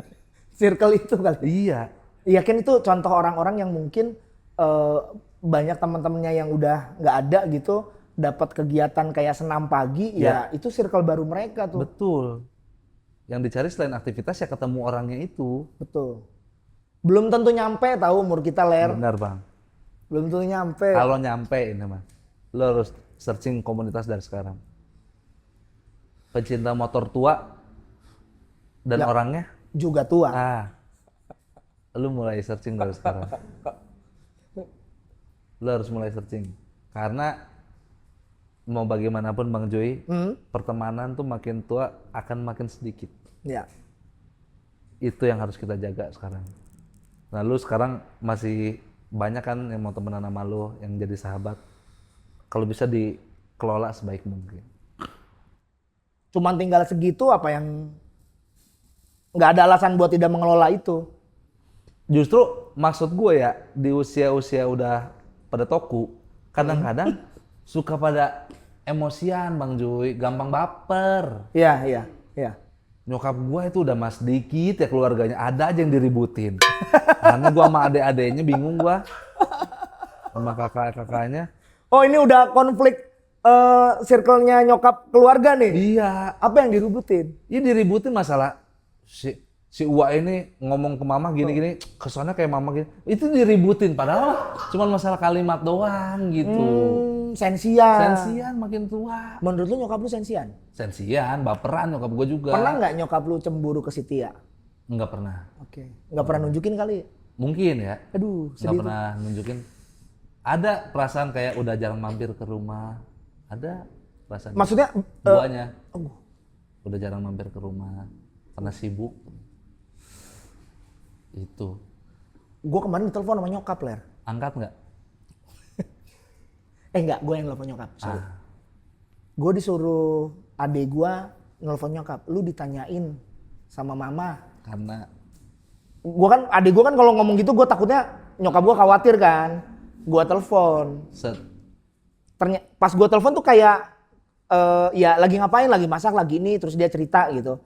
[SPEAKER 2] Circle itu kali.
[SPEAKER 1] Iya.
[SPEAKER 2] Yakin itu contoh orang-orang yang mungkin banyak teman-temannya yang udah nggak ada gitu dapat kegiatan kayak senam pagi ya itu circle baru mereka tuh.
[SPEAKER 1] Betul. Yang dicari selain aktivitas ya ketemu orangnya itu.
[SPEAKER 2] Betul. Belum tentu nyampe tahu umur kita Ler.
[SPEAKER 1] Benar Bang.
[SPEAKER 2] Belum tentu nyampe.
[SPEAKER 1] Kalau nyampe ini mah, lo harus searching komunitas dari sekarang. Pecinta motor tua dan
[SPEAKER 2] Ya.
[SPEAKER 1] orangnya,
[SPEAKER 2] Juga tua.
[SPEAKER 1] lu mulai searching dari sekarang. Lu harus mulai searching. Karena mau bagaimanapun Bang Joy, pertemanan tuh makin tua akan makin sedikit.
[SPEAKER 2] Ya.
[SPEAKER 1] Itu yang harus kita jaga sekarang. Nah lu sekarang masih banyak kan yang mau temenan sama lu, yang jadi sahabat. Kalau bisa dikelola sebaik mungkin.
[SPEAKER 2] Cuman tinggal segitu apa yang nggak ada alasan buat tidak mengelola itu.
[SPEAKER 1] Justru maksud gue ya di usia-usia udah pada toku, kadang-kadang suka pada emosian Bang Joy, gampang baper.
[SPEAKER 2] Iya.
[SPEAKER 1] Nyokap gua itu udah mas dikit ya keluarganya, ada aja yang diributin. Karena gua sama adek-adeknya bingung gua. Sama kakak-kakaknya.
[SPEAKER 2] Oh ini udah konflik circle-nya nyokap keluarga nih?
[SPEAKER 1] Iya.
[SPEAKER 2] Apa yang diributin?
[SPEAKER 1] Iya diributin masalah si Uwa ini ngomong ke mama gini-gini, kesannya kayak mama gini. Itu diributin padahal cuma masalah kalimat doang gitu.
[SPEAKER 2] Sensian.
[SPEAKER 1] Sensian makin tua.
[SPEAKER 2] Menurut lu nyokap lu sensian?
[SPEAKER 1] Sensian, baperan nyokap gua juga.
[SPEAKER 2] Pernah nggak nyokap lu cemburu ke si Tia?
[SPEAKER 1] Enggak pernah.
[SPEAKER 2] Oke. Nggak pernah nunjukin kali?
[SPEAKER 1] Mungkin ya.
[SPEAKER 2] Aduh,
[SPEAKER 1] Nggak
[SPEAKER 2] sedih tuh.
[SPEAKER 1] pernah nunjukin. Ada perasaan kayak udah jarang mampir ke rumah. Ada perasaan.
[SPEAKER 2] Maksudnya?
[SPEAKER 1] Duanya.
[SPEAKER 2] Oh,
[SPEAKER 1] Udah jarang mampir ke rumah karena sibuk. Itu.
[SPEAKER 2] gue kemarin ditelepon sama nyokap, Ler.
[SPEAKER 1] Angkat nggak?
[SPEAKER 2] Enggak, gue yang nelfon nyokap. Sorry.
[SPEAKER 1] Ah.
[SPEAKER 2] Gue disuruh adek gue nelfon nyokap. Lu ditanyain sama mama.
[SPEAKER 1] Karena
[SPEAKER 2] Gue kan, adek gue kan kalau ngomong gitu gue takutnya nyokap gue khawatir kan. Gue telepon. Ternyata pas gue telepon tuh kayak ya lagi ngapain, lagi masak, lagi ini, terus dia cerita gitu.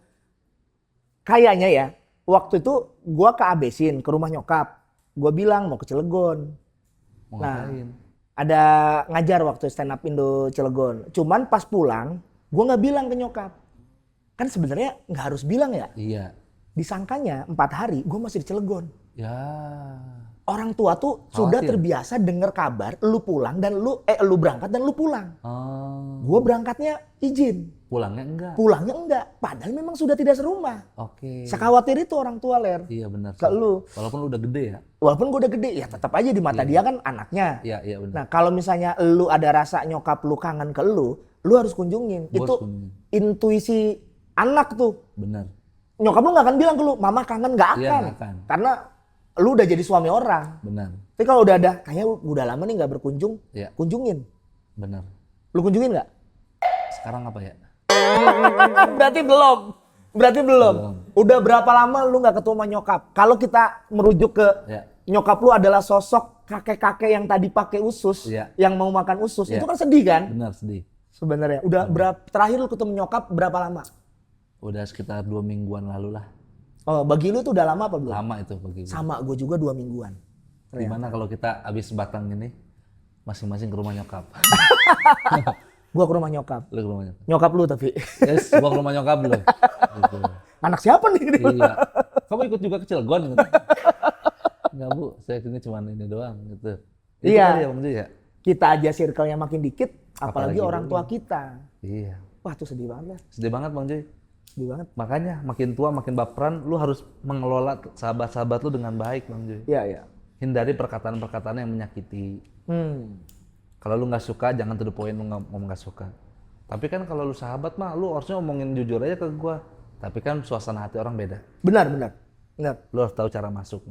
[SPEAKER 2] Kayaknya ya, waktu itu gue ke Abesin, ke rumah nyokap. Gue bilang mau ke Cilegon.
[SPEAKER 1] mau ngapain?
[SPEAKER 2] Ada ngajar waktu stand up Indo Cilegon. Cuman pas pulang, gue nggak bilang ke nyokap. Kan sebenarnya nggak harus bilang ya.
[SPEAKER 1] Iya.
[SPEAKER 2] Disangkanya 4 hari gue masih di Cilegon.
[SPEAKER 1] Ya.
[SPEAKER 2] Orang tua tuh sudah terbiasa denger kabar lu pulang dan lu berangkat dan lu pulang.
[SPEAKER 1] Oh.
[SPEAKER 2] Gue berangkatnya izin,
[SPEAKER 1] Pulangnya enggak.
[SPEAKER 2] pulangnya enggak. Padahal memang sudah tidak serumah.
[SPEAKER 1] Oke.
[SPEAKER 2] Sekhawatir itu orang tua, Ler.
[SPEAKER 1] Iya benar.
[SPEAKER 2] Ke lu.
[SPEAKER 1] Walaupun lu udah gede ya.
[SPEAKER 2] Walaupun gue udah gede, ya tetap aja di mata dia kan anaknya.
[SPEAKER 1] Iya benar.
[SPEAKER 2] Nah kalau misalnya lu ada rasa nyokap lu kangen ke lu harus kunjungin.
[SPEAKER 1] Gua
[SPEAKER 2] Itu
[SPEAKER 1] harus kunjungin.
[SPEAKER 2] intuisi anak tuh.
[SPEAKER 1] Benar.
[SPEAKER 2] Nyokap lu gak akan bilang ke lu, mama kangen, gak akan.
[SPEAKER 1] Iya, nggak akan.
[SPEAKER 2] Karena lu udah jadi suami orang.
[SPEAKER 1] Benar.
[SPEAKER 2] Tapi kalau udah ada, kayaknya udah lama nih gak berkunjung,
[SPEAKER 1] Iya.
[SPEAKER 2] kunjungin.
[SPEAKER 1] Benar.
[SPEAKER 2] Lu kunjungin gak?
[SPEAKER 1] Sekarang apa ya?
[SPEAKER 2] Berarti belum.
[SPEAKER 1] Belum.
[SPEAKER 2] Udah berapa lama lu gak ketemu sama nyokap? Kalau kita merujuk ke
[SPEAKER 1] Ya.
[SPEAKER 2] nyokap lu adalah sosok kakek-kakek yang tadi pakai usus,
[SPEAKER 1] Iya.
[SPEAKER 2] yang mau makan usus,
[SPEAKER 1] Iya.
[SPEAKER 2] itu kan sedih kan?
[SPEAKER 1] Benar sedih.
[SPEAKER 2] Sebenarnya. Udah terakhir lu ketemu nyokap berapa lama?
[SPEAKER 1] Udah sekitar 2 mingguan lalu lah.
[SPEAKER 2] Oh, bagi lu tuh udah lama apa belum?
[SPEAKER 1] Lama itu bagi gue.
[SPEAKER 2] Sama, gue juga 2 mingguan.
[SPEAKER 1] Gimana kalau kita habis batang ini masing-masing ke rumah nyokap?
[SPEAKER 2] Gue ke rumah nyokap.
[SPEAKER 1] Lu ke rumah nyokap.
[SPEAKER 2] Nyokap lu tapi.
[SPEAKER 1] Yes, gua ke rumah nyokap lu. Gitu.
[SPEAKER 2] Anak siapa nih?
[SPEAKER 1] Iya. Kamu ikut juga ke Cilegon gitu? Enggak Bu, saya ini cuma ini doang gitu. Itu
[SPEAKER 2] Iya.
[SPEAKER 1] kali ya Bang Ji ya?
[SPEAKER 2] Kita aja circle-nya makin dikit, apalagi
[SPEAKER 1] Apalagi
[SPEAKER 2] orang tua kita.
[SPEAKER 1] Iya.
[SPEAKER 2] Wah, tuh sedih banget lah.
[SPEAKER 1] Sedih banget Bang Ji.
[SPEAKER 2] Sedih banget.
[SPEAKER 1] Makanya makin tua makin baperan, lu harus mengelola sahabat-sahabat lu dengan baik Bang Ji.
[SPEAKER 2] Iya, iya.
[SPEAKER 1] Hindari perkataan-perkataan yang menyakiti. Kalau lu nggak suka, jangan to the point lu ngomong nggak suka. Tapi kan kalau lu sahabat mah, lu harusnya ngomongin jujur aja ke gua. Tapi kan suasana hati orang beda.
[SPEAKER 2] Benar.
[SPEAKER 1] Lu harus tahu cara masuk.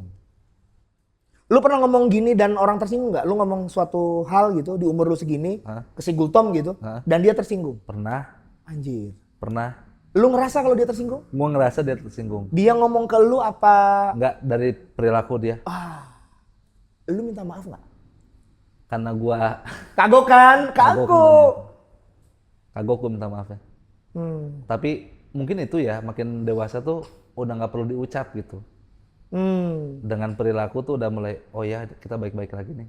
[SPEAKER 2] Lu pernah ngomong gini dan orang tersinggung nggak? Lu ngomong suatu hal gitu di umur lu segini, ke si Gultom gitu, dan dia tersinggung.
[SPEAKER 1] Pernah,
[SPEAKER 2] Anjir.
[SPEAKER 1] pernah.
[SPEAKER 2] Lu ngerasa kalau dia tersinggung?
[SPEAKER 1] Gua ngerasa dia tersinggung.
[SPEAKER 2] Dia ngomong ke lu apa?
[SPEAKER 1] Nggak dari perilaku dia.
[SPEAKER 2] Lu minta maaf nggak?
[SPEAKER 1] Karena gua
[SPEAKER 2] Kagok kan? Kagok.
[SPEAKER 1] kagok gua minta maaf ya. Tapi mungkin itu ya, makin dewasa tuh udah nggak perlu diucap gitu. Dengan perilaku tuh udah mulai, oh ya kita baik-baik lagi nih.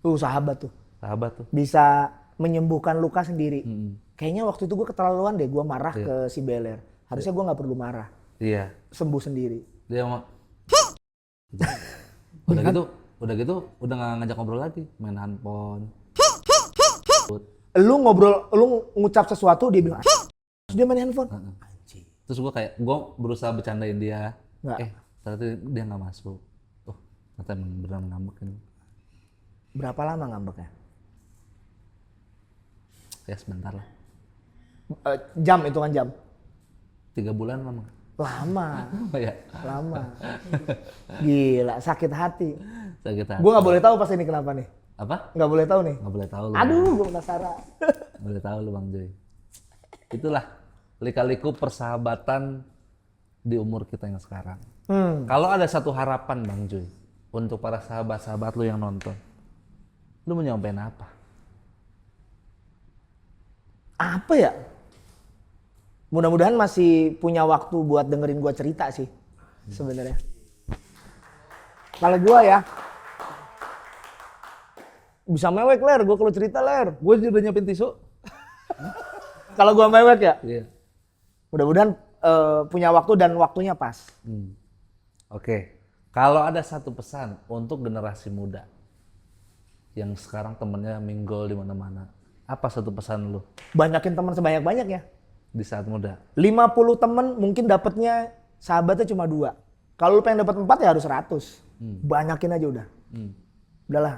[SPEAKER 2] Tuh sahabat tuh.
[SPEAKER 1] Sahabat tuh.
[SPEAKER 2] Bisa menyembuhkan luka sendiri.
[SPEAKER 1] Mm.
[SPEAKER 2] Kayaknya waktu itu gue keterlaluan deh, gue marah ke si Beler. Harusnya gue nggak perlu marah,
[SPEAKER 1] Iya.
[SPEAKER 2] sembuh sendiri.
[SPEAKER 1] Dia mau udah gitu udah nggak ngajak ngobrol lagi, main handphone.
[SPEAKER 2] Lu ngobrol, lu ngucap sesuatu dia bilang, terus dia main handphone. Anjing.
[SPEAKER 1] Terus gua kayak gua berusaha bercandain dia.
[SPEAKER 2] Nggak.
[SPEAKER 1] Ternyata dia nggak masuk. Oh, ternyata emang beneran ngambek ini.
[SPEAKER 2] Berapa lama ngambeknya?
[SPEAKER 1] Ya sebentar lah.
[SPEAKER 2] Jam, hitungan jam.
[SPEAKER 1] 3 bulan lama.
[SPEAKER 2] Lama,
[SPEAKER 1] Oh ya.
[SPEAKER 2] lama. Gila, sakit hati.
[SPEAKER 1] Sakit hati.
[SPEAKER 2] Gue nggak boleh tahu pas ini kenapa nih.
[SPEAKER 1] Apa?
[SPEAKER 2] Nggak boleh tahu nih.
[SPEAKER 1] Nggak boleh tahu lu.
[SPEAKER 2] Aduh, gue penasaran.
[SPEAKER 1] Nggak boleh tahu lu Bang Joy. Itulah lika-liku persahabatan di umur kita yang sekarang. Kalau ada satu harapan Bang Joy untuk para sahabat-sahabat lu yang nonton, Lu mau nyampein apa?
[SPEAKER 2] Apa ya? Mudah-mudahan masih punya waktu buat dengerin gua cerita sih sebenarnya. Kalau gua ya bisa mewek Ler, gua kalau cerita Ler.
[SPEAKER 1] Gue udah nyiapin tisu.
[SPEAKER 2] Kalau gua mewek ya,
[SPEAKER 1] Iya.
[SPEAKER 2] mudah-mudahan punya waktu dan waktunya pas.
[SPEAKER 1] Oke. Kalau ada satu pesan untuk generasi muda yang sekarang temennya mingle di mana-mana, apa satu pesan lu
[SPEAKER 2] Banyakin teman sebanyak-banyaknya.
[SPEAKER 1] di saat muda?
[SPEAKER 2] 50 temen mungkin dapetnya sahabatnya cuma 2. Kalau lu pengen dapet 4 ya harus 100. Banyakin aja udah. Udahlah.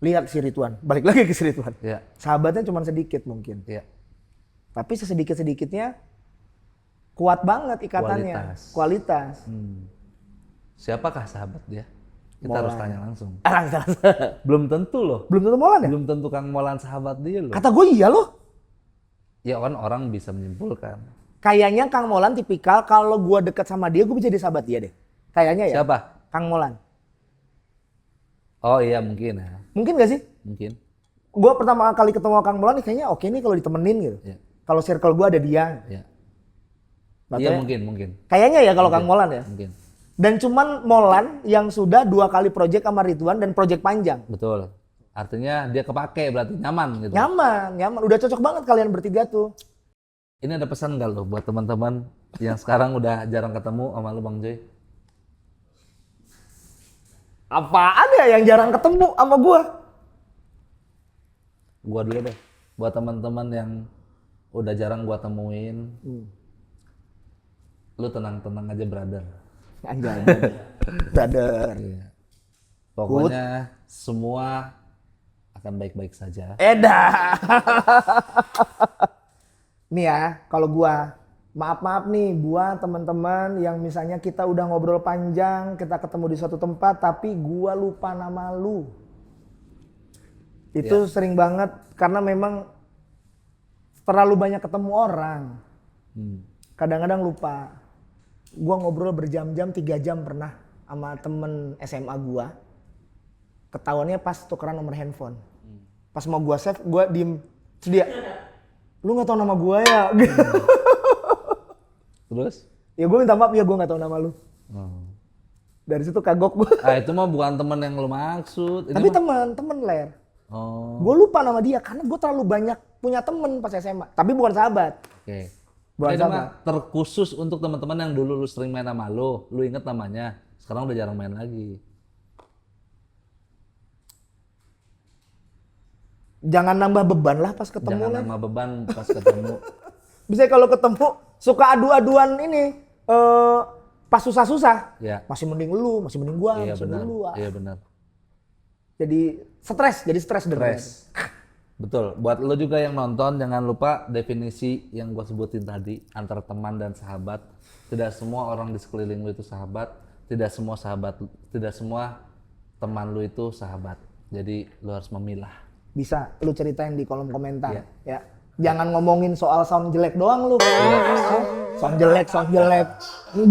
[SPEAKER 2] Lihat si Ridwan, balik lagi ke si Ridwan.
[SPEAKER 1] Iya.
[SPEAKER 2] Sahabatnya cuma sedikit mungkin.
[SPEAKER 1] Iya.
[SPEAKER 2] Tapi sesedikit-sedikitnya kuat banget ikatannya. Kualitas.
[SPEAKER 1] Siapakah sahabat dia? Kita harus tanya langsung.
[SPEAKER 2] Langsung.
[SPEAKER 1] Belum tentu loh.
[SPEAKER 2] Belum tentu Molan ya?
[SPEAKER 1] Belum tentu Kang Molan sahabat dia loh.
[SPEAKER 2] Kata gue iya loh.
[SPEAKER 1] Ya kan orang bisa menyimpulkan.
[SPEAKER 2] Kayaknya Kang Molan tipikal kalau gue deket sama dia gue bisa jadi sahabat dia deh. Kayaknya ya.
[SPEAKER 1] Siapa?
[SPEAKER 2] Kang Molan.
[SPEAKER 1] Oh iya mungkin ya.
[SPEAKER 2] Mungkin gak sih?
[SPEAKER 1] Mungkin.
[SPEAKER 2] Gue pertama kali ketemu Kang Molan nih kayaknya oke nih kalau ditemenin gitu.
[SPEAKER 1] Iya.
[SPEAKER 2] Kalau circle gue ada dia.
[SPEAKER 1] Iya.
[SPEAKER 2] Nggak
[SPEAKER 1] Iya
[SPEAKER 2] tahu ya.
[SPEAKER 1] mungkin.
[SPEAKER 2] Kayaknya ya kalau Kang Molan ya.
[SPEAKER 1] Mungkin.
[SPEAKER 2] Dan cuman Molan yang sudah 2 kali project sama Ridwan dan project panjang.
[SPEAKER 1] Betul. Artinya dia kepake berarti nyaman gitu.
[SPEAKER 2] Nyaman. Udah cocok banget kalian bertiga tuh.
[SPEAKER 1] Ini ada pesan nggak lo buat teman-teman yang sekarang udah jarang ketemu sama lu Bang Joy?
[SPEAKER 2] Apaan ya yang jarang ketemu sama gua?
[SPEAKER 1] Gua dulu deh. Buat teman-teman yang udah jarang gua temuin, lu tenang-tenang aja brother.
[SPEAKER 2] Anjay. Brother.
[SPEAKER 1] Iya. Pokoknya semua akan baik-baik saja.
[SPEAKER 2] Edah. Nih ya, kalau gua maaf nih buat teman-teman yang misalnya kita udah ngobrol panjang, kita ketemu di suatu tempat tapi gua lupa nama lu. Itu sering banget karena memang terlalu banyak ketemu orang. Kadang-kadang lupa. Gua ngobrol berjam-jam, 3 jam pernah sama temen SMA gua. Ketahuannya pas tukeran nomor handphone. Pas mau gua save, gua diem. Terus dia, lu gak tahu nama gua ya?
[SPEAKER 1] Terus?
[SPEAKER 2] Ya gua minta maaf ya gua gak tahu nama lu. Dari situ kagok gua.
[SPEAKER 1] Itu mah bukan temen yang lu maksud. Ini
[SPEAKER 2] Tapi
[SPEAKER 1] mah...
[SPEAKER 2] temen Ler.
[SPEAKER 1] Oh.
[SPEAKER 2] Gua lupa nama dia karena gua terlalu banyak punya temen pas SMA. Tapi bukan sahabat.
[SPEAKER 1] Oke.
[SPEAKER 2] Bukan
[SPEAKER 1] Ini
[SPEAKER 2] sahabat.
[SPEAKER 1] mah terkhusus untuk teman-teman yang dulu lu sering main sama lu inget namanya. Sekarang udah jarang main lagi.
[SPEAKER 2] Jangan nambah beban lah pas ketemu
[SPEAKER 1] Jangan
[SPEAKER 2] Ler.
[SPEAKER 1] nama beban pas ketemu.
[SPEAKER 2] Bisa kalau ketemu suka adu-aduan ini pas susah-susah.
[SPEAKER 1] Ya.
[SPEAKER 2] Masih mending lu, masih mending gua,
[SPEAKER 1] Iya
[SPEAKER 2] masih
[SPEAKER 1] benar.
[SPEAKER 2] mending lu.
[SPEAKER 1] Iya benar.
[SPEAKER 2] Jadi stres dengerin.
[SPEAKER 1] Stres. Betul. Buat lo juga yang nonton jangan lupa definisi yang gua sebutin tadi antara teman dan sahabat. Tidak semua orang di sekeliling lu itu sahabat. Tidak semua teman lu itu sahabat. Jadi lu harus memilah.
[SPEAKER 2] Bisa lu ceritain di kolom komentar
[SPEAKER 1] Iya.
[SPEAKER 2] ya. Jangan ngomongin soal sound jelek doang lu. Sound jelek.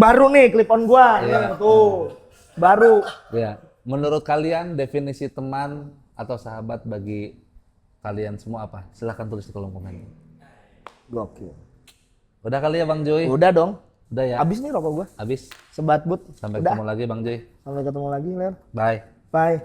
[SPEAKER 2] Baru nih clip on gua.
[SPEAKER 1] Iya.
[SPEAKER 2] Tuh. Baru.
[SPEAKER 1] Ya. Menurut kalian definisi teman atau sahabat bagi kalian semua apa? Silahkan tulis di kolom komen.
[SPEAKER 2] Gokil.
[SPEAKER 1] Udah kali ya Bang Joy?
[SPEAKER 2] Udah dong.
[SPEAKER 1] Udah ya?
[SPEAKER 2] Abis nih rokok gua.
[SPEAKER 1] Habis.
[SPEAKER 2] Sebat but.
[SPEAKER 1] Sampai
[SPEAKER 2] Udah.
[SPEAKER 1] ketemu lagi Bang Joy.
[SPEAKER 2] Sampai ketemu lagi, Ler.
[SPEAKER 1] Bye.
[SPEAKER 2] Bye.